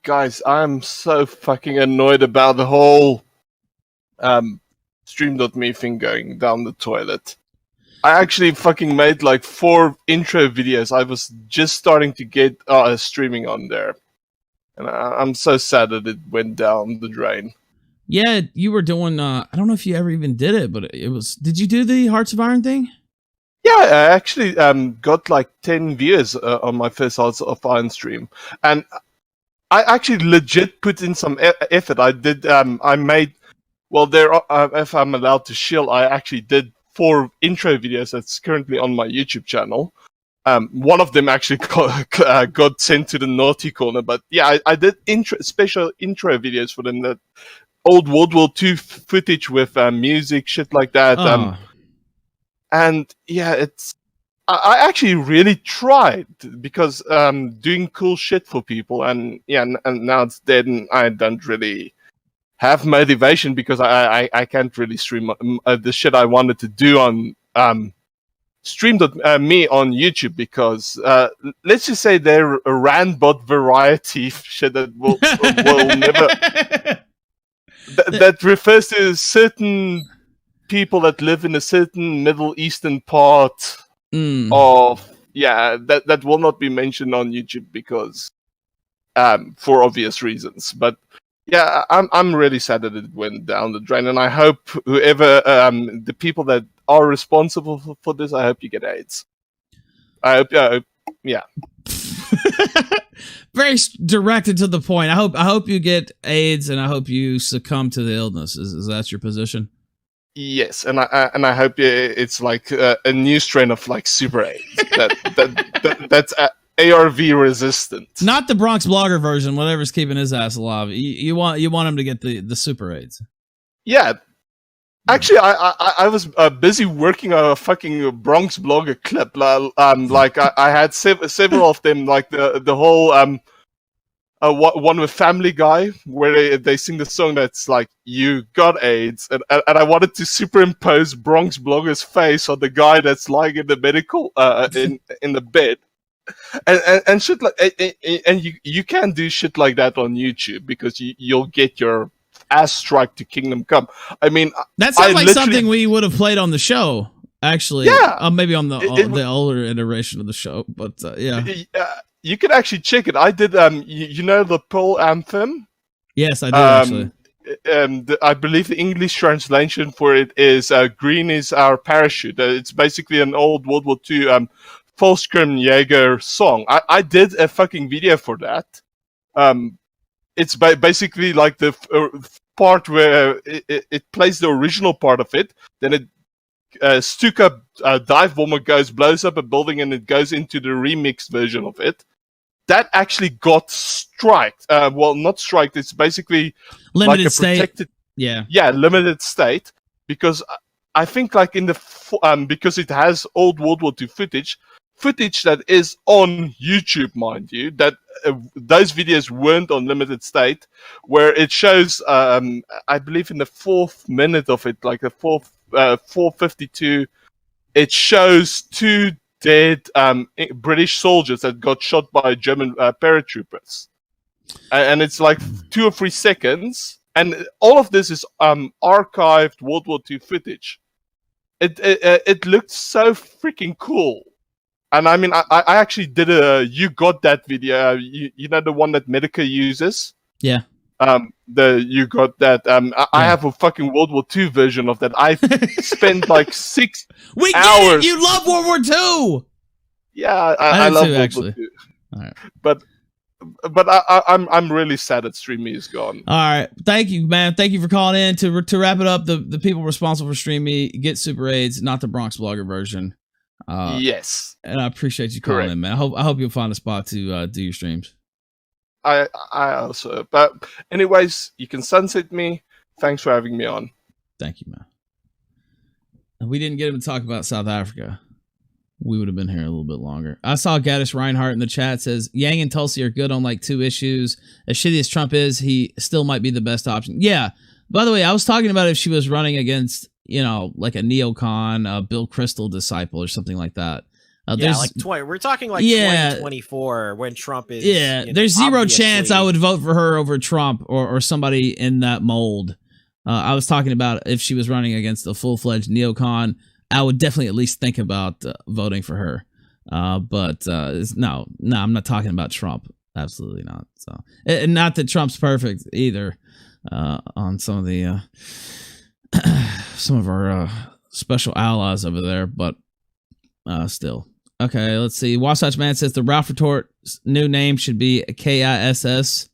Guys, I'm so fucking annoyed about the whole Stream.me thing going down the toilet. I actually fucking made 4 intro videos. I was just starting to get streaming on there. And I'm so sad that it went down the drain. Yeah, you were doing, I don't know if you ever even did it, but did you do the Hearts of Iron thing? Yeah, I actually got 10 views on my first Hearts of Iron stream. And I actually legit put in some effort. I did, I made, if I'm allowed to shill, I actually did 4 intro videos that's currently on my YouTube channel. One of them actually got sent to the naughty corner, but yeah, I did special intro videos for them, that old World War II footage with music, shit like that. And yeah, I actually really tried, because doing cool shit for people, and yeah, and now it's dead, and I don't really have motivation, because I can't really stream the shit I wanted to do on Stream.me on YouTube, because let's just say they're a randbot variety shit that will never that refers to certain people that live in a certain Middle Eastern part of that will not be mentioned on YouTube, because for obvious reasons. But yeah, I'm really sad that it went down the drain, and I hope whoever the people that are responsible for this, I hope you get AIDS. I hope, yeah. Very directed to the point. I hope you get AIDS, and I hope you succumb to the illness. Is that your position? Yes, and I hope it's a new strain of Super AIDS that's ARV resistant. Not the Bronx Blogger version. Whatever's keeping his ass alive. You want him to get the Super AIDS. Yeah. Actually, I was busy working on a fucking Bronx Blogger clip. I had several of them, the whole one with Family Guy, where they sing the song that's "You got AIDS," and I wanted to superimpose Bronx Blogger's face on the guy that's lying in the medical in the bed, and shit and you can't do shit like that on YouTube, because you'll get your ass strike to Kingdom Come. I mean, that sounds like something we would have played on the show. Actually, yeah, maybe on the older iteration of the show, but yeah, you can actually check it. I did. You know the Pearl Anthem. Yes, I did actually. I believe the English translation for it is "Green is our parachute." It's basically an old World War II Volkssturmjäger song. I did a fucking video for that. It's basically like the part where it plays the original part of it, then it Stuka dive bomber blows up a building, and it goes into the remixed version of it. That actually got striked. Well, not striked. It's basically limited like a state. protected, yeah, limited state. Because I think, like in the because it has old World War II footage that is on YouTube, mind you, that those videos weren't on limited state, where it shows, I believe in the 4th minute of it, like the 4:52, it shows 2 dead British soldiers that got shot by German paratroopers, and it's like 2 or 3 seconds, and all of this is archived World War II footage. It looked so freaking cool. And I mean, I actually did you got that video, you know, the one that Medica uses? Yeah. You got that. I have a fucking World War II version of that. I spent like 6 we hours. Get it! You love World War II! Yeah, I love World actually. War II. All right. But I'm really sad that StreamMe is gone. All right, thank you, man. Thank you for calling in. To wrap it up, the people responsible for StreamMe get Super AIDS, not the Bronx Blogger version. Yes, and I appreciate you calling in, man. I hope you'll find a spot to do your streams. I also, but anyways, you can sunset me. Thanks for having me on. Thank you, man. And we didn't get him to talk about South Africa. We would have been here a little bit longer. I saw Gaddis Reinhardt in the chat says Yang and Tulsi are good on like 2 issues. As shitty as Trump is, he still might be the best option. Yeah. By the way, I was talking about if she was running against, you know, like a neocon, Bill Kristol disciple or something like that. Like we're talking like 2024 when Trump is. Yeah, there's zero chance I would vote for her over Trump or somebody in that mold. I was talking about if she was running against a full-fledged neocon, I would definitely at least think about voting for her. But no, I'm not talking about Trump. Absolutely not. So, and not that Trump's perfect either. On some of the some of our special allies over there, but still. Okay, let's see. Wasatch Man says the Ralph Retort's new name should be KISS.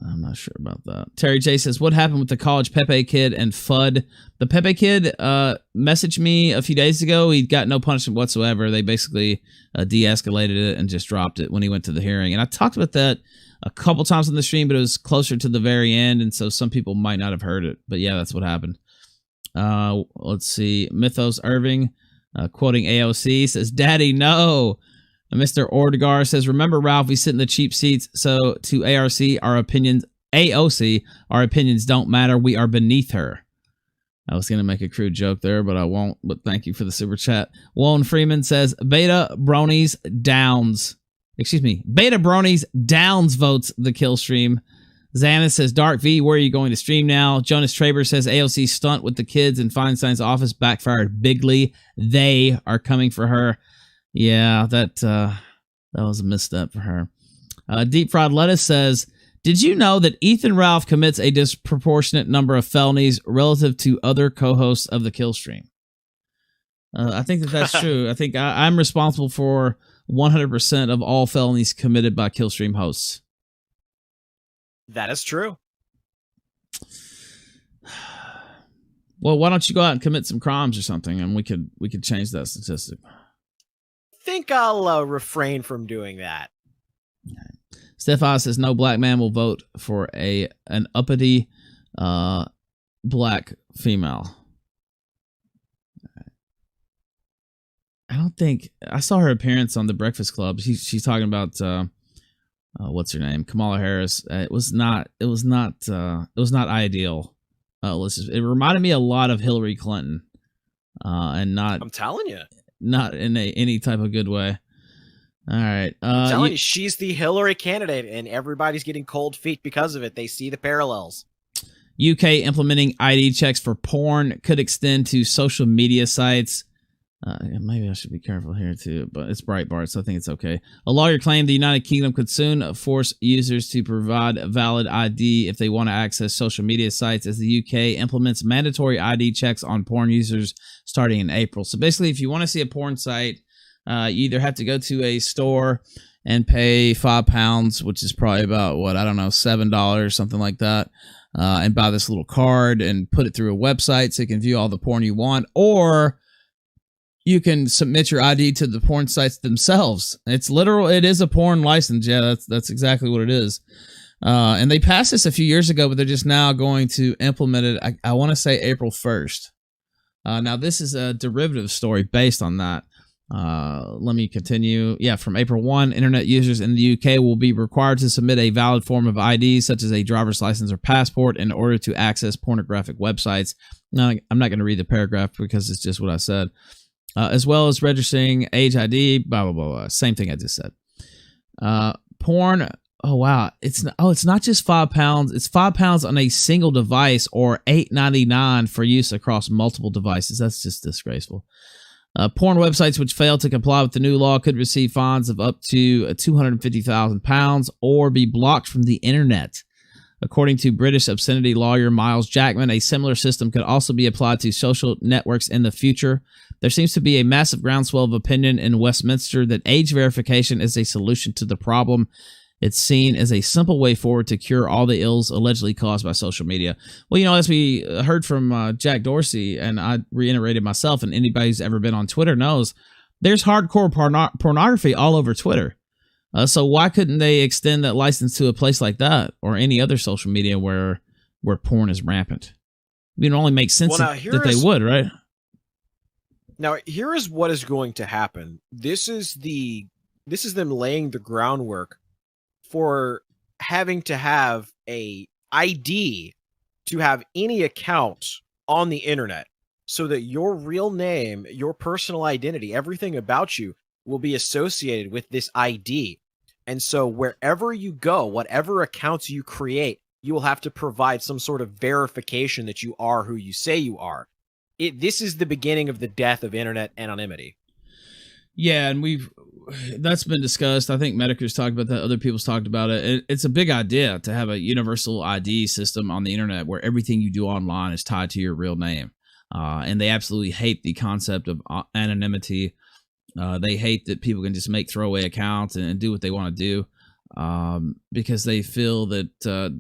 I'm not sure about that. Terry J says, what happened with the college Pepe kid and FUD? The Pepe kid messaged me a few days ago. He got no punishment whatsoever. They basically de-escalated it and just dropped it when he went to the hearing. And I talked about that a couple times on the stream, but it was closer to the very end, and so some people might not have heard it. But yeah, that's what happened. Let's see. Mythos Irving, quoting AOC, says, Daddy, no. And Mr. Ordegar says, remember, Ralph, we sit in the cheap seats, so to AOC, our opinions don't matter. We are beneath her. I was going to make a crude joke there, but I won't. But thank you for the super chat. Wallon Freeman says, Beta Bronies Downs votes the kill stream. Xana says, Dark V, where are you going to stream now? Jonas Traber says, AOC stunt with the kids in Feinstein's office backfired bigly. They are coming for her. Yeah, that was a misstep for her. Deep Fried Lettuce says, did you know that Ethan Ralph commits a disproportionate number of felonies relative to other co-hosts of the kill stream? I think that's true. I think I'm responsible for 100% of all felonies committed by Killstream hosts. That is true. Well, why don't you go out and commit some crimes or something, and we could change that statistic. Think I'll refrain from doing that. Stefan says no black man will vote for an uppity black female. I don't think I saw her appearance on the Breakfast Club. She's talking about what's her name, Kamala Harris. It was not ideal. It reminded me a lot of Hillary Clinton, and not. I'm telling you, not in any type of good way. All right. I'm telling you, she's the Hillary candidate, and everybody's getting cold feet because of it. They see the parallels. UK implementing ID checks for porn could extend to social media sites. Maybe I should be careful here too, but it's Breitbart, so I think it's okay. A lawyer claimed the United Kingdom could soon force users to provide a valid ID if they want to access social media sites, as the UK implements mandatory ID checks on porn users starting in April. So basically, if you want to see a porn site, you either have to go to a store and pay £5, which is probably about $7, something like that, and buy this little card and put it through a website so you can view all the porn you want, or you can submit your ID to the porn sites themselves. It's literal. It is a porn license. Yeah, that's exactly what it is. And they passed this a few years ago, but they're just now going to implement it. I want to say April 1st. Now, this is a derivative story based on that. Let me continue. Yeah, from April 1, internet users in the UK will be required to submit a valid form of ID, such as a driver's license or passport, in order to access pornographic websites. Now, I'm not going to read the paragraph because it's just what I said. As well as registering age ID, blah, blah, blah, blah. Same thing I just said. Porn, oh, wow. It's not just £5. It's £5 on a single device, or $8.99 for use across multiple devices. That's just disgraceful. Porn websites which fail to comply with the new law could receive fines of up to £250,000 or be blocked from the internet. According to British obscenity lawyer Miles Jackman, a similar system could also be applied to social networks in the future. There seems to be a massive groundswell of opinion in Westminster that age verification is a solution to the problem. It's seen as a simple way forward to cure all the ills allegedly caused by social media. Well, as we heard from Jack Dorsey, and I reiterated myself, and anybody who's ever been on Twitter knows, there's hardcore pornography all over Twitter. So why couldn't they extend that license to a place like that, or any other social media where porn is rampant? It only makes sense that they would, right? Now, here is what is going to happen. This is them laying the groundwork for having to have a ID to have any account on the internet, so that your real name, your personal identity, everything about you will be associated with this ID. And so wherever you go, whatever accounts you create, you will have to provide some sort of verification that you are who you say you are. This is the beginning of the death of internet anonymity. Yeah, and that's been discussed. I think Medicare's talked about that. Other people's talked about it. It's a big idea to have a universal ID system on the internet where everything you do online is tied to your real name. And they absolutely hate the concept of anonymity. They hate that people can just make throwaway accounts and do what they want to do, because they feel that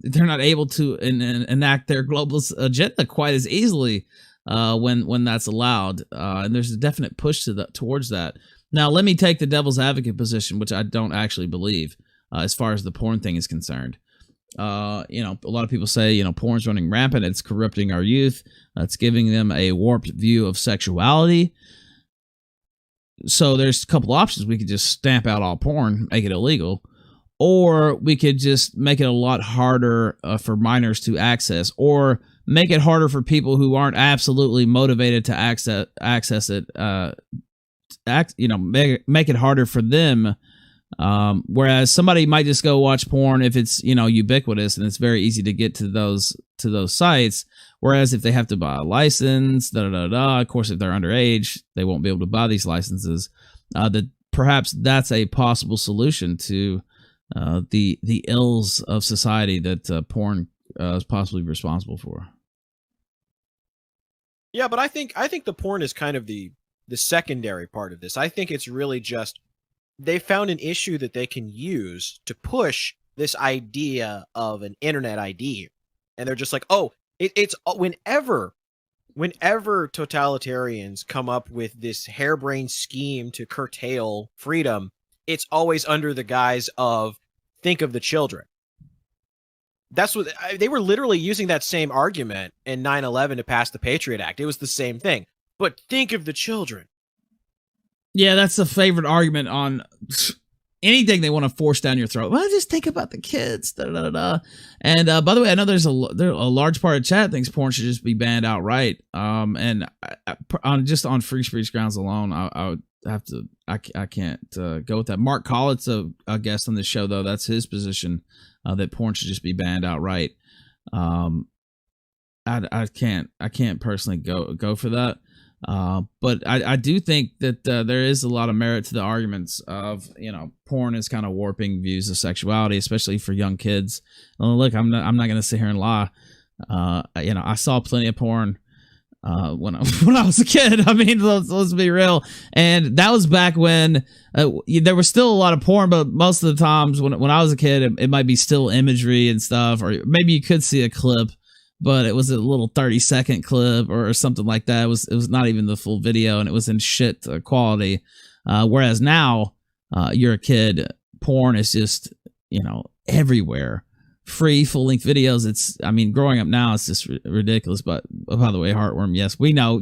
they're not able to enact their globalist agenda quite as easily when that's allowed. And there's a definite push towards that. Now, let me take the devil's advocate position, which I don't actually believe, as far as the porn thing is concerned. A lot of people say, porn's running rampant. It's corrupting our youth. It's giving them a warped view of sexuality. So there's a couple options. We could just stamp out all porn, make it illegal, or we could just make it a lot harder for minors to access, or make it harder for people who aren't absolutely motivated to access it. Make it harder for them. Whereas somebody might just go watch porn if it's ubiquitous and it's very easy to get to those sites. Whereas if they have to buy a license, of course, if they're underage, they won't be able to buy these licenses. That perhaps that's a possible solution to the ills of society that porn is possibly responsible for. Yeah, but I think the porn is kind of the secondary part of this. I think it's really just they found an issue that they can use to push this idea of an internet ID, and they're just like, oh, it's whenever totalitarians come up with this harebrained scheme to curtail freedom, it's always under the guise of think of the children. That's what they were literally using, that same argument in 9/11 to pass the Patriot Act. It was the same thing, but think of the children. Yeah, that's the favorite argument on anything they want to force down your throat. Well, just think about the kids. And by the way, I know there's a large part of chat thinks porn should just be banned outright. And on free speech grounds alone, I have to. I can't go with that. Mark Collett's a guest on this show, though. That's his position, that porn should just be banned outright. I can't personally go for that. But I do think that there is a lot of merit to the arguments of, porn is kind of warping views of sexuality, especially for young kids. Look, I'm not going to sit here and lie. I saw plenty of porn when I was a kid. I mean, let's be real. And that was back when there was still a lot of porn, but most of the times when I was a kid, it might be still imagery and stuff, or maybe you could see a clip, but it was a little 30-second clip or something like that. It was not even the full video, and it was in shit quality. Whereas now, you're a kid, porn is just, everywhere. Free full-length videos. Growing up now, it's just ridiculous. But by the way, Heartworm, yes, we know.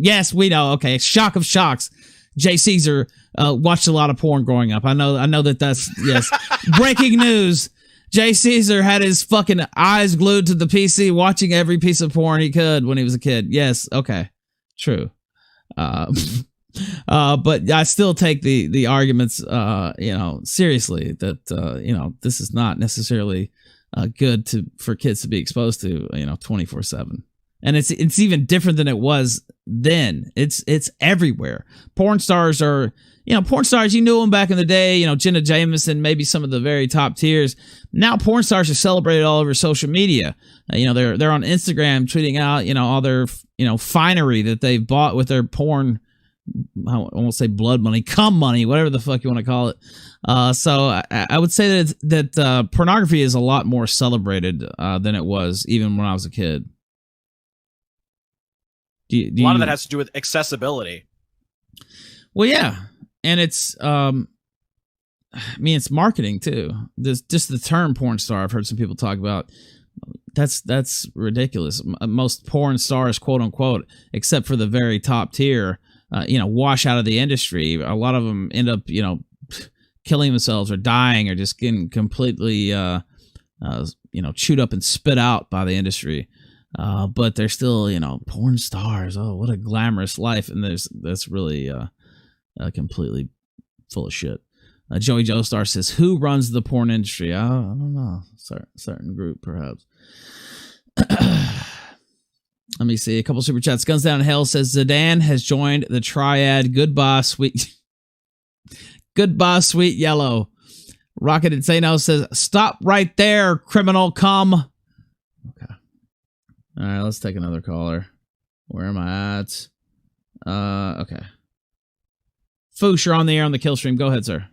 Okay, shock of shocks. Jay Caesar watched a lot of porn growing up. I know that's yes. Breaking news. Jay Caesar had his fucking eyes glued to the PC watching every piece of porn he could when he was a kid. Yes, okay. True. But I still take the arguments seriously that this is not necessarily good for kids to be exposed to 24/7. And it's even different than it was then. It's everywhere. Porn stars are you knew them back in the day, Jenna Jameson, maybe some of the very top tiers. Now porn stars are celebrated all over social media. They're on Instagram tweeting out, all their, finery that they've bought with their porn, I won't say blood money, cum money, whatever the fuck you want to call it. So I would say that pornography is a lot more celebrated than it was even when I was a kid. A lot of that has to do with accessibility. Well, yeah. And it's, it's marketing too. Just the term porn star, I've heard some people talk about. That's ridiculous. Most porn stars, quote unquote, except for the very top tier, wash out of the industry. A lot of them end up, killing themselves or dying or just getting completely, chewed up and spit out by the industry. But they're still, porn stars. Oh, what a glamorous life. And that's really, completely full of shit. Joey Joestar says, who runs the porn industry? I don't know. Certain group, perhaps. Let me see. A couple super chats. Guns Down in Hell says, Zidane has joined the triad. Goodbye, sweet yellow. Rocket Insano says, stop right there, criminal cum. Okay. All right, let's take another caller. Where am I at? Okay. Foosh, you're on the air on the Killstream. Go ahead, sir.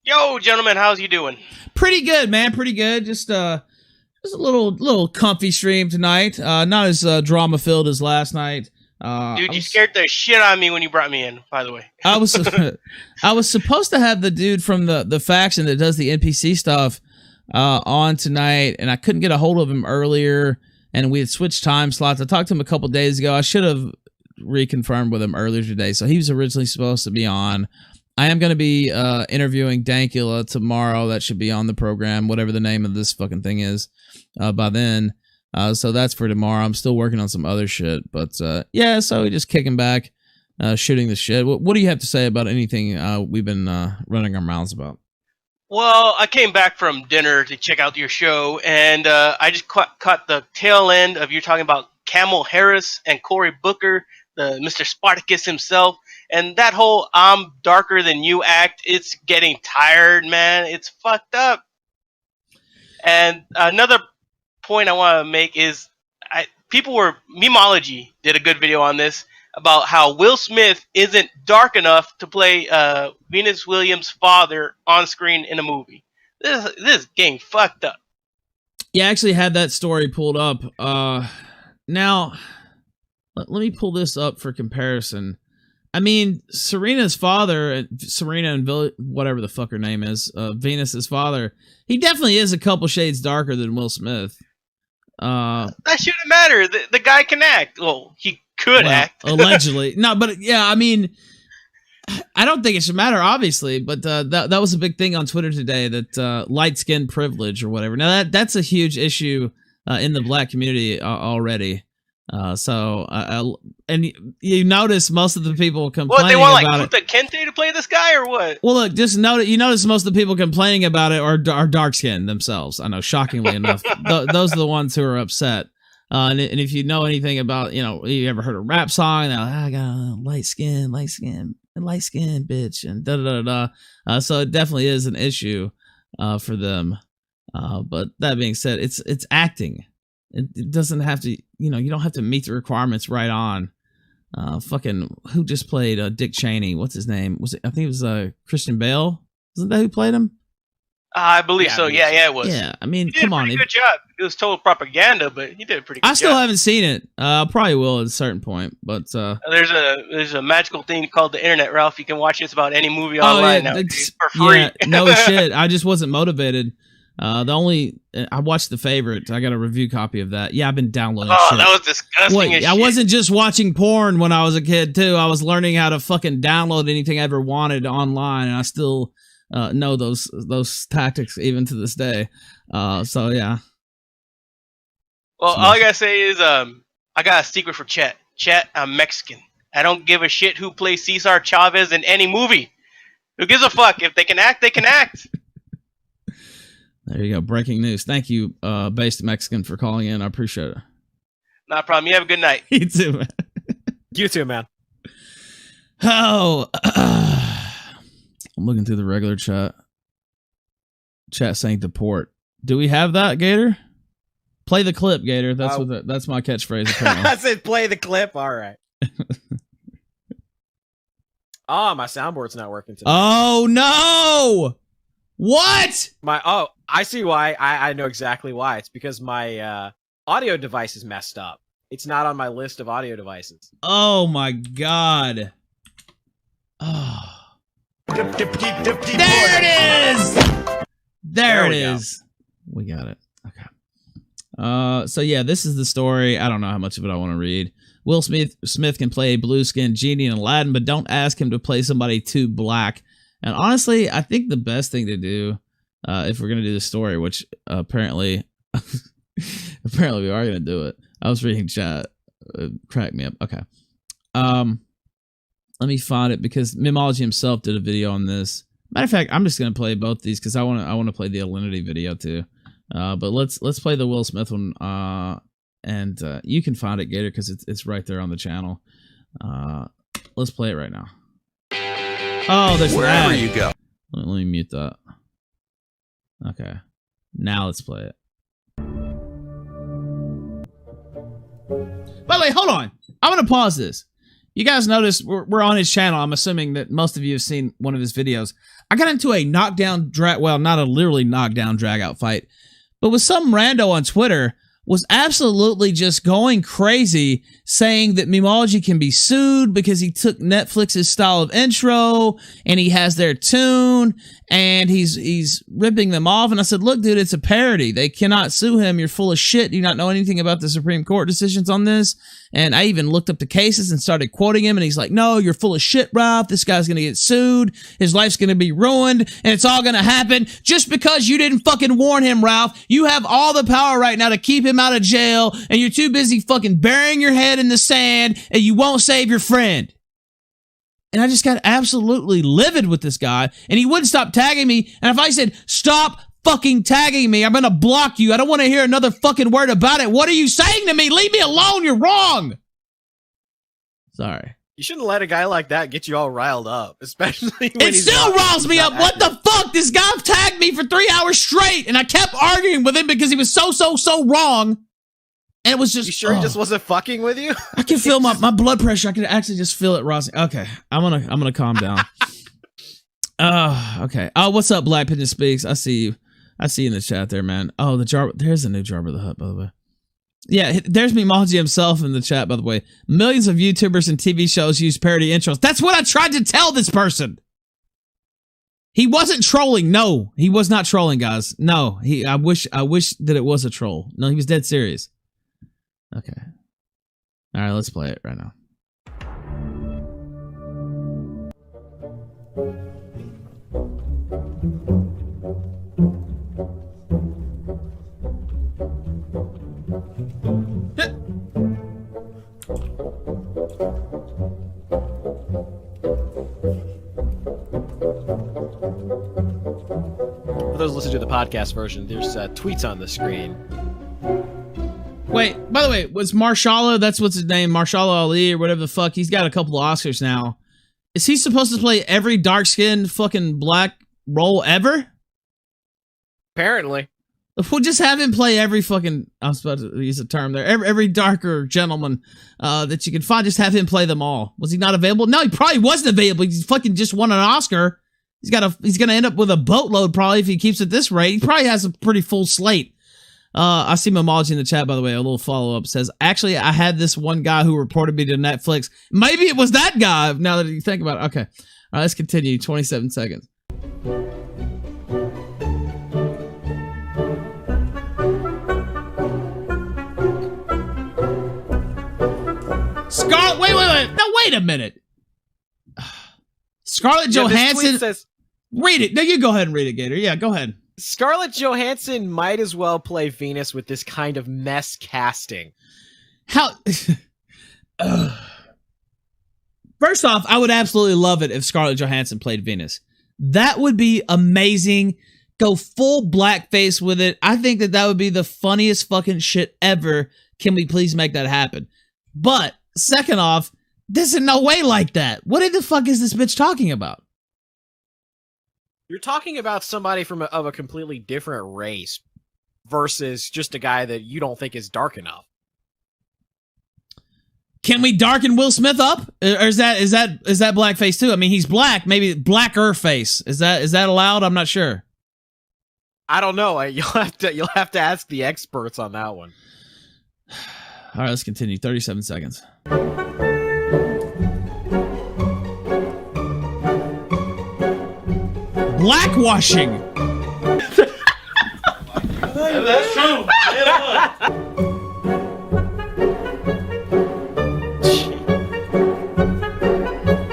Yo, gentlemen, how's you doing? Pretty good, man. Pretty good. Just a little comfy stream tonight. Not as drama filled as last night. Dude, you scared the shit out of me when you brought me in, by the way. I was supposed to have the dude from the faction that does the NPC stuff on tonight, and I couldn't get a hold of him earlier, and we had switched time slots. I talked to him a couple days ago. I should have reconfirmed with him earlier today, so he was originally supposed to be on. I am going to be interviewing Dankula tomorrow. That should be on the program, whatever the name of this fucking thing is, by then. So that's for tomorrow. I'm still working on some other shit, but yeah, so we just kicking back, shooting the shit. What do you have to say about anything we've been running our mouths about? Well, I came back from dinner to check out your show, and I just caught the tail end of you talking about Camel Harris and Cory Booker, the Mr. Spartacus himself, and that whole I'm darker than you act. It's getting tired, man. It's fucked up. And another point I want to make is Memology did a good video on this about how Will Smith isn't dark enough to play Venus Williams' father on screen in a movie. This is getting fucked up. Yeah, I actually had that story pulled up. Now, let me pull this up for comparison. I mean, Serena's father, Serena and whatever the fuck her name is, Venus's father, he definitely is a couple shades darker than Will Smith. That shouldn't matter. The guy can act. Well, he could act. Allegedly. No, but yeah, I mean, I don't think it should matter, obviously, but that was a big thing on Twitter today, that light skin privilege or whatever. Now, that's a huge issue in the black community already. So and you notice most of the people complaining What, they want like about it. Kunta Kinte to play this guy or what? Well, look, just notice most of the people complaining about it are dark skinned themselves. I know, shockingly enough, those are the ones who are upset. And if you know anything about, you ever heard a rap song, they're like, I got a light skin, bitch, and da da da da. So it definitely is an issue for them. But that being said, it's acting. It doesn't have to, you don't have to meet the requirements right on. Fucking who just played Dick Cheney? What's his name? I think it was Christian Bale. Wasn't that who played him? I believe so. Yeah, it was. Yeah, I mean, He did come a on. pretty good job. It was total propaganda, but he did a pretty good I still job. haven't seen it. Probably will at a certain point, but There's a magical thing called the internet, Ralph. You can watch just about any movie online now for free. Yeah, no shit. I just wasn't motivated. I watched The Favorite. I got a review copy of that. Yeah, I've been downloading shit. That was disgusting. Wait, I wasn't just watching porn when I was a kid too. I was learning how to fucking download anything I ever wanted online, and I still know those tactics even to this day. So yeah. Well, all I gotta say is, I got a secret for Chet. Chet, I'm Mexican. I don't give a shit who plays Cesar Chavez in any movie. Who gives a fuck? If they can act, they can act. There you go. Breaking news. Thank you, Based Mexican, for calling in. I appreciate it. Not a problem. You have a good night. You too, man. You too, man. Oh, I'm looking through the regular chat. Chat saying deport. Do we have that, Gator? Play the clip, Gator. That's that's my catchphrase. Apparently. I said play the clip. All right. My soundboard's not working today. Oh no! What? I see why. I know exactly why. It's because my audio device is messed up. It's not on my list of audio devices. Oh my god. Oh. There it is! There it is. We got it. Okay. So yeah, this is the story. I don't know how much of it I want to read. Will Smith can play a blue-skinned genie in Aladdin, but don't ask him to play somebody too black. And honestly, I think the best thing to do, if we're gonna do the story, which apparently we are gonna do it. I was reading chat, it cracked me up. Okay, let me find it because Mimology himself did a video on this. Matter of fact, I'm just gonna play both these because I want to play the Alinity video too. But let's play the Will Smith one. And you can find it, Gator, because it's right there on the channel. Let's play it right now. Oh, there's wherever that. you go. Let me mute that. Okay, now let's play it. By the way, hold on. I'm gonna pause this. You guys notice we're on his channel. I'm assuming that most of you have seen one of his videos. I got into a knockdown drag, well, not a literally knockdown drag out fight, but with some rando on Twitter was absolutely just going crazy saying that Mimology can be sued because he took Netflix's style of intro and he has their tune and he's ripping them off. And I said, look, dude, it's a parody. They cannot sue him. You're full of shit. You not know anything about the Supreme Court decisions on this. And I even looked up the cases and started quoting him. And he's like, no, you're full of shit, Ralph. This guy's going to get sued. His life's going to be ruined. And it's all going to happen just because you didn't fucking warn him, Ralph. You have all the power right now to keep him out of jail. And you're too busy fucking burying your head in the sand. And you won't save your friend. And I just got absolutely livid with this guy. And he wouldn't stop tagging me. And if I said, stop fucking tagging me, I'm going to block you. I don't want to hear another fucking word about it. What are you saying to me? Leave me alone. You're wrong. Sorry. You shouldn't let a guy like that get you all riled up, especially when it still riles me up. What the fuck? This guy tagged me for 3 hours straight. And I kept arguing with him because he was so wrong. And it was just... You sure he just wasn't fucking with you? I can feel my blood pressure. I can actually just feel it rising. Okay, I'm gonna calm down. Okay. Oh, what's up, Black Pigeon Speaks? I see you. I see you in the chat there, man. Oh, there's a new Jabba the Hutt, by the way. Yeah, there's Mimology himself in the chat, by the way. Millions of YouTubers and TV shows use parody intros. That's what I tried to tell this person. He wasn't trolling. No, he was not trolling, guys. No, I wish that it was a troll. No, he was dead serious. Okay. All right, let's play it right now. For those listening to the podcast version, there's tweets on the screen. Wait, by the way, was Marshala, that's what's his name, Marshala Ali or whatever the fuck, he's got a couple of Oscars now. Is he supposed to play every dark-skinned fucking black role ever? Apparently. We'll just have him play every fucking, I was about to use a term there, every darker gentleman that you can find, just have him play them all. Was he not available? No, he probably wasn't available. He fucking just won an Oscar. He's gonna end up with a boatload probably if he keeps at this rate. He probably has a pretty full slate. I see Mamology in the chat, by the way. A little follow-up says, actually, I had this one guy who reported me to Netflix. Maybe it was that guy, now that you think about it. Okay. All right, let's continue. 27 seconds. Wait. No, wait a minute. Scarlett Johansson. Says, read it. No, you go ahead and read it, Gator. Yeah, go ahead. Scarlett Johansson might as well play Venus with this kind of mess casting. How? First off, I would absolutely love it if Scarlett Johansson played Venus. That would be amazing. Go full blackface with it. I think that would be the funniest fucking shit ever. Can we please make that happen? But second off, this is no way like that. What the fuck is this bitch talking about? You're talking about somebody of a completely different race versus just a guy that you don't think is dark enough. Can we darken Will Smith up? Or is that blackface too? I mean, he's black, maybe blacker face. Is that allowed? I'm not sure. I don't know. You'll have to ask the experts on that one. All right, let's continue. 37 seconds. Blackwashing. That's true.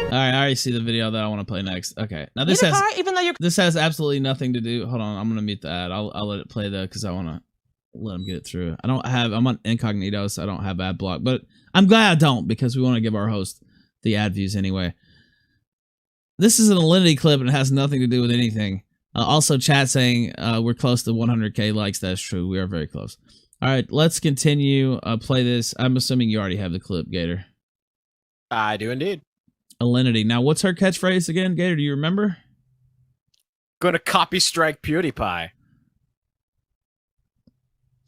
Alright, I already see the video that I want to play next. Okay. Now this has absolutely nothing to do. Hold on, I'm gonna mute the ad. I'll let it play though, because I want to let him get it through. I'm on incognito, so I don't have ad block, but I'm glad I don't, because we want to give our host the ad views anyway. This is an Alinity clip and it has nothing to do with anything. Also, chat saying we're close to 100k likes. That's true. We are very close. All right, let's continue. Play this. I'm assuming you already have the clip, Gator. I do indeed. Alinity. Now, what's her catchphrase again, Gator? Do you remember? Gonna copy strike PewDiePie.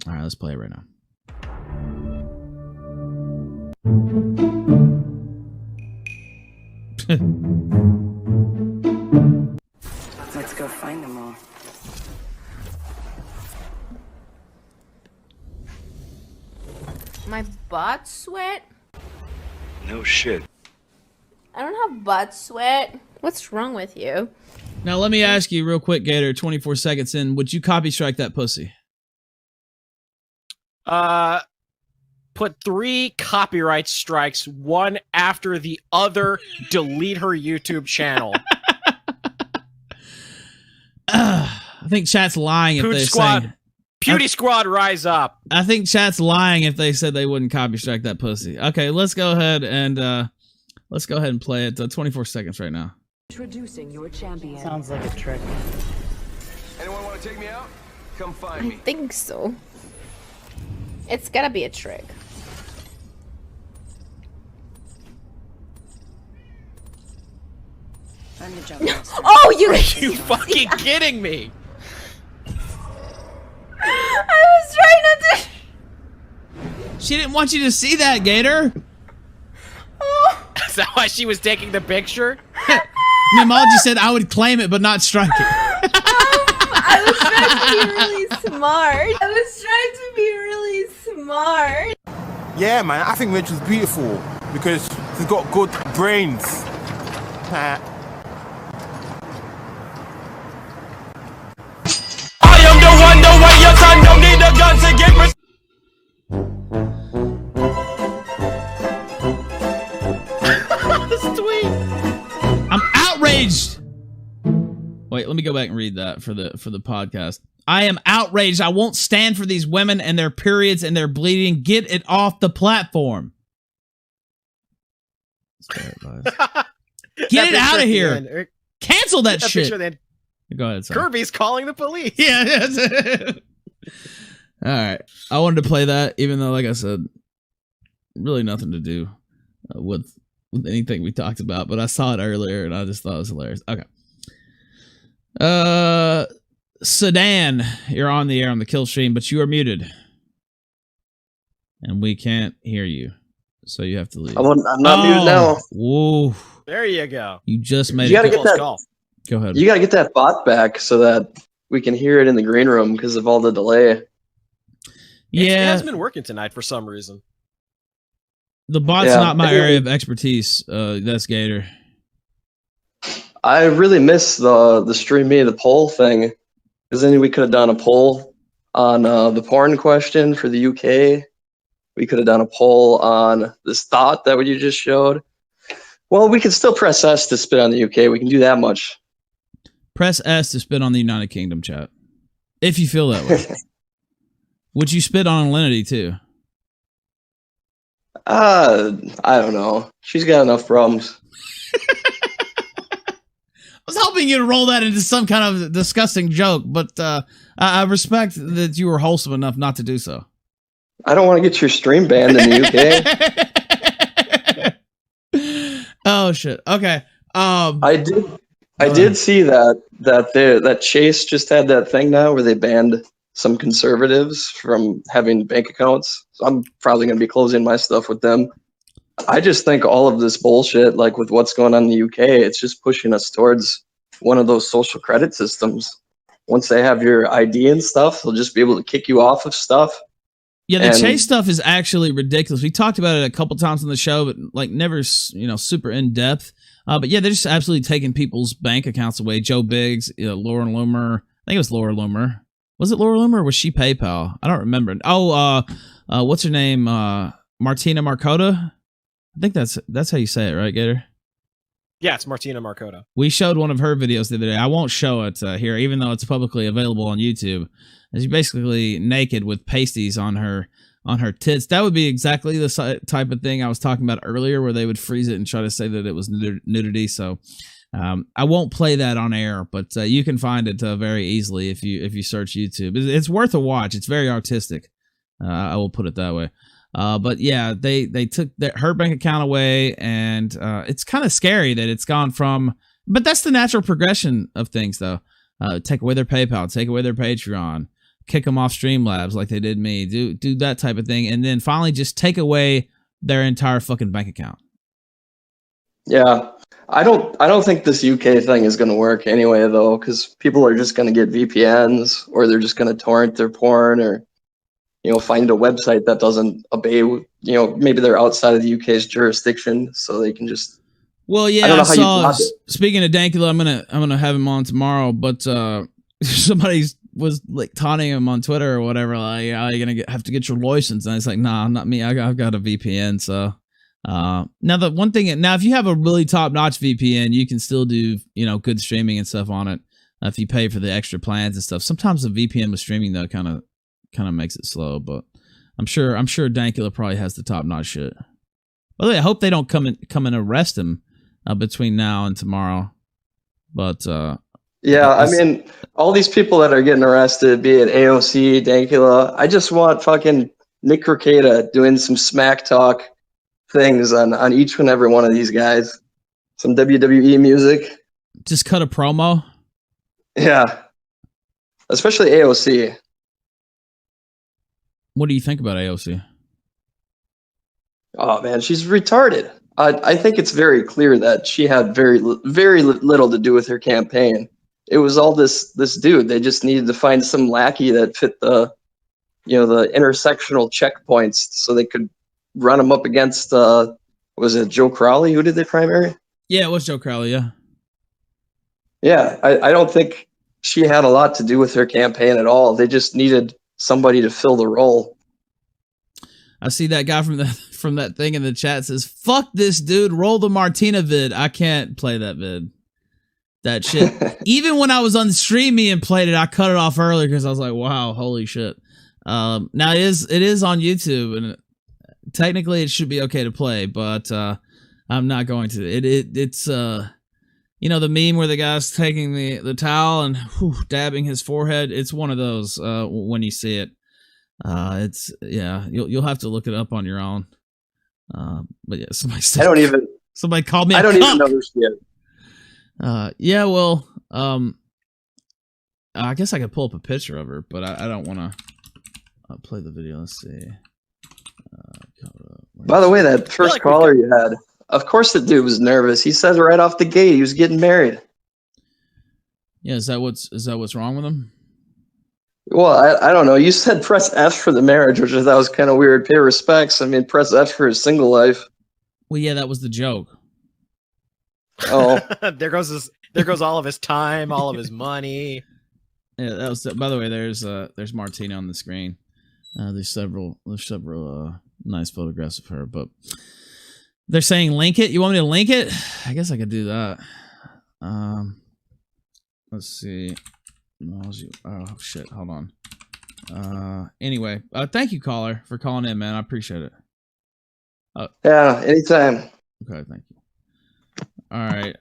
All right, let's play it right now. Let's go find them all. My butt sweat? No shit. I don't have butt sweat. What's wrong with you? Now, let me ask you real quick, Gator, 24 seconds in, would you copy strike that pussy? Put 3 copyright strikes, one after the other, delete her YouTube channel. I think chat's lying if Pooch they Squad, say... Beauty Squad, rise up. I think chat's lying if they said they wouldn't copy strike that pussy. Okay, let's go ahead and play it. 24 seconds right now. Introducing your champion. Sounds like a trick. Anyone want to take me out? Come find I me. think so. It's gotta be a trick. I'm the jump master. Oh, you! Are you fucking kidding me? I was trying not to. She didn't want you to see that, Gator. Is that why she was taking the picture? Mamology said I would claim it, but not strike it. I was trying to be really smart. Yeah, man, I think Rachel's beautiful because she's got good brains. I am the one, the way your son don't need a gun to get me. This tweet. I'm outraged. Wait, let me go back and read that for the podcast. I am outraged. I won't stand for these women and their periods and their bleeding. Get it off the platform. Get it out of here. End, Cancel that shit. Go ahead. Sorry. Kirby's calling the police. Yeah. All right. I wanted to play that, even though, like I said, really nothing to do with anything we talked about. But I saw it earlier, and I just thought it was hilarious. Okay. Sedan, you're on the air on the Killstream, but you are muted, and we can't hear you, so you have to leave. I'm not muted now. Whoa! There you go. You just made. You gotta get that. Go ahead. You gotta get that bot back so that we can hear it in the green room because of all the delay. It hasn't been working tonight for some reason. The bot's not my area of expertise. That's Gator. I really miss the Stream Me the poll thing, because then we could have done a poll on the porn question for the UK. We could have done a poll on this thought that you just showed. Well, we can still press S to spit on the UK. We can do that much. Press S to spit on the United Kingdom, chat. If you feel that way. Would you spit on Alinity too? I don't know. She's got enough problems. I was hoping you'd roll that into some kind of disgusting joke, but I respect that you were wholesome enough not to do so. I don't want to get your stream banned in the UK. Oh shit. Okay. I did see that Chase just had that thing now where they banned some conservatives from having bank accounts. So I'm probably going to be closing my stuff with them. I just think all of this bullshit, like with what's going on in the UK, it's just pushing us towards one of those social credit systems. Once they have your ID and stuff, they'll just be able to kick you off of stuff. Yeah, the Chase stuff is actually ridiculous. We talked about it a couple times on the show, but like never, super in depth. But yeah, they're just absolutely taking people's bank accounts away. Joe Biggs, Laura Loomer. I think it was Laura Loomer. Was it Laura Loomer or was she PayPal? I don't remember. Oh, what's her name? Martina Marcota. I think that's how you say it, right, Gator? Yeah, it's Martina Marcota. We showed one of her videos the other day. I won't show it here, even though it's publicly available on YouTube. She's basically naked with pasties on her tits. That would be exactly the type of thing I was talking about earlier, where they would freeze it and try to say that it was nudity. So I won't play that on air, but you can find it very easily if you search YouTube. It's worth a watch. It's very artistic. I will put it that way. But yeah, they took her bank account away, and it's kind of scary that it's gone from. But that's the natural progression of things, though. Take away their PayPal, take away their Patreon, kick them off Streamlabs like they did me. Do that type of thing, and then finally just take away their entire fucking bank account. Yeah, I don't think this UK thing is going to work anyway, though, because people are just going to get VPNs, or they're just going to torrent their porn, or find a website that doesn't obey, maybe they're outside of the UK's jurisdiction, so they can just. Well, yeah, I saw. Speaking of Dankula, I'm gonna have him on tomorrow, but somebody was like taunting him on Twitter or whatever, like, "Oh, you're gonna have to get your license," and I was like, "Nah, not me. I've got a VPN." So now the one thing, if you have a really top-notch VPN, you can still do good streaming and stuff on it if you pay for the extra plans and stuff. Sometimes the VPN with streaming though kind of makes it slow, but I'm sure Dankula probably has the top-notch shit. By the way, I hope they don't come and arrest him between now and tomorrow. But yeah, I mean, all these people that are getting arrested, be it AOC, Dankula, I just want fucking Nick Rekieta doing some smack talk things on each and every one of these guys. Some WWE music. Just cut a promo. Yeah, especially AOC. What do you think about AOC? Oh man, she's retarded. I think it's very clear that she had very little to do with her campaign. It was all this dude. They just needed to find some lackey that fit the intersectional checkpoints, so they could run him up against. Was it Joe Crowley? Who did they primary? Yeah, it was Joe Crowley. Yeah. Yeah, I don't think she had a lot to do with her campaign at all. They just needed somebody to fill the role. I see that guy from that thing in the chat says, "Fuck this dude, roll the Martina vid." I can't play that vid. That shit. Even when I was on Streamy and played it, I cut it off earlier because I was like, "Wow, holy shit." Now it is on YouTube, and technically it should be okay to play, but I'm not going to. It's you know, the meme where the guy's taking the towel and dabbing his forehead. It's one of those when you see it. It's yeah, you'll have to look it up on your own. But yeah, somebody called me. I don't even know who she is. Yeah, well, I guess I could pull up a picture of her, but I don't want to play the video. Let's see. By the way, that first caller you had, of course the dude was nervous. He said right off the gate he was getting married. Yeah, is that what's wrong with him? Well, I don't know. You said press F for the marriage, which I thought was kind of weird. Pay respects. I mean, press F for his single life. Well, yeah, that was the joke. Oh, there goes all of his time, all of his money. Yeah, that was. By the way, there's Martina on the screen. There's several nice photographs of her, but they're saying link it. You want me to link it? I guess I could do that. Let's see. Oh shit! Hold on. Anyway, thank you, caller, for calling in, man. I appreciate it. yeah, anytime. Okay, thank you. All right,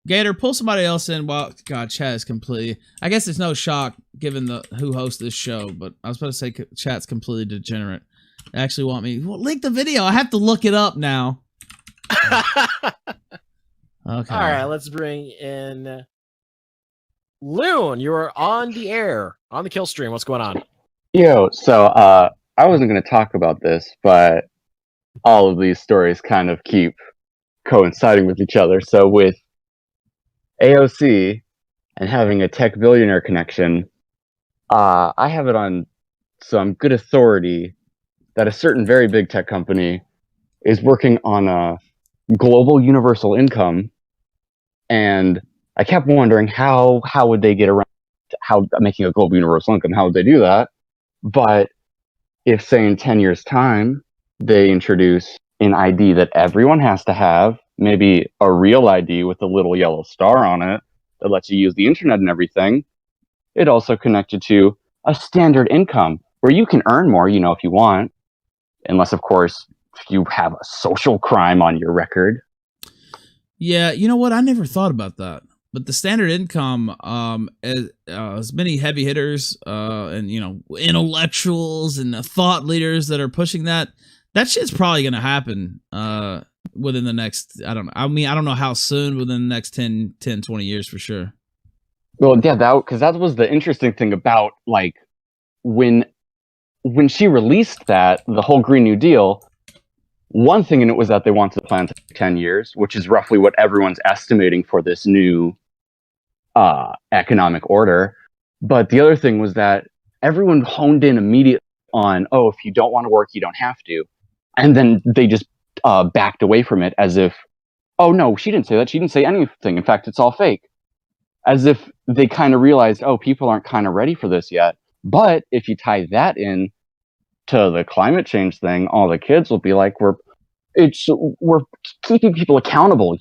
Gator, pull somebody else in. While God, chat is completely. I guess it's no shock given who hosts this show, but I was about to say chat's completely degenerate. They actually want me link the video. I have to look it up now. Okay. All right, let's bring in Loon. You are on the air on the Killstream. What's going on? Yo, so I wasn't going to talk about this, but all of these stories kind of keep coinciding with each other. So with AOC and having a tech billionaire connection, I have it on some good authority that a certain very big tech company is working on a global universal income, and I kept wondering how would they get around how making a global universal income? How would they do that? But if, say, in 10 years' time, they introduce an ID that everyone has to have, maybe a real ID with a little yellow star on it that lets you use the internet and everything, it also connected to a standard income where you can earn more, if you want, unless, of course, you have a social crime on your record. Yeah, you know what? I never thought about that. But the standard income, as many heavy hitters and intellectuals and thought leaders that are pushing that shit's probably gonna happen within the next. I don't know. I mean, I don't know how soon. Within the next 10, 20 years for sure. Well, yeah, because that was the interesting thing about when she released the whole Green New Deal. One thing in it was that they wanted to plan to 10 years, which is roughly what everyone's estimating for this new economic order. But the other thing was that everyone honed in immediately on, if you don't want to work, you don't have to. And then they just backed away from it as if, oh, no, she didn't say that. She didn't say anything. In fact, it's all fake. As if they kind of realized, people aren't kind of ready for this yet. But if you tie that in to the climate change thing, all the kids will be like, we're keeping people accountable,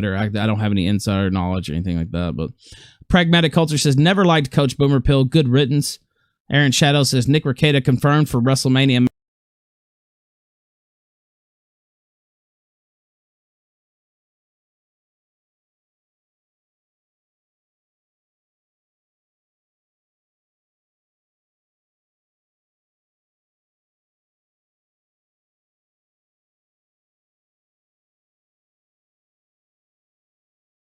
I don't have any insider knowledge or anything like that. But Pragmatic Culture says, never liked Coach Boomer Pill. Good riddance. Aaron Shadow says, Nick Rekieta confirmed for WrestleMania